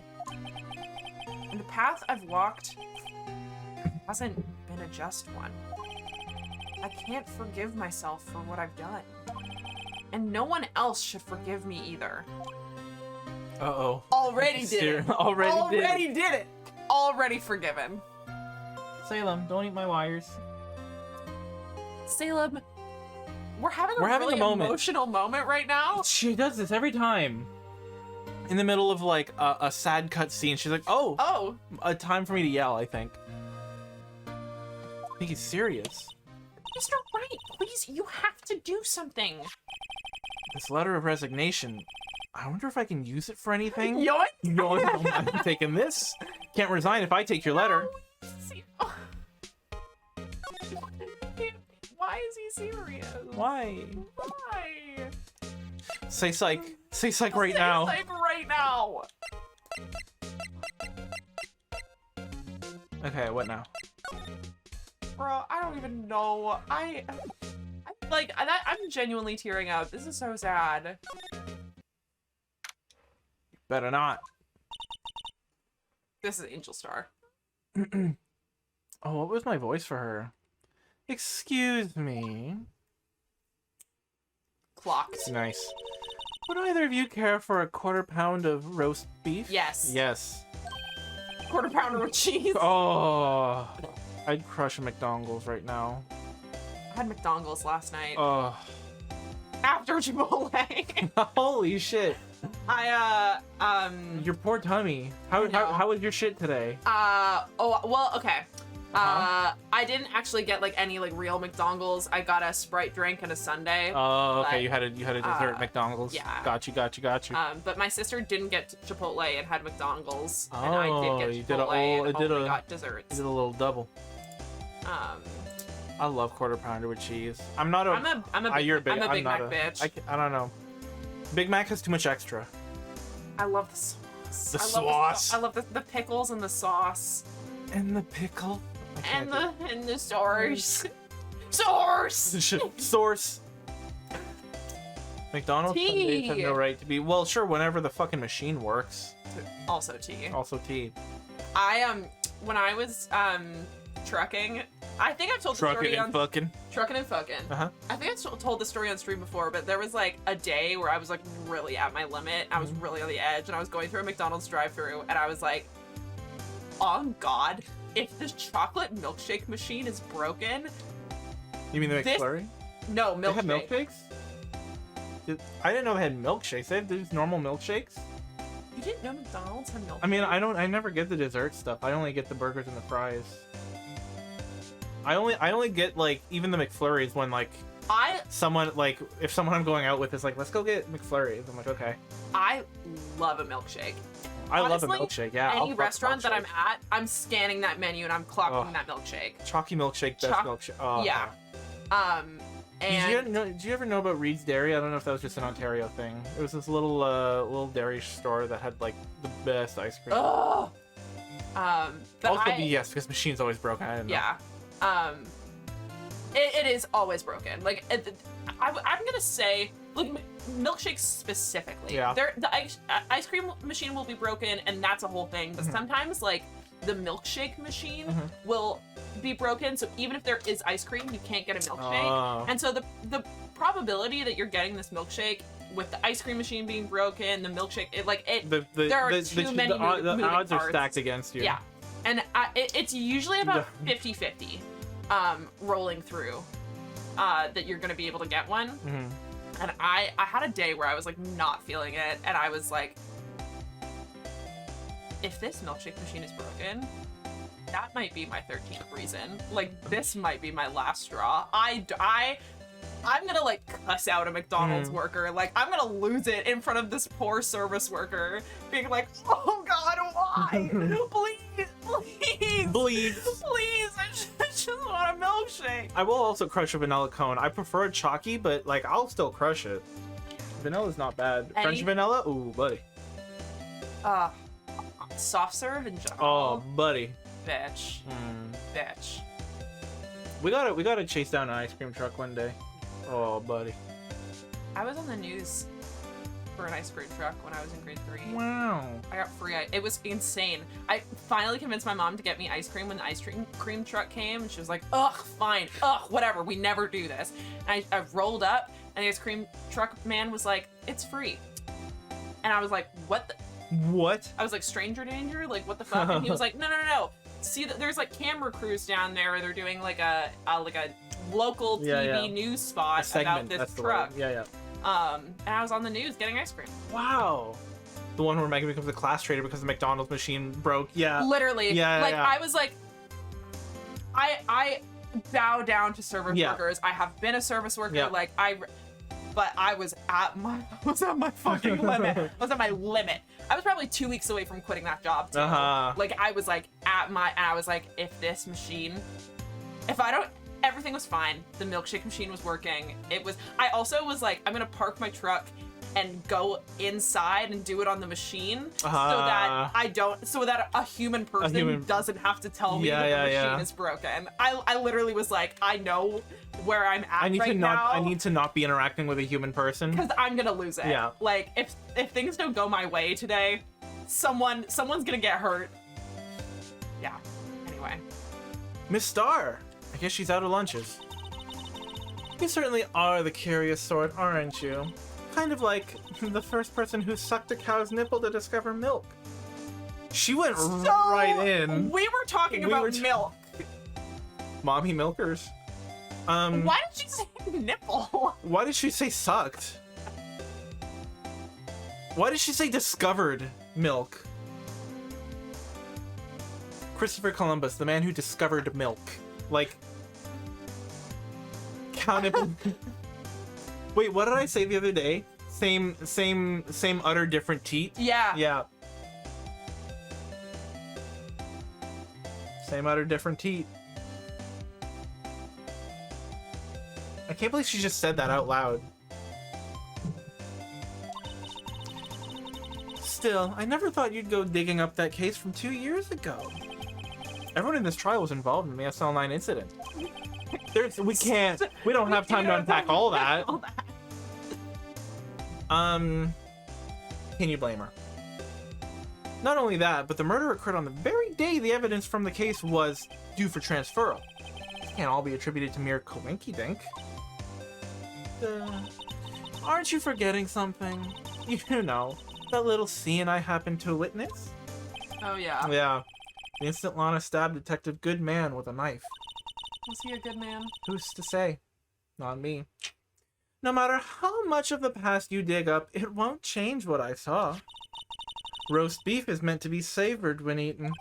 And the path I've walked hasn't been a just one. I can't forgive myself for what I've done. And no one else should forgive me either. Uh-oh. Already did it. Already did it. Already forgiven. Salem, don't eat my wires. Salem, we're having a having really a moment. emotional moment right now. She does this every time. In the middle of like a sad cut scene, she's like, "Oh, a time for me to yell." I think he's serious. Mr. Wright, please, you have to do something. This letter of resignation. I wonder if I can use it for anything. Yoink! No, I'm taking this. Can't resign if I take your letter. Why is he serious? Why? Why? Say psych. Say psych right now. Say psych right now. Okay, what now? Bro, I don't even know. I'm genuinely tearing up. This is so sad. Better not. This is Angel Star. Oh, what was my voice for her? Excuse me. Clocked. Nice. Would either of you care for a quarter pound of roast beef? Yes. Yes. Quarter pounder with cheese. Oh, I'd crush a McDonald's right now. I had McDonald's last night. Oh. After Chipotle. Holy shit. I Your poor tummy. How was your shit today? Okay. I didn't actually get like any like real McDonald's. I got a Sprite drink and a sundae. Oh, okay. But, you had a dessert at McDonald's. Yeah. Got you. But my sister didn't get Chipotle and had McDonald's, and Oh, I you did get Chipotle and only got desserts. You did a little double. I love quarter pounder with cheese. I'm a Big Mac bitch. I don't know. Big Mac has too much extra. I love the sauce. The sauce. I love the pickles and the sauce. And the pickle. And the source. Source. McDonald's Sundays have no right to be. Well, sure, whenever the fucking machine works. Also tea. Also tea. When I was trucking, I think I've told the story on fucking. Trucking and fucking. Uh-huh. I think I've told the story on stream before, but there was like a day where I was like really at my limit. I was really on the edge, and I was going through a McDonald's drive-thru, and I was like, "Oh God, if this chocolate milkshake machine is broken." You mean the McFlurry? No, milkshake. They have milkshakes? I didn't know they had milkshakes. They have these normal milkshakes? You didn't know McDonald's had milkshake? I mean, I never get the dessert stuff. I only get the burgers and the fries. I only get, like, even the McFlurries when, like, someone, like, if someone I'm going out with is like, let's go get McFlurries. I'm like, okay. I love a milkshake. I Honestly, love a milkshake, yeah. Any restaurant that I'm at, I'm scanning that menu and I'm clocking that milkshake. Chalky milkshake, best milkshake. Oh, yeah. And did you ever know about Reed's Dairy? I don't know if that was just an Ontario thing. It was this little dairy store that had like the best ice cream. Oh. Yes, because machine's always broken. I didn't know. Yeah. It is always broken. Like, I'm gonna say, like, milkshakes specifically. Yeah. The ice cream machine will be broken, and that's a whole thing. But sometimes, like, the milkshake machine will be broken. So even if there is ice cream, you can't get a milkshake. Oh. And so the probability that you're getting this milkshake with the ice cream machine being broken, the milkshake, there are too many moving odds are parts. stacked against you. Yeah. And it's usually about 50-50 rolling through that you're going to be able to get one. And I had a day where I was like not feeling it, and I was like, if this milkshake machine is broken, that might be my 13th reason. Like, this might be my last straw. I'm gonna like cuss out a McDonald's worker. Like, I'm gonna lose it in front of this poor service worker, being like, oh God, why? Please, I just want a milkshake. I will also crush a vanilla cone. I prefer it chalky, but like I'll still crush it. Vanilla's not bad. French vanilla? Ooh, buddy. Soft serve in general. Oh, buddy. Bitch. We gotta chase down an ice cream truck one day. Oh, buddy. I was on the news for an ice cream truck when I was in grade 3. Wow. I got free ice. It was insane. I finally convinced my mom to get me ice cream when the ice cream truck came, and she was like, ugh, fine. Ugh, whatever. We never do this. And I rolled up, and the ice cream truck man was like, it's free. And I was like, what? What? I was like, stranger danger? Like, what the fuck? And he was like, no. See, there's like camera crews down there. They're doing like a local TV news spot about this truck. Yeah. And I was on the news getting ice cream. Wow. The one where Meagan becomes a class traitor because the McDonald's machine broke. Yeah. Literally. Yeah. I was like, I bow down to service workers. I have been a service worker. Yeah. But I was at my fucking limit. I was at my limit. I was probably 2 weeks away from quitting that job too. Like, I was like and I was like, everything was fine. The milkshake machine was working. I also was like, I'm gonna park my truck and go inside and do it on the machine so that a human person doesn't have to tell me that the machine is broken. I literally was like, I know where I'm at now. I need to not be interacting with a human person because I'm gonna lose it. Yeah. Like, if things don't go my way today, someone's gonna get hurt. Yeah. Anyway. Miss Star. I guess she's out of lunches. You certainly are the curious sort, aren't you? Kind of like the first person who sucked a cow's nipple to discover milk. She went right in. We were talking about milk. Mommy milkers. Why did she say nipple? Why did she say sucked? Why did she say discovered milk? Christopher Columbus, the man who discovered milk. Like, cow nipple. Wait, what did I say the other day? Same utter different teat? Yeah. Yeah. Same utter different teat. I can't believe she just said that out loud. Still, I never thought you'd go digging up that case from 2 years ago. Everyone in this trial was involved in the SL9 incident. We don't have time to unpack all that. Can you blame her? Not only that, but the murder occurred on the very day the evidence from the case was due for transferal. This can't all be attributed to mere coinkydink. Aren't you forgetting something? You know, that little scene I happened to witness? Oh, yeah. Yeah. The instant Lana stabbed Detective Goodman with a knife. Was he a good man? Who's to say? Not me. No matter how much of the past you dig up, it won't change what I saw. Roast beef is meant to be savored when eaten.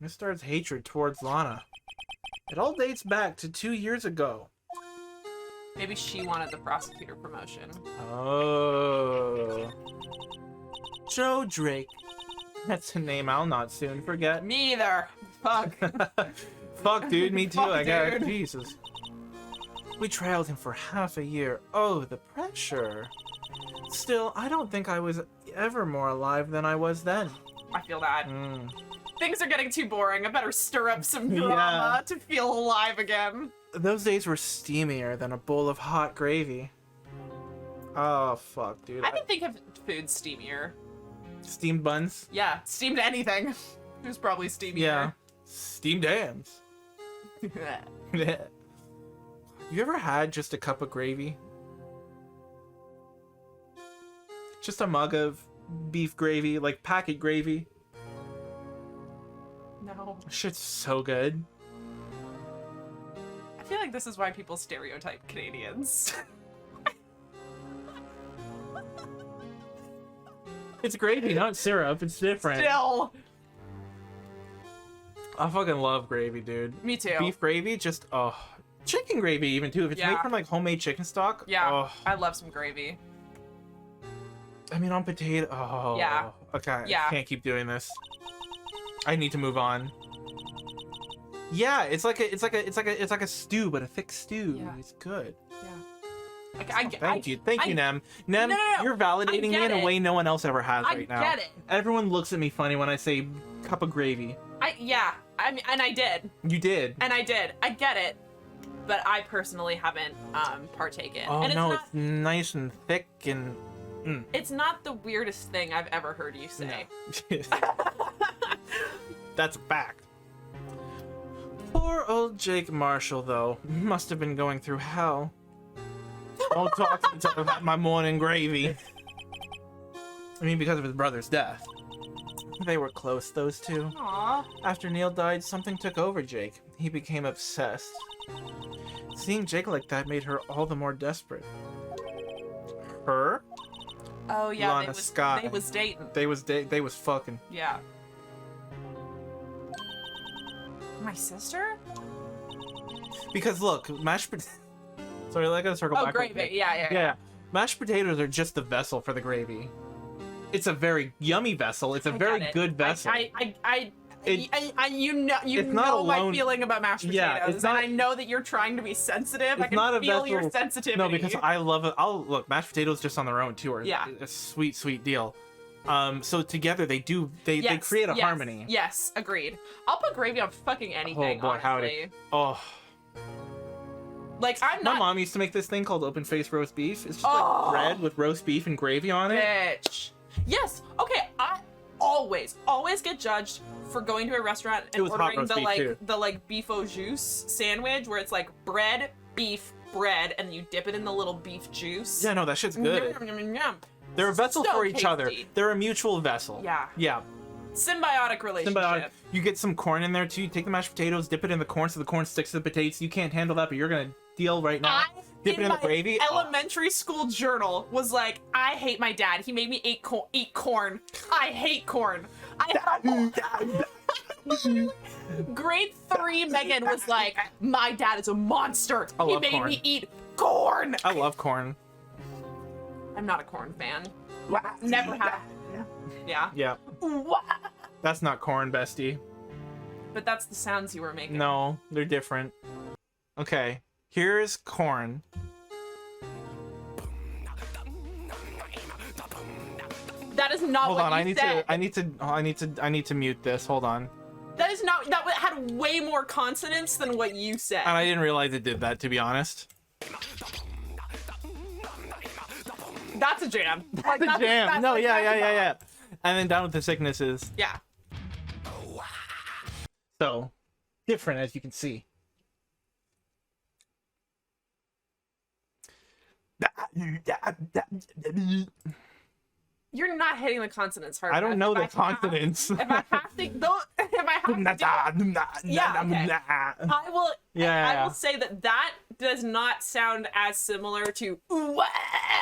Mistard's hatred towards Lana. It all dates back to 2 years ago. Maybe she wanted the prosecutor promotion. Oh. Joe Drake. That's a name I'll not soon forget. Me either. Fuck. Fuck, dude. Me too. Fuck, I got dude. Jesus. We trailed him for half a year. Oh, the pressure. Still, I don't think I was ever more alive than I was then. I feel that. Mm. Things are getting too boring. I better stir up some drama to feel alive again. Those days were steamier than a bowl of hot gravy. Oh, fuck, dude. I can think of food steamier. Steamed buns? Yeah, steamed anything. It was probably steamier. Yeah. Steamed hams. You ever had just a cup of gravy? Just a mug of beef gravy, like packet gravy. No. Shit's so good. I feel like this is why people stereotype Canadians. It's gravy, not syrup. It's different. Still. I fucking love gravy, dude. Me too. Beef gravy, just chicken gravy even too. If it's made from like homemade chicken stock. Yeah. Oh. I love some gravy. I mean, on potato. Oh. Yeah. Okay. Yeah. I can't keep doing this. I need to move on. Yeah, it's like a stew, but a thick stew. Yeah. It's good. Yeah. Thank you, Nem. Nem, No. you're validating me in a way no one else ever has right now. I get it. Everyone looks at me funny when I say cup of gravy. I mean, and I did. You did. And I did. I get it. But I personally haven't partaken. Oh and no, it's it's nice and thick and. It's not the weirdest thing I've ever heard you say. No. That's a fact. Poor old Jake Marshall, though, must have been going through hell. Don't talk to me until I've had my morning gravy. I mean, because of his brother's death. They were close, those two. Aww. After Neil died, something took over Jake. He became obsessed. Seeing Jake like that made her all the more desperate. Her? Oh yeah, Lana Scott. they was dating. They was fucking. Yeah. My sister? Because look, mashed potatoes. Sorry, I gotta circle Oh, back. gravy. Yeah. Yeah. Mashed potatoes are just the vessel for the gravy. It's a very yummy vessel. It's a very good vessel. You it's not know alone- my feeling about mashed potatoes, Yeah, it's not- and I know that you're trying to be sensitive. I It's can not a feel your vessel- sensitivity. No, because I love it. I'll look, mashed potatoes just on their own too are Yeah. a sweet, sweet deal. So together they Yes, create a yes, harmony. Yes, agreed. I'll put gravy on fucking anything. Oh boy, honestly. howdy. Oh, Like I'm my not. mom used to make this thing called open face roast beef. It's just Oh. like bread with roast beef and gravy on it. Bitch. Yes. Okay. I always get judged for going to a restaurant It and was hot ordering roast the beef, too. beef au jus sandwich where it's like bread, beef, bread, and you dip it in the little beef juice. Yeah, no, that shit's good. Yum, yum, yum, yum. They're a vessel So for each other. tasty. They're a mutual vessel. Yeah. Yeah. Symbiotic relationship. Symbiotic. You get some corn in there too. You take the mashed potatoes, dip it in the corn so the corn sticks to the potatoes. You can't handle that, but you're gonna deal right now. Dip it in the my gravy. Oh. Elementary school journal was like, I hate my dad. He made me eat corn. I hate corn. Grade 3 Meagan was like, my dad is a monster. I He love made corn. me eat corn. I love corn. I'm not a corn fan. Never have. Yeah. Yeah. That's not corn, bestie. But that's the sounds you were making. No, they're different. Okay, here's corn. That is not Hold what on, you said. I need to mute this. Hold on. That is not. That had way more consonants than what you said. And I didn't realize it did that, to be honest. That's a jam. That's a jam. No, yeah. And then down with the sicknesses. Yeah. So, different as you can see. You're not hitting the consonants hard. I don't know enough. the consonants. If I have to, I will. Yeah. I will say that does not sound as similar to ooh,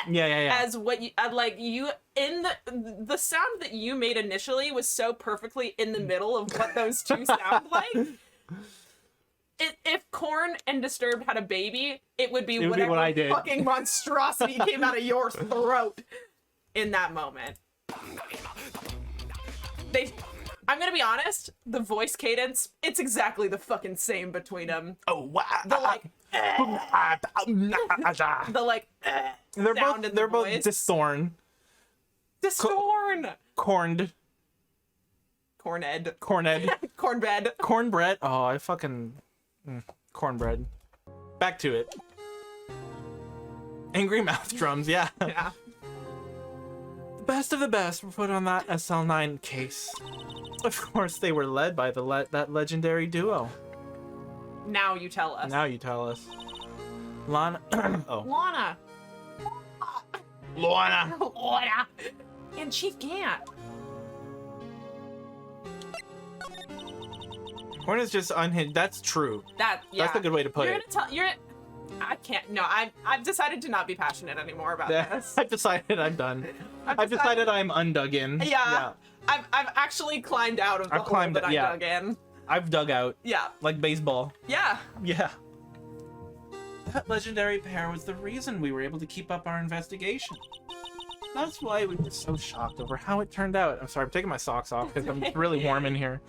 Yeah. as what you like. You in the sound that you made initially was so perfectly in the middle of what those two sound like. If Corn and Disturbed had a baby, it would be whatever what I did. fucking monstrosity came out of your throat in that moment. I'm gonna be honest, the voice cadence, it's exactly the fucking same between them. Oh wow. The like, the like, They're sound both in they're the both voice. disthorn. Distorn! Corned. Corned. Corned. Cornbread. Cornbread. Oh, I fucking cornbread. Back to it. Angry mouth drums, yeah. Yeah. The best of the best were put on that SL9 case. Of course, they were led by that legendary duo. Now you tell us. Now you tell us. Lana. Oh. Lana. Lorna. Lana. And Chief Gant. Corn is just unhinged. That's true. Yeah. That's a good way to put You're it. gonna tell. I can't. No, I've decided to not be passionate anymore about this. I've decided I'm done. I've decided I'm undug in. Yeah. I've actually climbed out of the hole that I dug in. I've dug out. Yeah. Like baseball. Yeah. Yeah. That legendary pair was the reason we were able to keep up our investigation. That's why we were so shocked over how it turned out. I'm sorry, I'm taking my socks off because I'm really warm in here.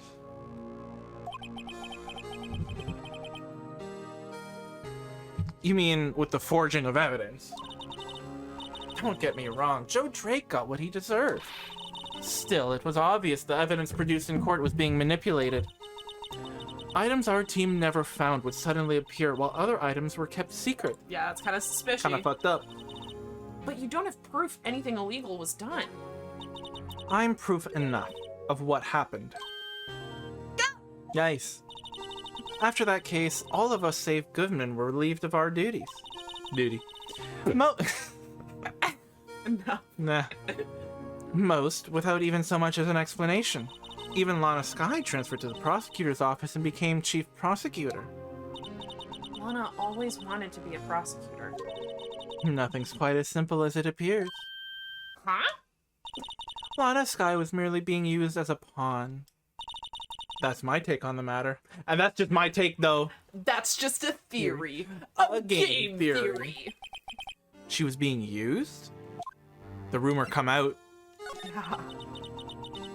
You mean with the forging of evidence? Don't get me wrong, Joe Drake got what he deserved. Still, it was obvious the evidence produced in court was being manipulated. Items our team never found would suddenly appear while other items were kept secret. Yeah, it's kind of suspicious. Kind of fucked up. But you don't have proof anything illegal was done. I'm proof enough of what happened. Nice. After that case, all of us save Goodman were relieved of our duties. No. Nah. Most without even so much as an explanation. Even Lana Skye transferred to the prosecutor's office and became chief prosecutor. Lana always wanted to be a prosecutor. Nothing's quite as simple as it appears. Huh? Lana Skye was merely being used as a pawn. That's my take on the matter. And that's just my take, though. That's just a theory. A game theory. She was being used? The rumor come out. Yeah.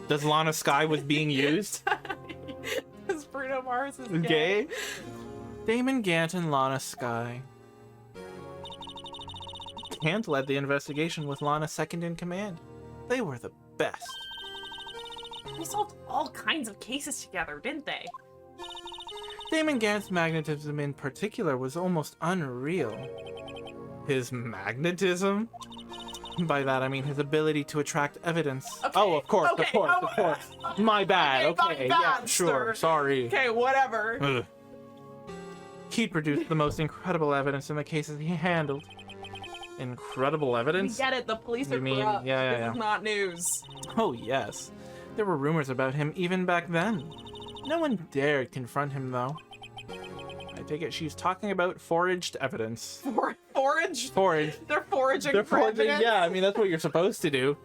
Does Lana Skye was being used? Because Bruno Mars is Gay? Damon Gant and Lana Skye. Gant led the investigation with Lana second in command. They were the best. They solved all kinds of cases together, didn't they? Damon Gant's magnetism in particular was almost unreal. His magnetism? By that I mean his ability to attract evidence. Okay, Oh, of course. okay, My bad. Okay, my yeah, bad, sure. sir. Sorry. Okay, whatever. Ugh. He produced the most incredible evidence in the cases he handled. Incredible We evidence? get it, the police You are mean- corrupt. yeah, This yeah. is not news. Oh, yes. There were rumors about him even back then. No one dared confront him, though. I take it she's talking about foraged evidence. Forage? Foraged. They're foraging They're for foraging, evidence? yeah, I mean, that's what you're supposed to do.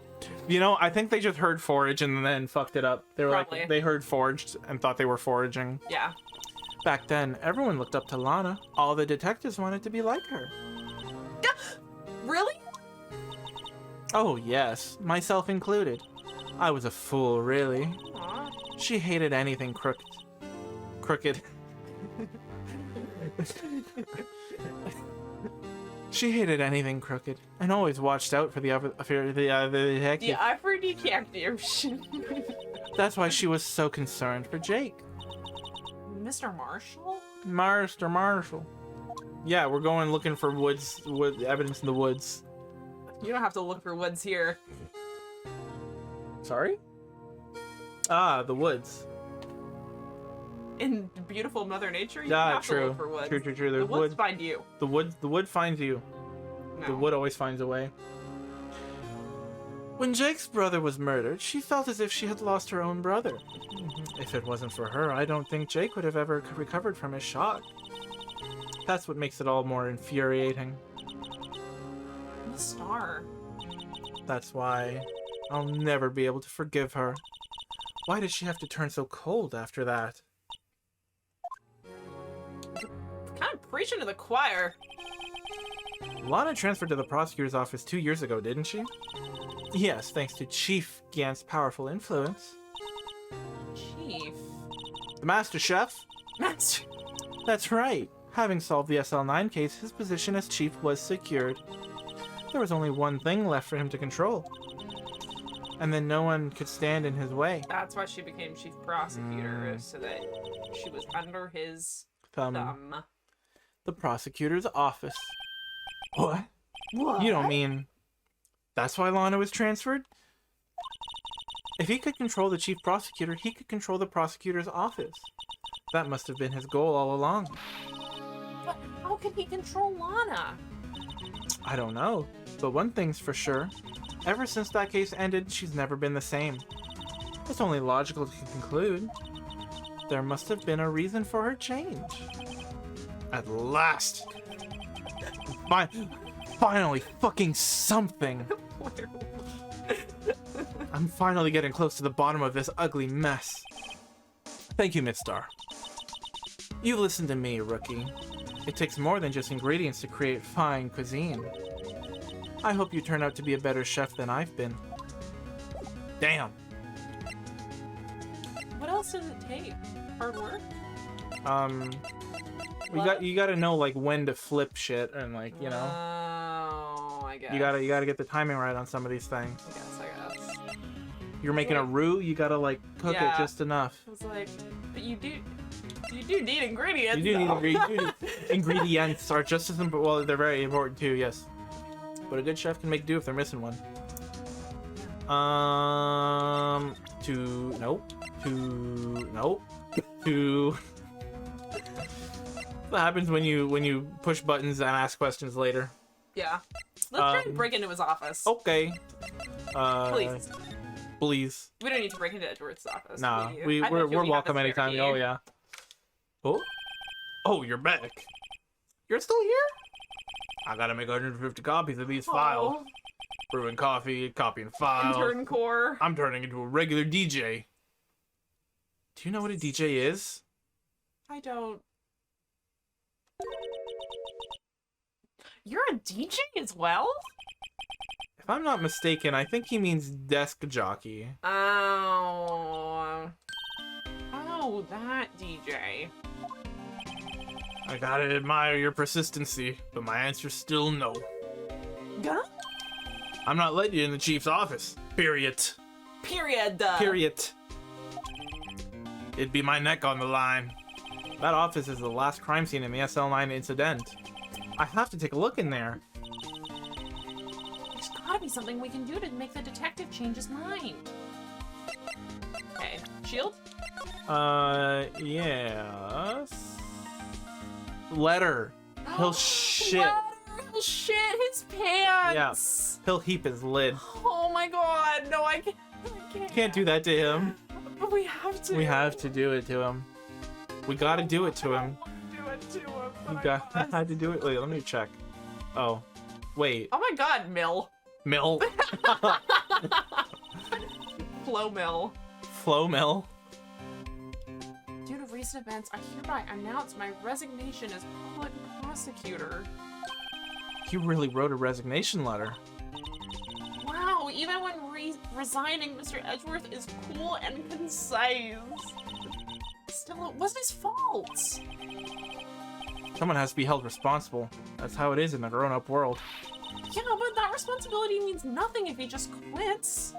You know, I think they just heard forage and then fucked it up. They were Probably. like, they heard foraged and thought they were foraging. Yeah. Back then, everyone looked up to Lana. All the detectives wanted to be like her. Really? Oh, yes, myself included. I was a fool, really. Aw. She hated anything crooked. She hated anything crooked, and always watched out for the detective. The Ivory detectives. That's why she was so concerned for Jake. Mr. Marshall? Master Marshall. Yeah, we're going looking for evidence in the woods. You don't have to look for woods here. Sorry? Ah, the woods. In beautiful Mother Nature, you Yeah, don't have to true. look for woods. True. The The woods wood, find you. the wood finds you. No. The wood always finds a way. When Jake's brother was murdered, she felt as if she had lost her own brother. If it wasn't for her, I don't think Jake would have ever recovered from his shock. That's what makes it all more infuriating. The star. That's why I'll never be able to forgive her. Why did she have to turn so cold after that? Kind of preaching to the choir. Lana transferred to the prosecutor's office 2 years ago, didn't she? Yes, thanks to Chief Gant's powerful influence. Chief. The Master Chef? Master. That's right. Having solved the SL9 case, his position as chief was secured. There was only one thing left for him to control. And then no one could stand in his way. That's why she became chief prosecutor, so that she was under his thumb. The prosecutor's office. What? What? You don't mean... That's why Lana was transferred? If he could control the chief prosecutor, he could control the prosecutor's office. That must have been his goal all along. But how can he control Lana? I don't know, but one thing's for sure. Ever since that case ended, she's never been the same. It's only logical to conclude. There must have been a reason for her change. At last! Finally, fucking something! I'm finally getting close to the bottom of this ugly mess. Thank you, Miss Star. You listen to me, rookie. It takes more than just ingredients to create fine cuisine. I hope you turn out to be a better chef than I've been. Damn. What else does it take? Hard work? You gotta know like when to flip shit and like, you know. Oh, I guess. You gotta get the timing right on some of these things. I guess. You're making a roux, you gotta like cook it just enough. I was like, but you do need ingredients. You do need ingredients. Ingredients are just as important. Well, they're very important too. Yes, but a good chef can make do if they're missing one. What happens when you push buttons and ask questions later? Yeah. Let's try and break into his office. Okay. Please. Please. We don't need to break into Edward's office. Nah, we're welcome anytime. Oh yeah. Oh, you're back. You're still here? I gotta make 150 copies of these files. Brewing coffee, copying files. Intern core. I'm turning into a regular DJ. Do you know what a DJ is? I don't. You're a DJ as well? If I'm not mistaken, I think he means desk jockey. Oh, that DJ. I gotta admire your persistency, but my answer's still no. Gant? I'm not letting you in the chief's office. Period. Period. It'd be my neck on the line. That office is the last crime scene in the SL9 incident. I have to take a look in there. There's gotta be something we can do to make the detective change his mind. Okay, shield? Yes. Letter. He'll shit. Letter. He'll shit his pants. Yeah. He'll heap his lid. Oh my god, no, I can't. Can't do that to him. But we have to. We have to do it to him. We gotta do it to him. Do it to him. I had to do it. Wait, let me check. Oh, wait. Oh my god, Mill. Mill. Flow Mill. Flow Mill. Due to recent events, I hereby announce my resignation as public prosecutor. You really wrote a resignation letter. Wow, even when resigning, Mr. Edgeworth is cool and concise. Still, it wasn't his fault. Someone has to be held responsible. That's how it is in the grown-up world. Yeah, but that responsibility means nothing if he just quits.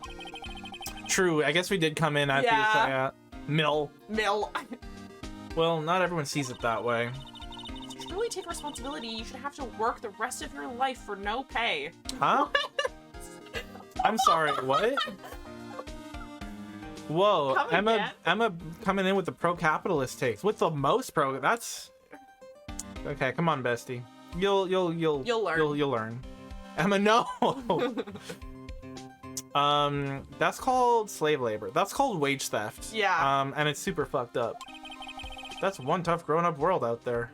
True, I guess we did come in after you say that. Mill. Well, not everyone sees it that way. To truly take responsibility, you should have to work the rest of your life for no pay. Huh? I'm sorry, what? Whoa, Emma coming in with the pro-capitalist takes. With the most pro, that's... Okay, come on, bestie. You'll learn. You'll learn. Emma, no! That's called slave labor. That's called wage theft. Yeah. And it's super fucked up. That's one tough grown-up world out there.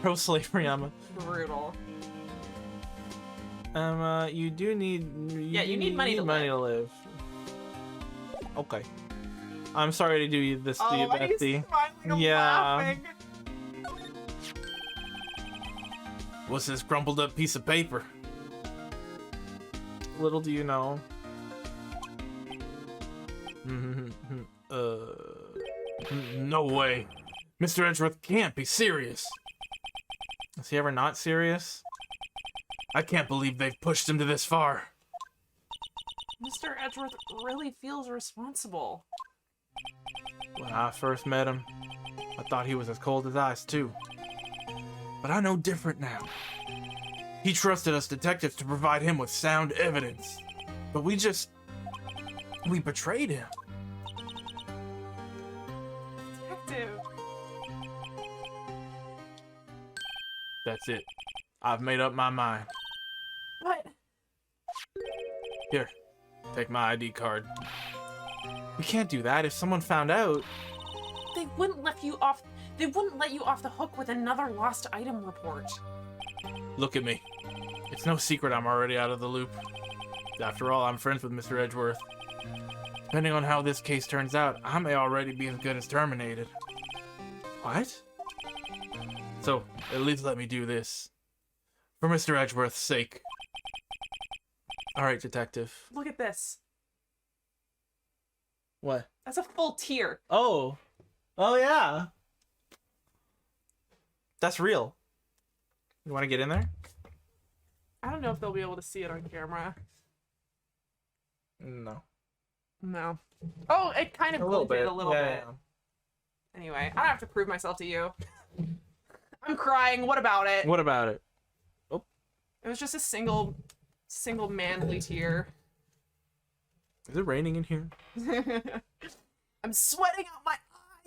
Pro slavery, Emma. Brutal. You do need. You need money to live. Okay. I'm sorry to do you this to you, Betsy. Yeah. What's this crumpled up piece of paper? Little do you know. No way. Mr. Edgeworth can't be serious. Is he ever not serious? I can't believe they've pushed him to this far. Mr. Edgeworth really feels responsible. When I first met him, I thought he was as cold as ice, too. But I know different now. He trusted us detectives to provide him with sound evidence. But we betrayed him. Detective. That's it. I've made up my mind. What? Here, take my ID card. We can't do that. If someone found out... They wouldn't let you off. They wouldn't let you off the hook with another lost item report. Look at me. It's no secret I'm already out of the loop. After all, I'm friends with Mr. Edgeworth. Depending on how this case turns out, I may already be as good as terminated. What? So, at least let me do this. For Mr. Edgeworth's sake. Alright, detective. Look at this. What? That's a full tier. Oh. Oh, yeah. That's real. You want to get in there? I don't know if they'll be able to see it on camera. No. No. Oh, it kind of A little glitched bit. a little bit. Yeah. Anyway, I don't have to prove myself to you. I'm crying. What about it? What about it? It was just a single manly tear. Is it raining in here? I'm sweating out my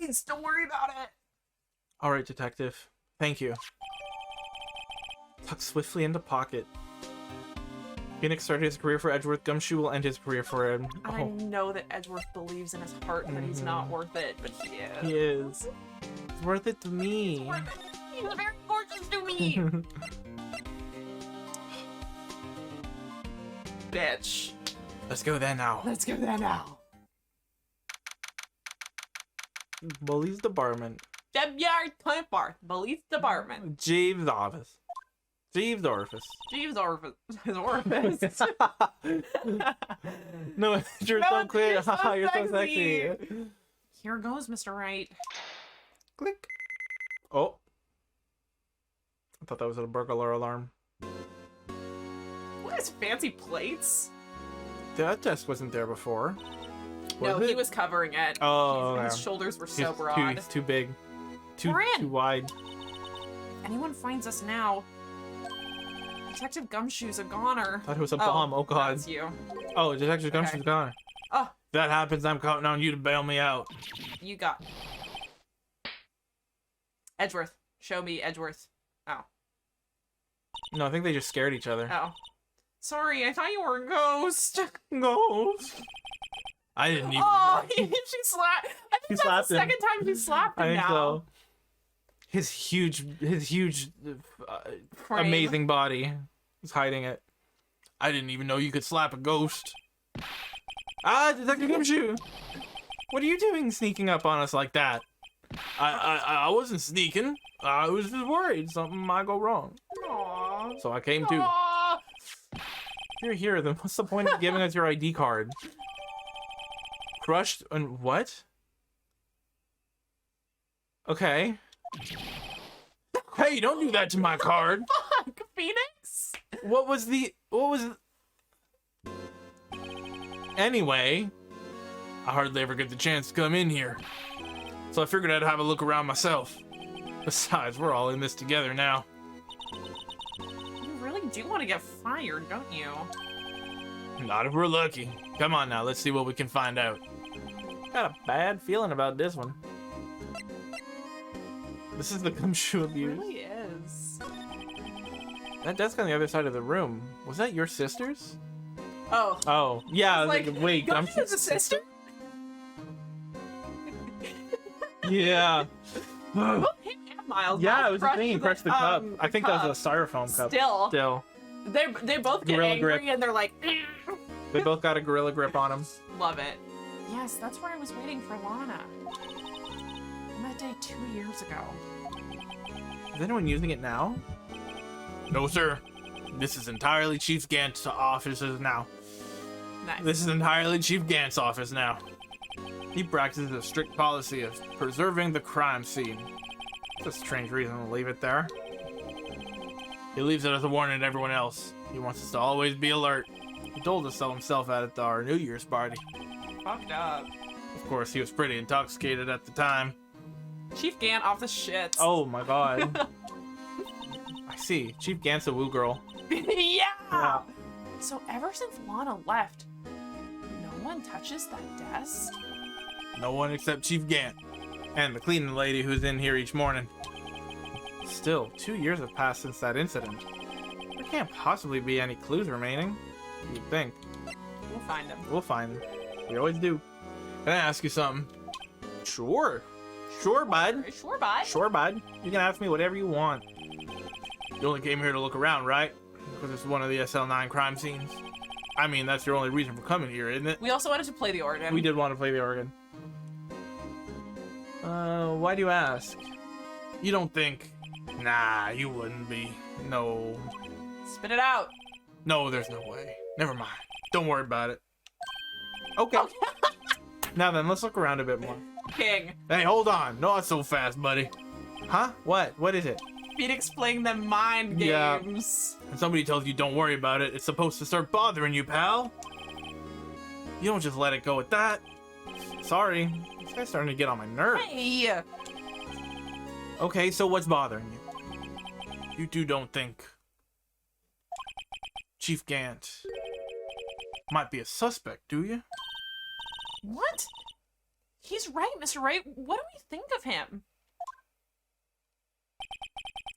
eyes. Don't worry about it. Alright, detective. Thank you. Tuck swiftly into pocket. Phoenix started his career for Edgeworth. Gumshoe will end his career for him. I know that Edgeworth believes in his heart that he's not worth it, but he is. He is. It's worth it to me. He's very gorgeous to me. Bitch. Let's go there now. Let's go there now. Bully's department. Debut Temper, Police Department. Jeeves' office. Jeeves' orifice. Jeeves' orifice. His orifice. No, you're No, so clear. you're so You're so sexy. sexy. Here goes, Mr. Wright. Click. Oh. I thought that was a burglar alarm. What is fancy plates? That desk wasn't there before. No, Was he it? was covering it. Oh, His okay. shoulders were so He's broad. Too big. Too We're in. wide. If anyone finds us now, Detective Gumshoe's a goner. I thought it was a bomb. Oh god. That's you. Oh, Detective Okay. Gumshoe's gone. Oh, If that happens, I'm counting on you to bail me out. you got Edgeworth. Show me Edgeworth. Oh. No, I think they just scared each other. Oh. Sorry, I thought you were a ghost. Ghost. I didn't even. Oh, she slapped. I think She that's slapped the him. second time she slapped him I think now. so. His huge, Frame. amazing body is hiding it. I didn't even know you could slap a ghost. Ah, Detective Gumshoe! What are you doing sneaking up on us like that? I wasn't sneaking. I was just worried something might go wrong. Aww. So I came too. Aww. If you're here, then what's the point of giving us your ID card? Crushed and what? Okay. Hey, don't do that to my card. Fuck, Phoenix. What was... Anyway, I hardly ever get the chance to come in here. So I figured I'd have a look around myself. Besides, we're all in this together now. You really do want to get fired, don't you? Not if we're lucky. Come on now, let's see what we can find out. got a bad feeling about this one. This is the Gumshoe It abuse. really is. That desk on the other side of the room. Was that your sister's? Oh. Oh, yeah. I was Like, like, wait, Gumshoe's a sister? Yeah. We'll hit Miles. Yeah, Miles it was a thing. He crushed the cup. I think that was a styrofoam cup. Still. They both get Gorilla angry grip. and they're like, They both got a gorilla grip on them. love it. Yes, that's where I was waiting for Lana. On that day 2 years ago. Is anyone using it now? No, sir. This is entirely Chief Gant's offices now. Nice. This is entirely Chief Gant's office now. He practices a strict policy of preserving the crime scene. It's a strange reason to leave it there. He leaves it as a warning to everyone else. He wants us to always be alert. He told us so himself at our New Year's party. Fucked up. Of course, he was pretty intoxicated at the time. Chief Gant off the shits. Oh my god. I see. Chief Gant's a woo girl. Yeah! So ever since Lana left, no one touches that desk? No one except Chief Gant. And the cleaning lady who's in here each morning. Still, 2 years have passed since that incident. There can't possibly be any clues remaining. You'd think. We'll find him. We'll find them. We always do. Can I ask you something? Sure. Sure, bud. Sure, bye. Sure, bud. You can ask me whatever you want. You only came here to look around, right? Because it's one of the SL9 crime scenes. I mean, that's your only reason for coming here, isn't it? We also wanted to play the organ. We did want to play the organ. Why do you ask? You don't think... Nah, you wouldn't be. No. Spit it out. No, there's no way. Never mind. Don't worry about it. Okay. Now then, let's look around a bit more. King. Hey, hold on. Not so fast, buddy. Huh? What? What is it? Phoenix playing them mind Yeah. games. When somebody tells you don't worry about it, it's supposed to start bothering you, pal. You don't just let it go at that. Sorry. This guy's starting to get on my nerves. Hey! Okay, so what's bothering you? You two don't think Chief Gant might be a suspect, do you? What? He's right, Mr. Wright. What do we think of him?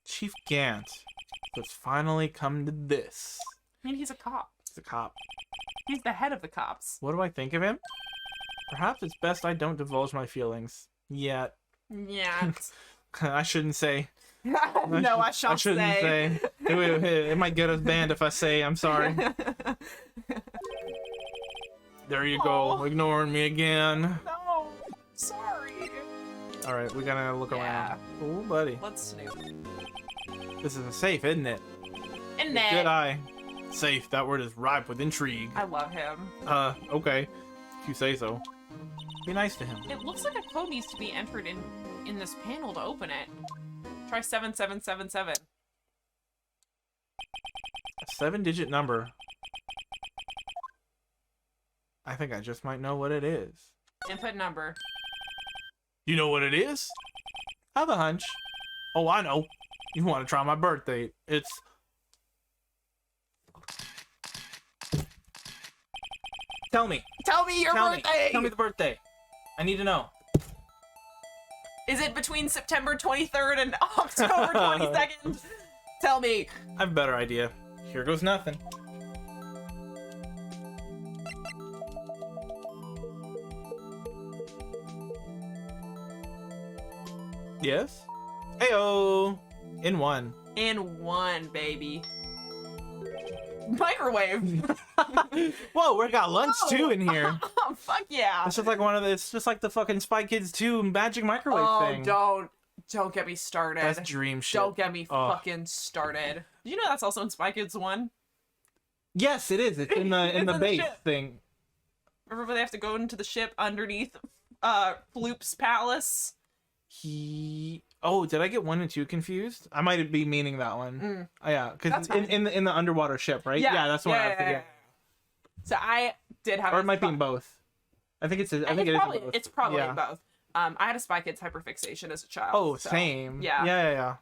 Chief Gant. So it's finally come to this. I mean, he's a cop. He's a cop. He's the head of the cops. What do I think of him? Perhaps it's best I don't divulge my feelings. Yet. Yeah. I shouldn't say. No, I shouldn't say. It might get us banned if I say I'm sorry. there you go, Aw. ignoring me again. No, sorry. All right, we gotta look Yeah. around. Oh, buddy. Let's snoop. This is a safe, isn't it? And Good then eye. Safe, that word is ripe with intrigue. I love him. Okay. If you say so. Be nice to him. It looks like a code needs to be entered in this panel to open it. Try 7777. A 7-digit number. I think I just might know what it is. Input number. You know what it is? I have a hunch. Oh, I know. You want to try my birthday. It's... Tell me. Tell me your birthday! Tell me the birthday. I need to know. Is it between September 23rd and October 22nd? Tell me. I have a better idea. Here goes nothing. Yes? Heyo! In one. In one, baby. Microwave. Whoa, we got lunch too in here. Oh, fuck yeah. It's just like one of the. It's just like the fucking Spy Kids 2 magic microwave thing. Don't get me started. That's dream shit. Don't get me Oh. fucking started. Did you know that's also in Spy Kids 1? Yes, it is. It's in the It's the in the base ship. thing. Remember when they have to go into the ship underneath Floop's palace? Oh, did I get 1 and 2 confused? I might be meaning that one. Mm. Oh, yeah, That's because fine. in the underwater ship, right? Yeah, that's the one I was thinking. So I did have. Or it might be in both. I think it's. I think it is. probably, in both. It's probably Yeah. in both. I had a Spy Kids hyperfixation as a child. Oh, so, same. Yeah. Yeah.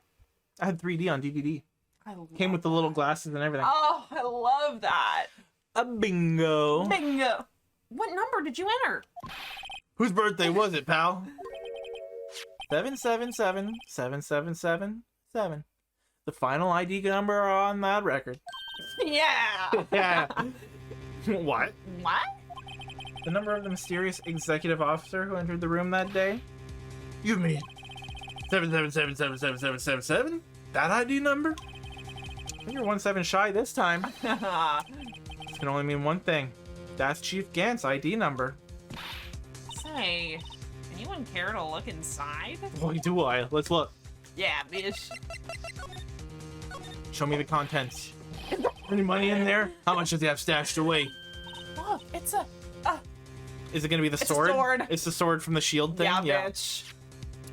I had 3D on DVD. Came with the little glasses and everything. Oh, I love that. A bingo. Bingo. What number did you enter? Whose birthday was it, pal? 7777777. The final ID number on that record. Yeah. Yeah. What? What? The number of the mysterious executive officer who entered the room that day. You mean 7777777. That ID number? I think you're 1-7 shy this time. This can only mean one thing. That's Chief Gant's ID number. Say, anyone care to look inside? Boy, do I. Let's look. Yeah, bitch. Show me the contents. Any money in there? How much does he have stashed away? Look, it's a Is it gonna be the It's a sword? sword. It's the sword from the shield thing? yeah, bitch.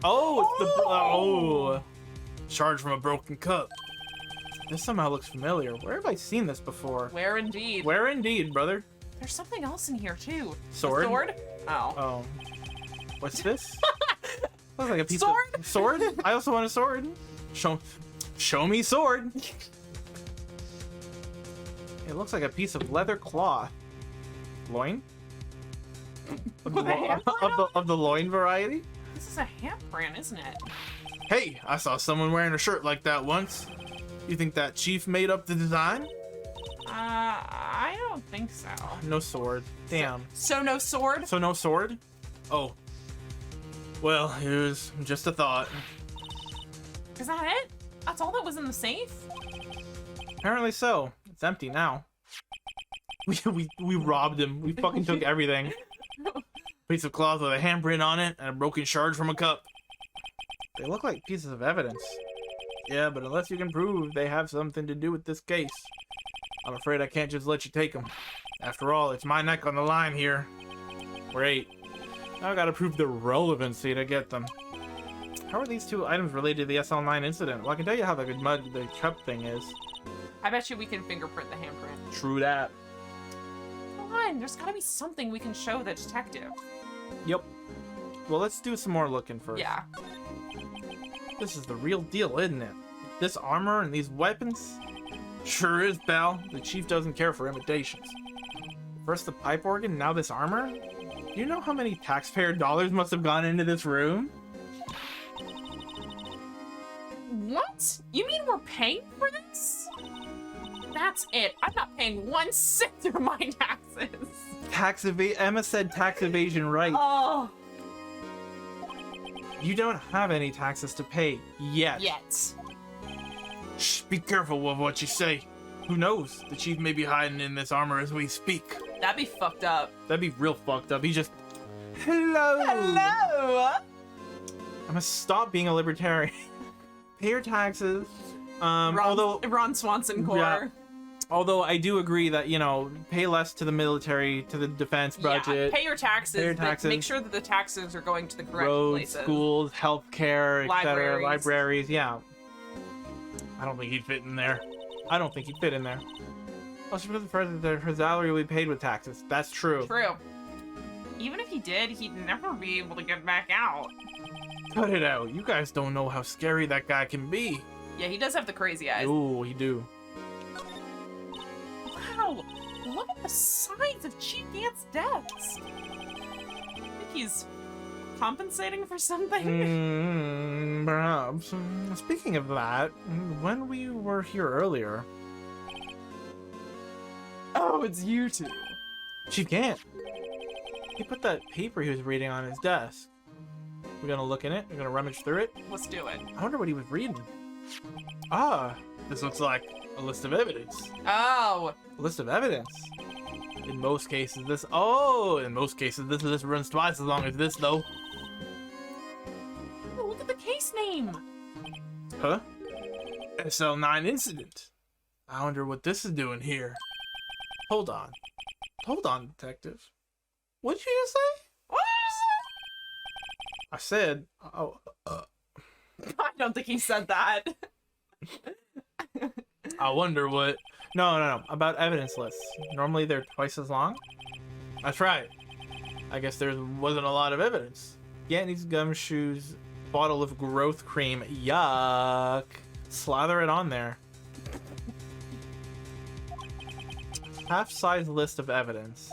Oh, it's the... Oh. Charged from a broken cup. This somehow looks familiar. Where have I seen this before? Where indeed? Where indeed, brother? There's something else in here too. Sword? The sword? Oh. Oh. What's this? Looks like a piece Sword? of... Sword? I also want a sword. Show me sword. It looks like a piece of leather cloth. Loin? Of the, With a handprint of the loin variety? This is a handprint, isn't it? Hey, I saw someone wearing a shirt like that once. You think that chief made up the design? I don't think so. No sword. Damn. So no sword? So no sword? Oh. Well, it was just a thought. Is that it? That's all that was in the safe? Apparently so. It's empty now. We robbed him. We fucking took everything. Piece of cloth with a handprint on it and a broken shard from a cup. They look like pieces of evidence. Yeah, but unless you can prove they have something to do with this case, I'm afraid I can't just let you take them. After all, it's my neck on the line here. Great. Now I gotta prove the relevancy to get them. How are these two items related to the SL9 incident? Well, I can tell you how the cup thing is. I bet you we can fingerprint the handprint. True that. Come on, there's gotta be something we can show the detective. Yep. Well, let's do some more looking first. Yeah. This is the real deal, isn't it? This armor and these weapons? Sure is, pal. The chief doesn't care for imitations. First the pipe organ, now this armor? Do you know how many taxpayer dollars must have gone into this room? What? You mean we're paying for this? That's it. I'm not paying 1 cent through my taxes. Emma said tax evasion right. Oh. You don't have any taxes to pay yet. Yet. Shh, be careful of what you say. Who knows? The chief may be hiding in this armor as we speak. That'd be fucked up. That'd be real fucked up. He just... Hello! Hello! I'm gonna stop being a libertarian. Pay your taxes. Ron Swanson core. Yeah. Although I do agree that, you know, pay less to the military, to the defense budget. Yeah, pay your taxes. Pay your but taxes. Make sure that the taxes are going to the correct Roads, places. schools, healthcare, etc. Libraries. Libraries, yeah. I don't think he'd fit in there. I don't think he'd fit in there. Also, for the president, her salary will be paid with taxes. That's true. True. Even if he did, he'd never be able to get back out. Cut it out. You guys don't know how scary that guy can be. Yeah, he does have the crazy eyes. Ooh, he do. Wow! Look at the size of Chief Gant's desk. I think he's compensating for something. Perhaps. Speaking of that, when we were here earlier... Oh, it's you two. Chief Gant. He put that paper he was reading on his desk. We're gonna look in it. We're gonna rummage through it. Let's do it. I wonder what he was reading. Ah, This looks like a list of evidence. Oh! a list of evidence. In most cases, this... Oh, in most cases, this runs twice as long as this, though. Oh, look at the case name! Huh? SL9 incident. I wonder what this is doing here. Hold on. Hold on, detective. What did you just say? What I said... Oh, did you say? I don't think he said that. I wonder what... No. About evidence lists. Normally they're twice as long. That's right. I guess there wasn't a lot of evidence. Yanni's gumshoes, bottle of growth cream. Yuck. Slather it on there. Half-size list of evidence.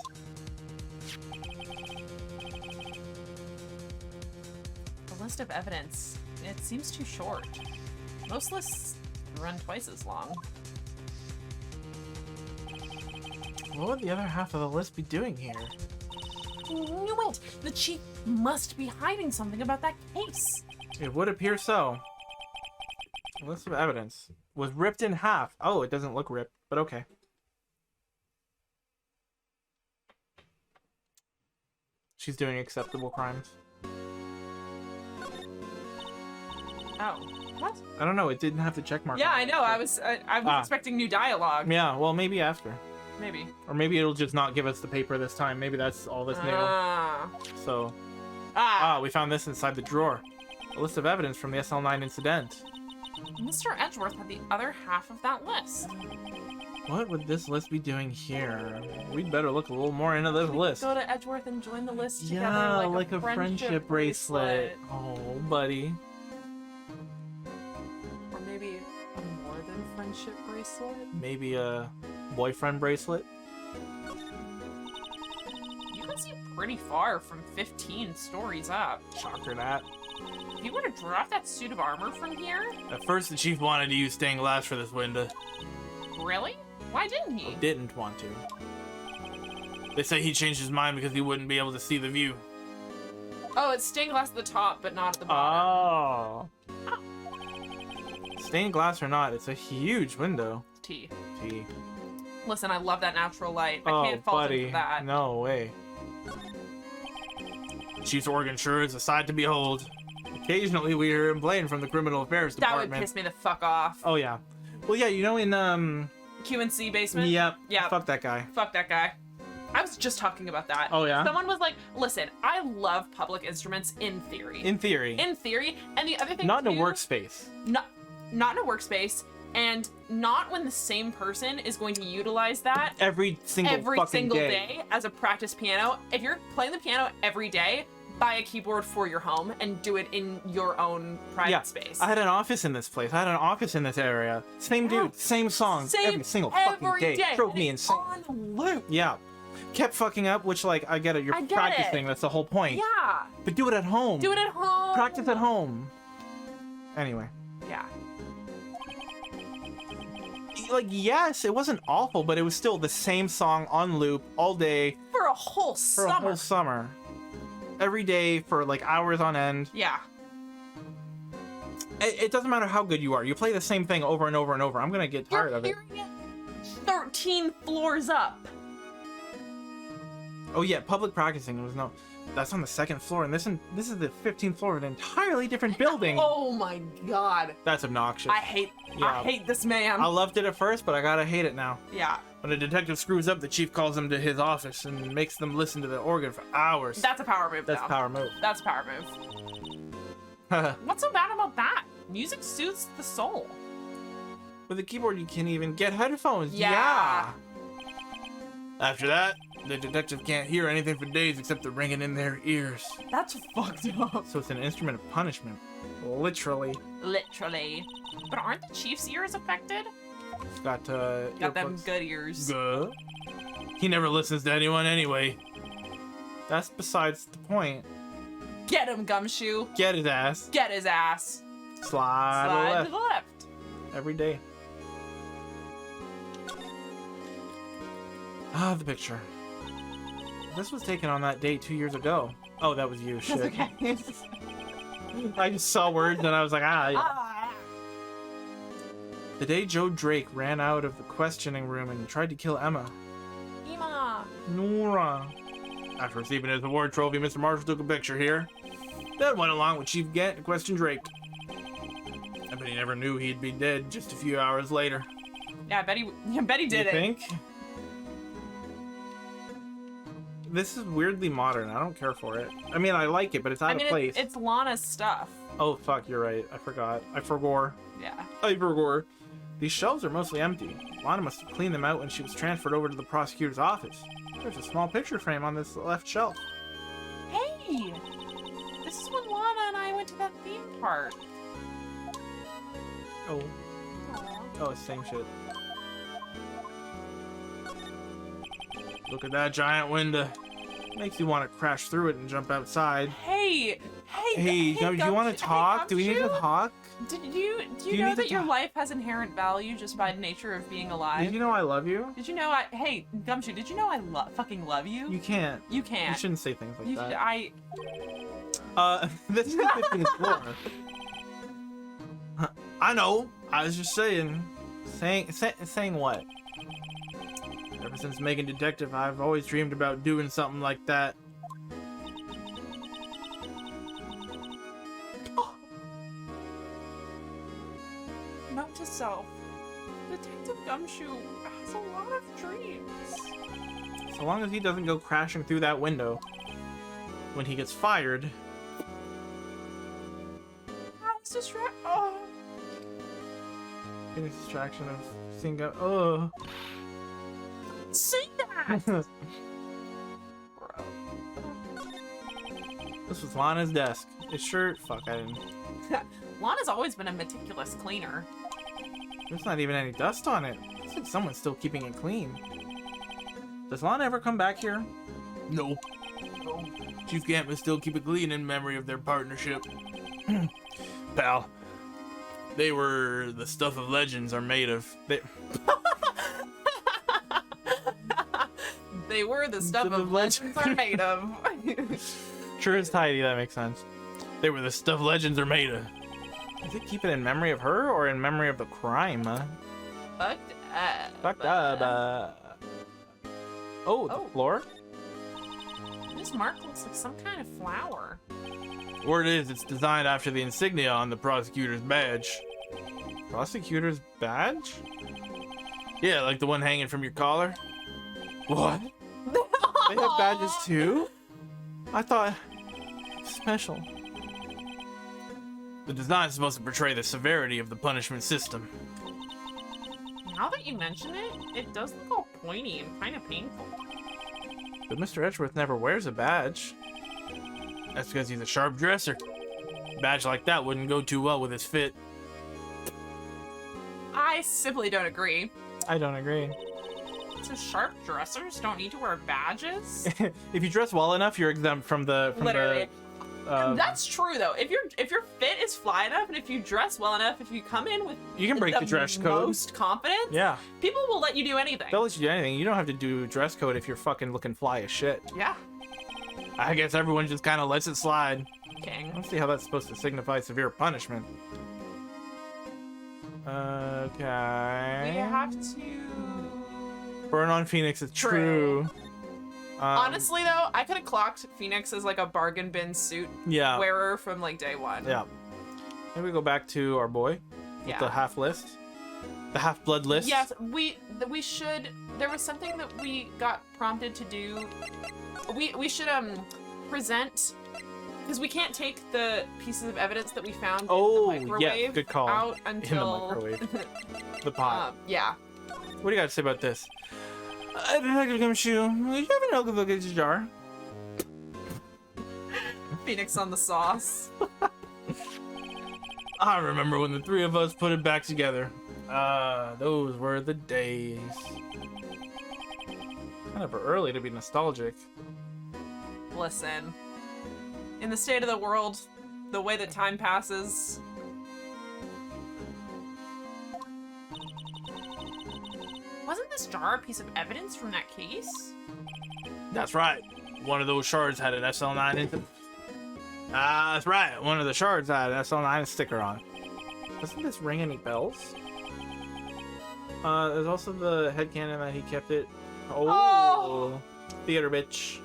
The list of evidence. It seems too short. Most lists run twice as long. What would the other half of the list be doing here? I knew it! The chief must be hiding something about that case. It would appear so. List of evidence. Was ripped in half. Oh, it doesn't look ripped, but okay. She's doing acceptable crimes. Oh, what? I don't know. It didn't have the check mark. Yeah, on I it. know. I was expecting new dialogue. Yeah, well, maybe after. Maybe. Or maybe it'll just not give us the paper this time. Maybe that's all that's new. So, we found this inside the drawer. A list of evidence from the SL9 incident. Mr. Edgeworth had the other half of that list. What would this list be doing here? We'd better look a little more into this list. Go to Edgeworth and join the list together. Yeah, like a friendship bracelet. Oh, buddy. Or maybe a more than friendship bracelet. Maybe a boyfriend bracelet. You can see pretty far from 15 stories up. Shocker that. If you were to drop that suit of armor from here... At first, the chief wanted to use stained glass for this window. Really? Why didn't he? Didn't want to. They say he changed his mind because he wouldn't be able to see the view. Oh, it's stained glass at the top, but not at the bottom. Oh. Stained glass or not, it's a huge window. T. T. Listen, I love that natural light. I Oh, can't fault buddy. him for that. No way. Chief's organ sure is a sight to behold. Occasionally, we hear him blamed from the criminal affairs That department. would piss me the fuck off. Oh, yeah. Well, yeah, you know in, QNC basement? Yep. Yeah. Fuck that guy. Fuck that guy. I was just talking about that. Oh, yeah? Someone was like, listen, I love public instruments in theory. In theory. In theory. And the other thing Not in a too, workspace. Not in a workspace, and not when the same person is going to utilize that Every single fucking day as a practice piano. If you're playing the piano every day, buy a keyboard for your home and do it in your own private space. I had an office in this place. I had an office in this area. Same dude, same song, every single fucking day. Drove me insane. On loop. Yeah. Kept fucking up, which, like, I get it. You're practicing. That's the whole point. Yeah. But do it at home. Do it at home. Practice at home. Anyway. Yeah. Like, yes, it wasn't awful, but it was still the same song on loop all day. For a whole For summer. a whole summer. Every day for, like, hours on end. Yeah. It doesn't matter how good you are. You play the same thing over and over and over. I'm gonna get tired of it. You're hearing it 13 floors up. Oh yeah, public practicing was no. That's on the second floor, and this is the 15th floor of an entirely different building. Oh my god. That's obnoxious. I hate this man. I loved it at first, but I gotta hate it now. Yeah. When a detective screws up, the chief calls him to his office and makes them listen to the organ for hours. That's a power move. That's though. a power move. That's a power move. What's so bad about that? Music soothes the soul. With a keyboard, you can't even get headphones. Yeah. After that, the detective can't hear anything for days except the ringing in their ears. That's fucked up. So it's an instrument of punishment. Literally. Literally. But aren't the chief's ears affected? It's got Got them earplugs. good ears. Good. He never listens to anyone anyway. That's besides the point. Get him, Gumshoe. Get his ass. Get his ass. Slide Slide to to the left. every day. Ah, the picture. This was taken on that day 2 years ago. Oh, that was you. Shit. That's okay. I just saw words and I was like, ah. Ah. The day Joe Drake ran out of the questioning room and tried to kill Emma. Ema. Nora. After receiving his award trophy, Mr. Marshall took a picture here. Then went along with Chief Gant and questioned Drake. I bet he never knew he'd be dead just a few hours later. Yeah, I bet he did You it. think? This is weirdly modern. I don't care for it. I mean, I like it, but it's out of place. It's Lana's stuff. Oh, fuck, you're right. I forgot. I forgore. Yeah. I forgore. These shelves are mostly empty. Lana must have cleaned them out when she was transferred over to the prosecutor's office. There's a small picture frame on this left shelf. Hey! This is when Lana and I went to that theme park. Oh. Aw. Oh, it's same shit. Look at that giant window. Makes you want to crash through it and jump outside. Hey! Hey, do you want to talk? Do we need to talk? Do you you know need to that your talk? life has inherent value just by the nature of being alive? Did you know I love you? Did you know hey, Gumshoe, did you know I fucking love you? You can't. You can't. You shouldn't say things like You that. should- I This is the 15th floor. I know. I was just saying. Saying what? Ever since Meagan Detective, I've always dreamed about doing something like that. Note to self. Detective Gumshoe has a lot of dreams. So long as he doesn't go crashing through that window when he gets fired. It's oh. Phoenix distraction of seeing go. Oh. See that? Bro. This was Lana's desk. His shirt. Fuck, I didn't. Lana's always been a meticulous cleaner. There's not even any dust on it. Looks like someone's still keeping it clean. Does Lana ever come back here? No. Chief Gant will still keep it clean in memory of their partnership. Pal, they were the stuff of legends are made of. They were the stuff of legends are made of. Sure is tidy, that makes sense. They were the stuff legends are made of. Does it keep it in memory of her or in memory of the crime? Fucked up. Fucked up. Oh, the floor? This mark looks like some kind of flower. Word is, it's designed after the insignia on the prosecutor's badge. Prosecutor's badge? Yeah, like the one hanging from your collar. What? They have badges too? I thought... special. The design is supposed to portray the severity of the punishment system. Now that you mention it, it does look all pointy and kind of painful. But Mr. Edgeworth never wears a badge. That's because he's a sharp dresser. A badge like that wouldn't go too well with his fit. I simply don't agree. I don't agree. So sharp dressers don't need to wear badges? If you dress well enough, you're exempt from the... Literally. That's true though. If your fit is fly enough, and if you dress well enough, if you come in with you can break the dress code. Most confidence, yeah, people will let you do anything. They'll let you do anything. You don't have to do dress code if you're fucking looking fly as shit. Yeah. I guess everyone just kind of lets it slide. King. Let's see how that's supposed to signify severe punishment. Okay. We have to burn on Phoenix is true. Honestly though, I could have clocked Phoenix as like a bargain bin suit wearer from like day one. Yeah. Maybe we go back to our boy with the half list. The half blood list. Yes, we should. There was something that we got prompted to do. We should present, because we can't take the pieces of evidence that we found in the microwave good call. out until in the microwave. The pot. Yeah. What do you got to say about this? Detective Gumshoe, will you have a look at this jar? Phoenix on the sauce. I remember when the three of us put it back together. Those were the days. Kind of early to be nostalgic. Listen, in the state of the world, the way that time passes, wasn't this jar a piece of evidence from that case? That's right. One of those shards had an SL9 in it. That's right. One of the shards had an SL9 sticker on. Doesn't this ring any bells? There's also the headcanon that he kept it. Oh! Theater bitch.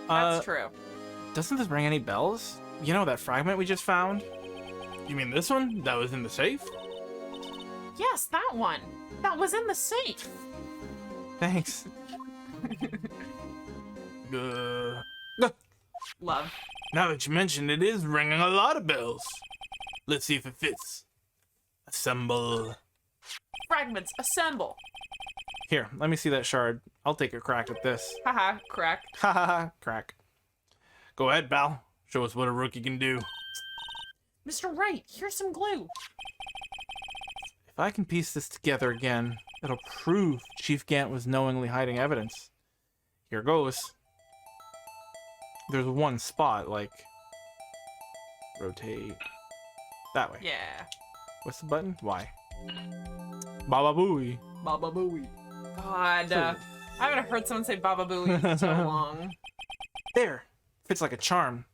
That's true. Doesn't this ring any bells? You know that fragment we just found? You mean this one? That was in the safe? Yes, that one. That was in the safe. Thanks. Love. Now that you mention it, is ringing a lot of bells. Let's see if it fits. Assemble. Fragments, assemble. Here, let me see that shard. I'll take a crack at this. Haha, crack. Haha, crack. Go ahead, pal. Show us what a rookie can do. Mr. Wright, here's some glue. If I can piece this together again, it'll prove Chief Gant was knowingly hiding evidence. Here goes. There's one spot, like... rotate... that way. Yeah. What's the button? Y. Baba Booey. Baba Booey. God, I haven't heard someone say Baba Booey in so long. There! Fits like a charm.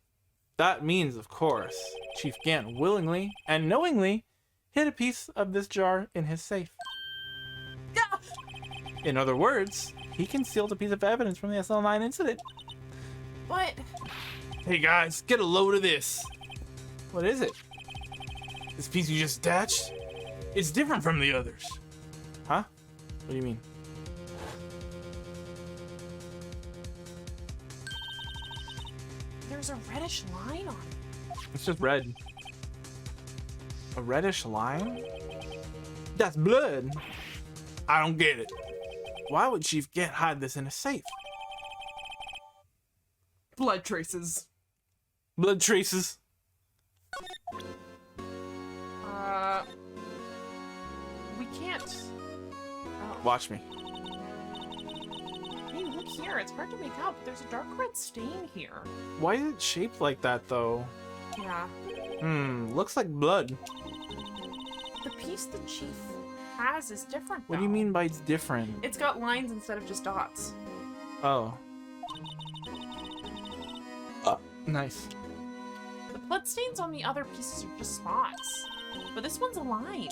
That means, of course, Chief Gant willingly and knowingly hid a piece of this jar in his safe. Ah! In other words, he concealed a piece of evidence from the SL9 incident. What? Hey guys, get a load of this. What is it? This piece you just attached, it's different from the others. Huh? What do you mean? There's a reddish line on it. It's just red. A reddish line? That's blood. I don't get it. Why would Chief Gant hide this in a safe? Blood traces. Blood traces. We can't. Oh. Watch me. Hey, look here. It's hard to make out, but there's a dark red stain here. Why is it shaped like that, though? Yeah. Looks like blood. The piece the chief has is different, What do you though. mean by it's different? It's got lines instead of just dots. Oh. Nice. The blood stains on the other pieces are just spots. But this one's a line.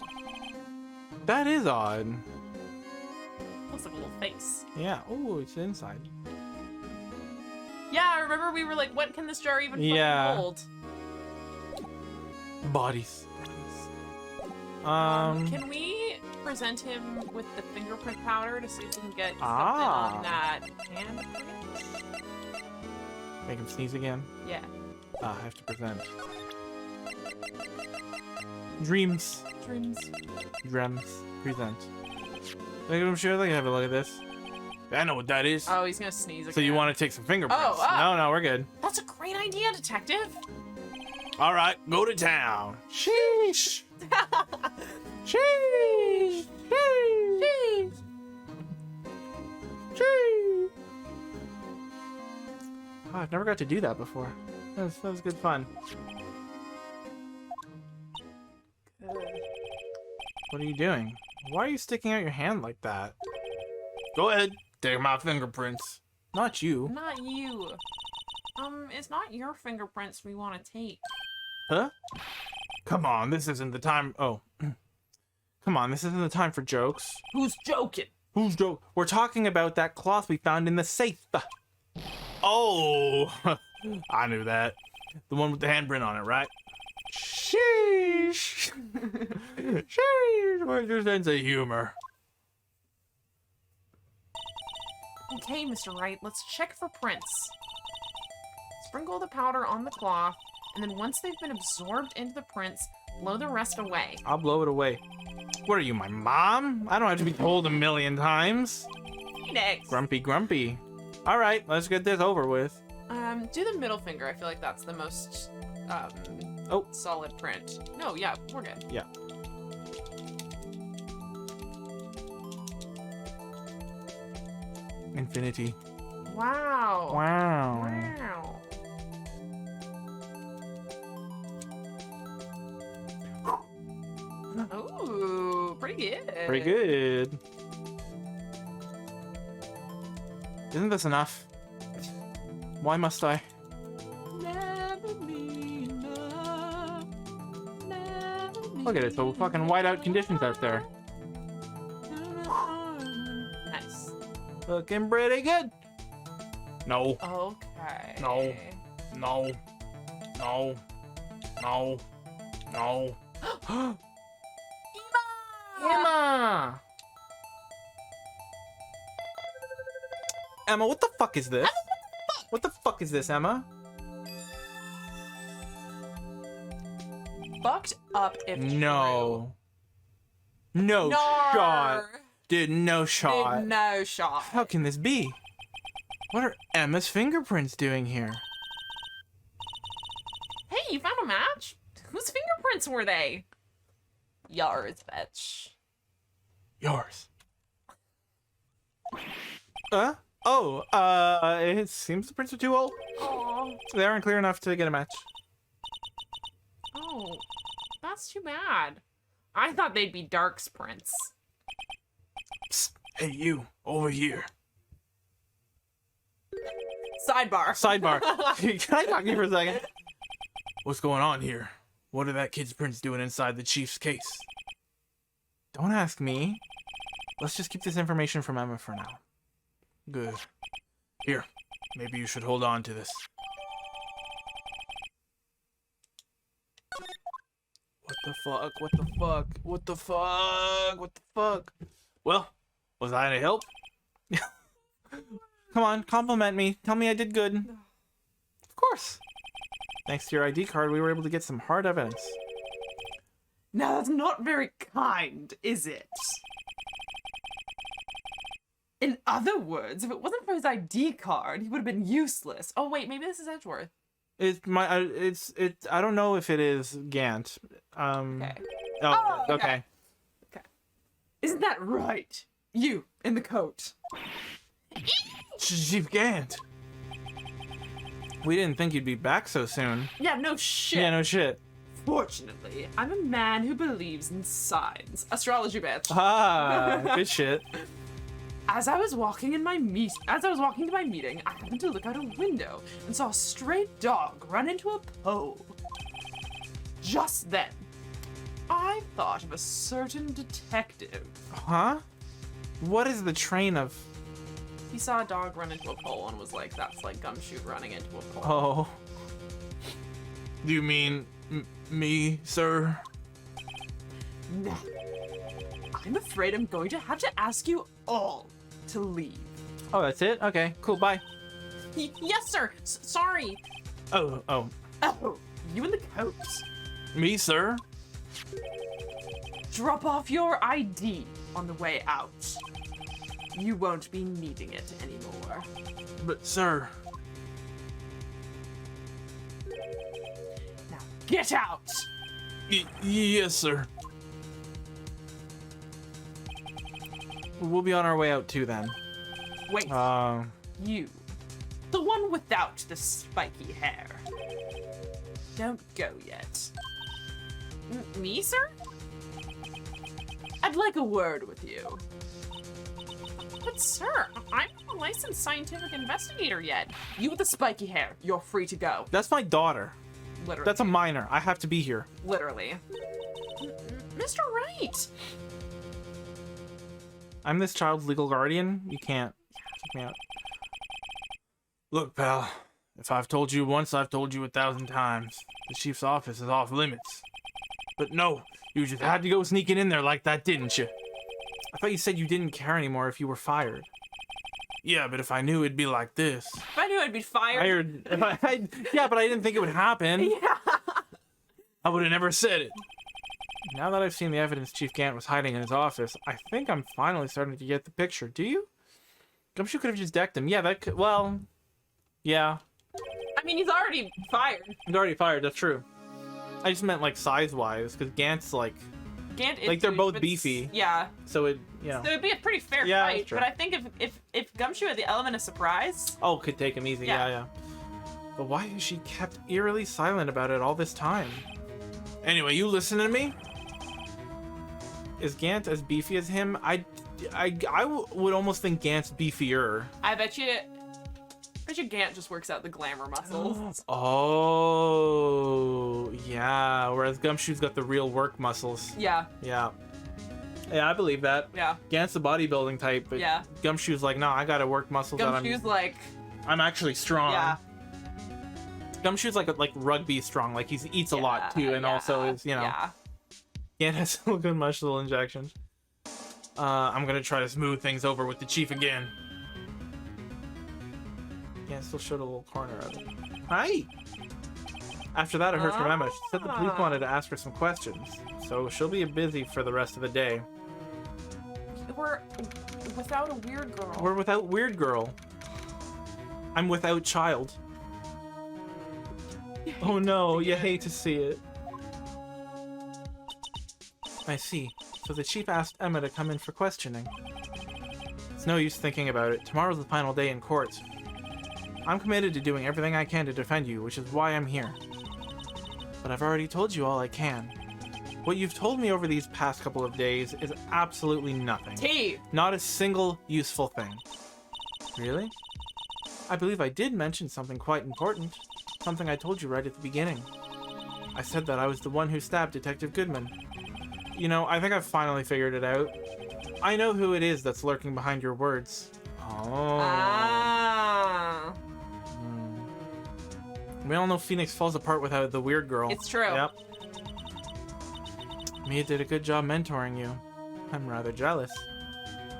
That is odd. Looks like a little face. Yeah. Oh, it's inside. Yeah, I remember we were like, what can this jar even Yeah. fucking hold? Bodies. Can we present him with the fingerprint powder to see if we can get something on that handprint? Make him sneeze again. Yeah. I have to present. Dreams. Dreams. Dreams. Present. Like, I'm sure they can have a look at this. I know what that is. Oh, he's gonna sneeze again. So you want to take some fingerprints? Oh. No, we're good. That's a great idea, detective. All right, go to town. Sheesh. Sheesh. Sheesh. Sheesh. Oh, I've never got to do that before. That was good fun. What are you doing? Why are you sticking out your hand like that? Go ahead, take my fingerprints. Not you. Not you. It's not your fingerprints we want to take. Huh? Come on, this isn't the time. Oh. Come on, this isn't the time for jokes. Who's joking? Who's joke? We're talking about that cloth we found in the safe. Oh, I knew that. The one with the handprint on it, right? Sheesh. Sheesh, where's your sense of humor? Okay, Mr. Wright, let's check for prints. Sprinkle the powder on the cloth, and then once they've been absorbed into the prints, blow the rest away. I'll blow it away. What are you, my mom? I don't have to be told a million times. Next. Grumpy, grumpy. All right, let's get this over with. Do the middle finger. I feel like that's the most, solid print. No, yeah, we're good. Yeah. Infinity. Wow. Wow. Wow. Ooh, pretty good. Pretty good. Isn't this enough? Why must I? Never be enough. Never be Look at it, so fucking whiteout conditions out there. Nice. Looking pretty good. No, Okay. No. no, no, no, no. Emma! Emma, what the fuck is this? What the fuck is this, Emma? Fucked up if No. No true. shot. Dude, no shot. No shot. How can this be? What are Emma's fingerprints doing here? Hey, you found a match? Whose fingerprints were they? Yours, bitch. Yours. Oh, it seems the prints are too old. Oh. They aren't clear enough to get a match. Oh, that's too bad. I thought they'd be Dark's prints. Psst, hey, you, over here. Sidebar. Sidebar. Can I talk to you for a second? What's going on here? What are that kid's prints doing inside the chief's case? Don't ask me. Let's just keep this information from Emma for now. Good. Here, maybe you should hold on to this. What the fuck? What the fuck? What the fuck? What the fuck? Well, was I any help? Come on, compliment me. Tell me I did good. Of course. Thanks to your ID card, we were able to get some hard evidence. Now that's not very kind, is it? In other words, if it wasn't for his ID card, he would have been useless. Oh wait, maybe this is Edgeworth. I don't know if it is Gant. Okay. Oh, okay. Isn't that right? You, in the coat. Chief Gant. We didn't think you'd be back so soon. Yeah, no shit. Yeah, no shit. Fortunately, I'm a man who believes in signs. Astrology, bitch. Ah, good shit. As I was walking to my meeting, I happened to look out a window and saw a stray dog run into a pole. Just then, I thought of a certain detective. Huh? What is the train of... He saw a dog run into a pole and was like, that's like Gumshoe running into a pole. Oh. Do you mean me, sir? Now, I'm afraid I'm going to have to ask you all to leave. Oh, that's it? Okay, cool, bye. Yes, sir. Sorry. Oh. Oh, you in the coat. Me, sir? Drop off your ID on the way out. You won't be needing it anymore. But, sir... Now, get out! Yes, sir. We'll be on our way out too then. Wait, you. The one without the spiky hair. Don't go yet. Me, sir? I'd like a word with you. But, sir, I'm not a licensed scientific investigator yet. You with the spiky hair, you're free to go. That's my daughter. Literally. That's a minor. I have to be here. Literally. Mr. Wright! I'm this child's legal guardian. You can't kick me out. Look, pal. If I've told you once, I've told you 1,000 times. The chief's office is off limits. But no, you just had to go sneaking in there like that, didn't you? I thought you said you didn't care anymore if you were fired. Yeah, but if I knew it'd be like this... If I knew I'd be fired. Yeah, but I didn't think it would happen. Yeah. I would have never said it. Now that I've seen the evidence Chief Gant was hiding in his office, I think I'm finally starting to get the picture. Do you? Gumshoe could have just decked him. Yeah, that could... Well... Yeah. I mean, he's already fired. He's already fired, that's true. I just meant, like, size-wise, because Gant's, like... Gant is Like, they're huge, both but beefy. Yeah. So it, you know... So it'd be a pretty fair Yeah, fight, that's true. but I think if Gumshoe had the element of surprise... Oh, could take him easy, yeah. But why has she kept eerily silent about it all this time? Anyway, you listen to me? Is Gant as beefy as him? I would almost think Gant's beefier. I bet you Gant just works out the glamour muscles. Oh, yeah. Whereas Gumshoe's got the real work muscles. Yeah. Yeah. Yeah, I believe that. Yeah. Gant's the bodybuilding type, but Yeah. Gumshoe's like, no, I gotta work muscles that Gumshoe's like, I'm actually strong. yeah. Gumshoe's like rugby strong, like he eats a lot too, and also is, you know. Yeah. Gant has good muscle injections. I'm gonna try to smooth things over with the chief again. Gant still showed a little corner of it. Hi! After that, I heard from Emma. She said the police wanted to ask her some questions, so she'll be busy for the rest of the day. We're without a weird girl. We're without Weird Girl. I'm without child. Oh no, you hate to see it. I see. So the chief asked Emma to come in for questioning. It's no use thinking about it. Tomorrow's the final day in court. I'm committed to doing everything I can to defend you, which is why I'm here. But I've already told you all I can. What you've told me over these past couple of days is absolutely nothing. T. Not a single useful thing. Really? I believe I did mention something quite important. Something I told you right at the beginning. I said that I was the one who stabbed Detective Goodman. You know, I think I've finally figured it out. I know who it is that's lurking behind your words. Oh. Ah. We all know Phoenix falls apart without the weird girl. It's true. Yep. Mia did a good job mentoring you. I'm rather jealous.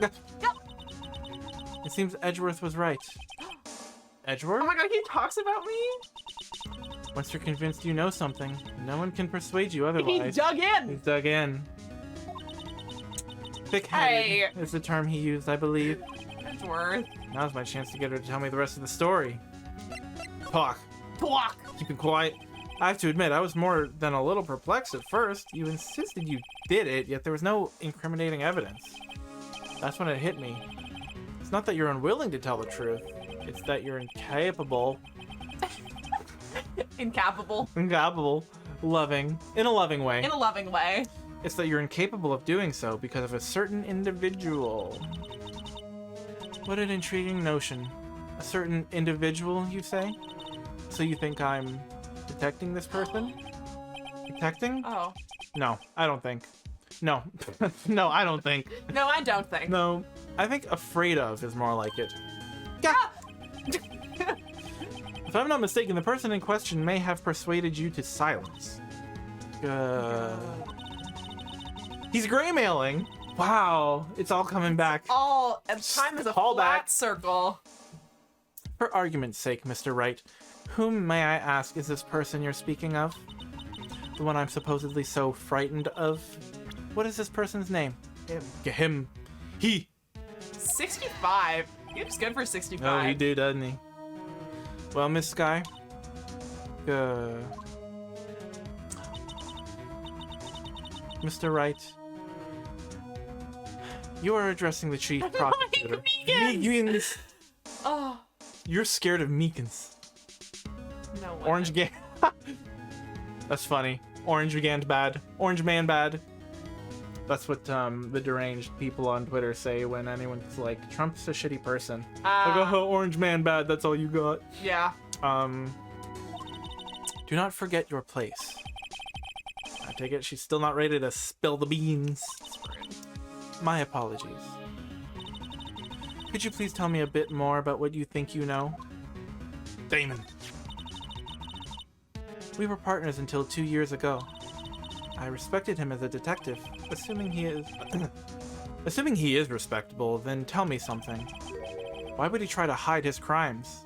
It seems Edgeworth was right. Edgeworth? Oh my god, he talks about me? Once you're convinced you know something, no one can persuade you otherwise. He dug in! He's dug in. Thick-headed is the term he used, I believe. Edgeworth. Now's my chance to get her to tell me the rest of the story. Talk. Talk! Keep it quiet. I have to admit, I was more than a little perplexed at first. You insisted you did it, yet there was no incriminating evidence. That's when it hit me. It's not that you're unwilling to tell the truth. It's that you're incapable. Incapable. Incapable. Loving. In a loving way. In a loving way. It's that you're incapable of doing so because of a certain individual. What an intriguing notion. A certain individual, you say? So you think I'm detecting this person? Detecting? Oh. No, I don't think. No. No, I don't think. No, I don't think. No. I think afraid of is more like it. Ah! If I'm not mistaken, the person in question may have persuaded you to silence. He's graymailing. Wow, it's all coming back. All time is a Call flat back. circle. For argument's sake, Mr. Wright, whom, may I ask, is this person you're speaking of? The one I'm supposedly so frightened of? What is this person's name? Him. He. 65. He looks good for 65. Oh, he do, doesn't he? Well, Miss Sky. Mr. Wright. You are addressing the chief prosecutor. Meagans. Oh, You're scared of Meagans. no way. Orange Gant. That's funny. Orange Gant bad. Orange man bad. That's what the deranged people on Twitter say when anyone's like, Trump's a shitty person. Like, oh, orange man bad, that's all you got. Yeah. Do not forget your place. I take it she's still not ready to spill the beans. My apologies. Could you please tell me a bit more about what you think you know? Damon. We were partners until 2 years ago. I respected him as a detective. Assuming he is respectable, then tell me something. Why would he try to hide his crimes?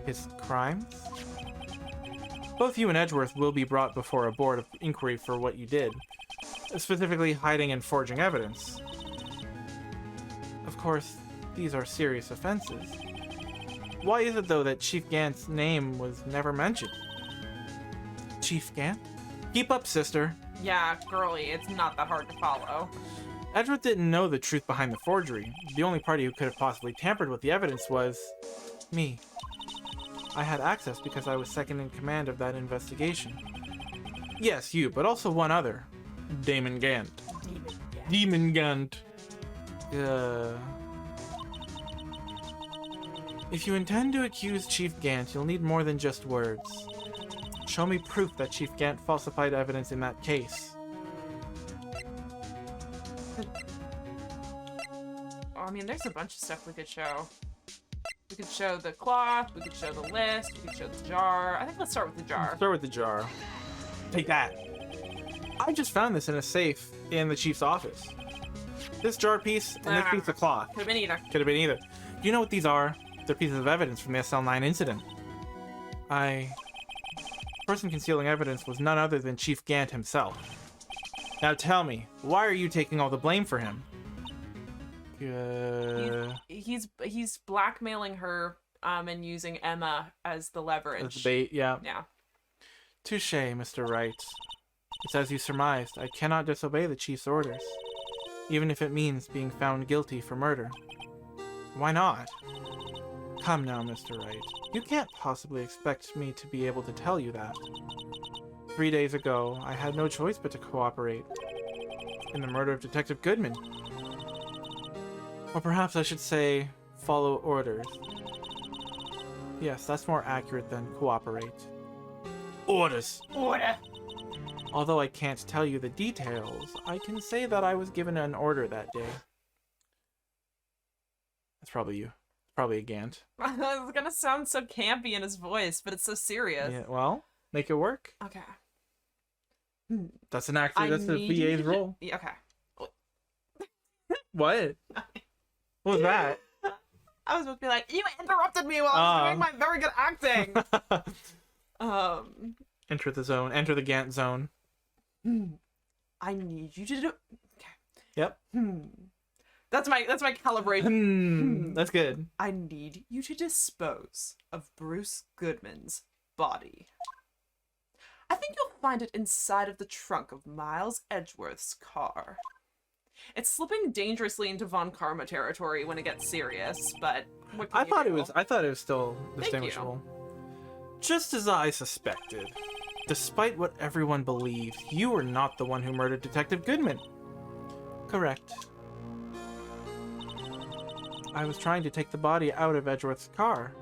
His crimes? Both you and Edgeworth will be brought before a board of inquiry for what you did. Specifically, hiding and forging evidence. Of course, these are serious offenses. Why is it, though, that Chief Gant's name was never mentioned? Chief Gant? Keep up, sister. Yeah, girly, it's not that hard to follow. Edgeworth didn't know the truth behind the forgery. The only party who could have possibly tampered with the evidence was... me. I had access because I was second in command of that investigation. Yes, you, but also one other. Damon Gant. Demon Gant. If you intend to accuse Chief Gant, you'll need more than just words. Show me proof that Chief Gant falsified evidence in that case. Oh, I mean, there's a bunch of stuff we could show. We could show the cloth, we could show the list, we could show the jar. I think let's start with the jar. Start with the jar. Take that. I just found this in a safe in the chief's office. This jar piece and this piece of cloth. Could have been either. Could have been either. Do you know what these are? They're pieces of evidence from the SL9 incident. The person concealing evidence was none other than Chief Gant himself. Now tell me, why are you taking all the blame for him? He's blackmailing her and using Emma as the leverage. As the bait, yeah. Yeah. Touché, Mr. Wright. It's as you surmised. I cannot disobey the chief's orders, even if it means being found guilty for murder. Why not? Come now, Mr. Wright. You can't possibly expect me to be able to tell you that. 3 days ago, I had no choice but to cooperate in the murder of Detective Goodman. Or perhaps I should say, follow orders. Yes, that's more accurate than cooperate. Orders. Order. Although I can't tell you the details, I can say that I was given an order that day. That's probably you. Probably a Gant. It's gonna sound so campy in his voice, but it's so serious. Yeah, well, make it work. Okay. That's an actor. That's the VA's role. Yeah, okay. What? What was that? I was supposed to be like, you interrupted me while I was doing my very good acting. Enter the zone. Enter the Gant zone. I need you to do. Okay. Yep. That's my calibration. That's good. I need you to dispose of Bruce Goodman's body. I think you'll find it inside of the trunk of Miles Edgeworth's car. It's slipping dangerously into Von Karma territory when it gets serious, but what can I you thought do? it was still you. distinguishable. Just as I suspected. Despite what everyone believed, you were not the one who murdered Detective Goodman. Correct. I was trying to take the body out of Edgeworth's car.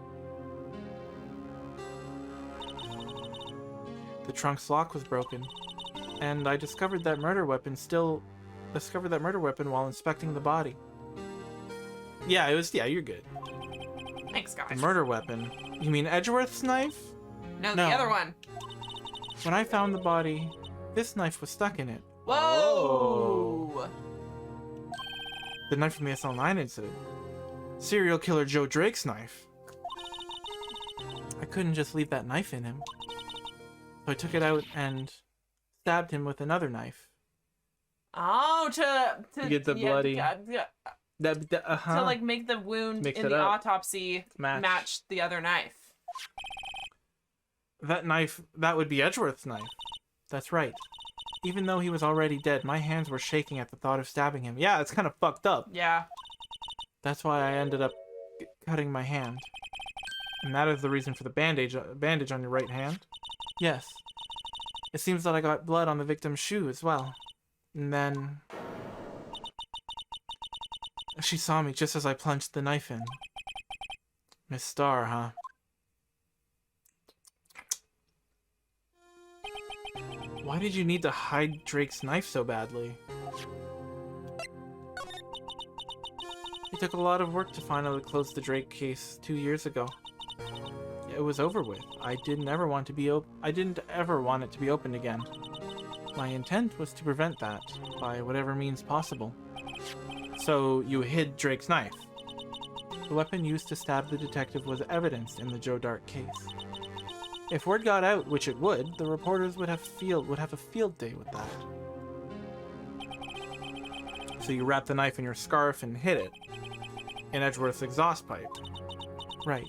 The trunk's lock was broken, and I discovered that murder weapon while inspecting the body. Yeah, you're good. Thanks, guys. The murder weapon? You mean Edgeworth's knife? No, No. the other one. When I found the body, this knife was stuck in it. Whoa! The knife from the SL9 incident. Serial killer Joe Drake's knife. I couldn't just leave that knife in him. So I took it out and stabbed him with another knife. Oh, to get the bloody- yeah, To like make the wound Mix in it the up. autopsy match the other knife. That knife, that would be Edgeworth's knife. That's right. Even though he was already dead, my hands were shaking at the thought of stabbing him. Yeah, it's kind of fucked up. Yeah. That's why I ended up cutting my hand. And that is the reason for the bandage on your right hand. Yes. It seems that I got blood on the victim's shoe as well. And then... she saw me just as I plunged the knife in. Miss Starr, huh? Why did you need to hide Drake's knife so badly? It took a lot of work to finally close the Drake case 2 years ago. It was over with. I didn't ever want it to be opened again. My intent was to prevent that by whatever means possible. So you hid Drake's knife. The weapon used to stab the detective was evidence in the Joe Dart case. If word got out, which it would, the reporters would have a field day with that. So you wrapped the knife in your scarf and hid it in Edgeworth's exhaust pipe. Right.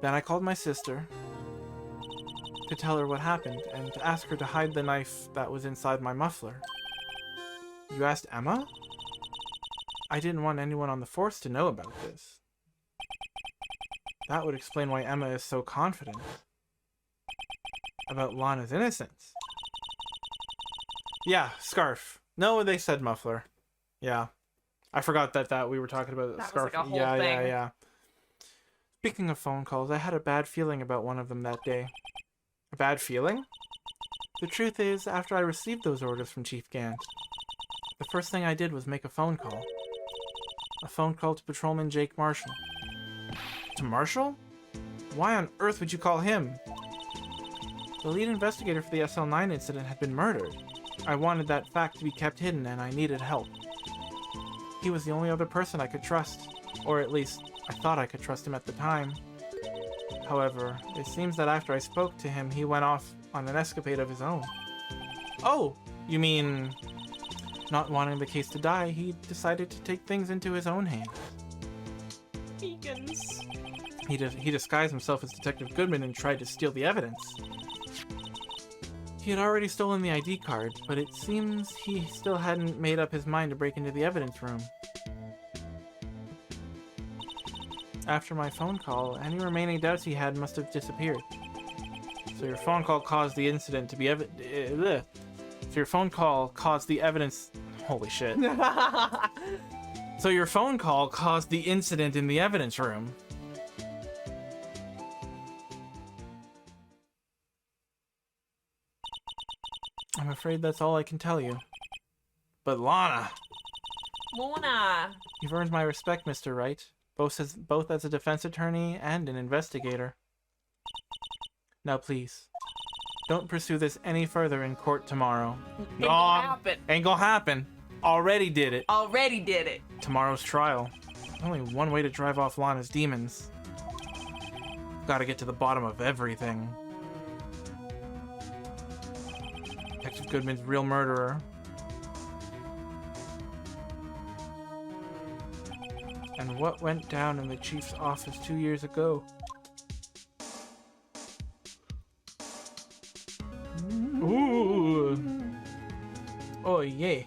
Then I called my sister to tell her what happened and to ask her to hide the knife that was inside my muffler. You asked Emma? I didn't want anyone on the force to know about this. That would explain why Emma is so confident about Lana's innocence. Yeah, scarf. No, they said muffler. Yeah. I forgot that we were talking about That scarf. was like a whole yeah, thing. yeah. Speaking of phone calls, I had a bad feeling about one of them that day. A bad feeling? The truth is, after I received those orders from Chief Gant, the first thing I did was make a phone call. A phone call to Patrolman Jake Marshall. To Marshall? Why on earth would you call him? The lead investigator for the SL9 incident had been murdered. I wanted that fact to be kept hidden and I needed help. He was the only other person I could trust, or at least I thought I could trust him at the time. However, it seems that after I spoke to him, he went off on an escapade of his own. Oh, you mean... Not wanting the case to die, he decided to take things into his own hands. Meagans. He disguised himself as Detective Goodman and tried to steal the evidence. He had already stolen the ID card, but it seems he still hadn't made up his mind to break into the evidence room. After my phone call, any remaining doubts he had must have disappeared. So your phone call caused the incident to be So your phone call caused the evidence... Holy shit. So your phone call caused the incident in the evidence room. afraid that's all I can tell you. But Lana, Mona. you've earned my respect, Mr. Wright, both as a defense attorney and an investigator. Now please, don't pursue this any further in court tomorrow. Ain't gonna happen. Ain't gonna happen. Already did it. Already did it. Tomorrow's trial. Only one way to drive off Lana's demons. Gotta get to the bottom of everything. Detective Goodman's real murderer. And what went down in the chief's office 2 years ago? Ooh. Oh, yeah.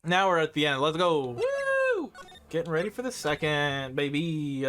Now we're at the end. Let's go. Woo! Getting ready for the second, baby.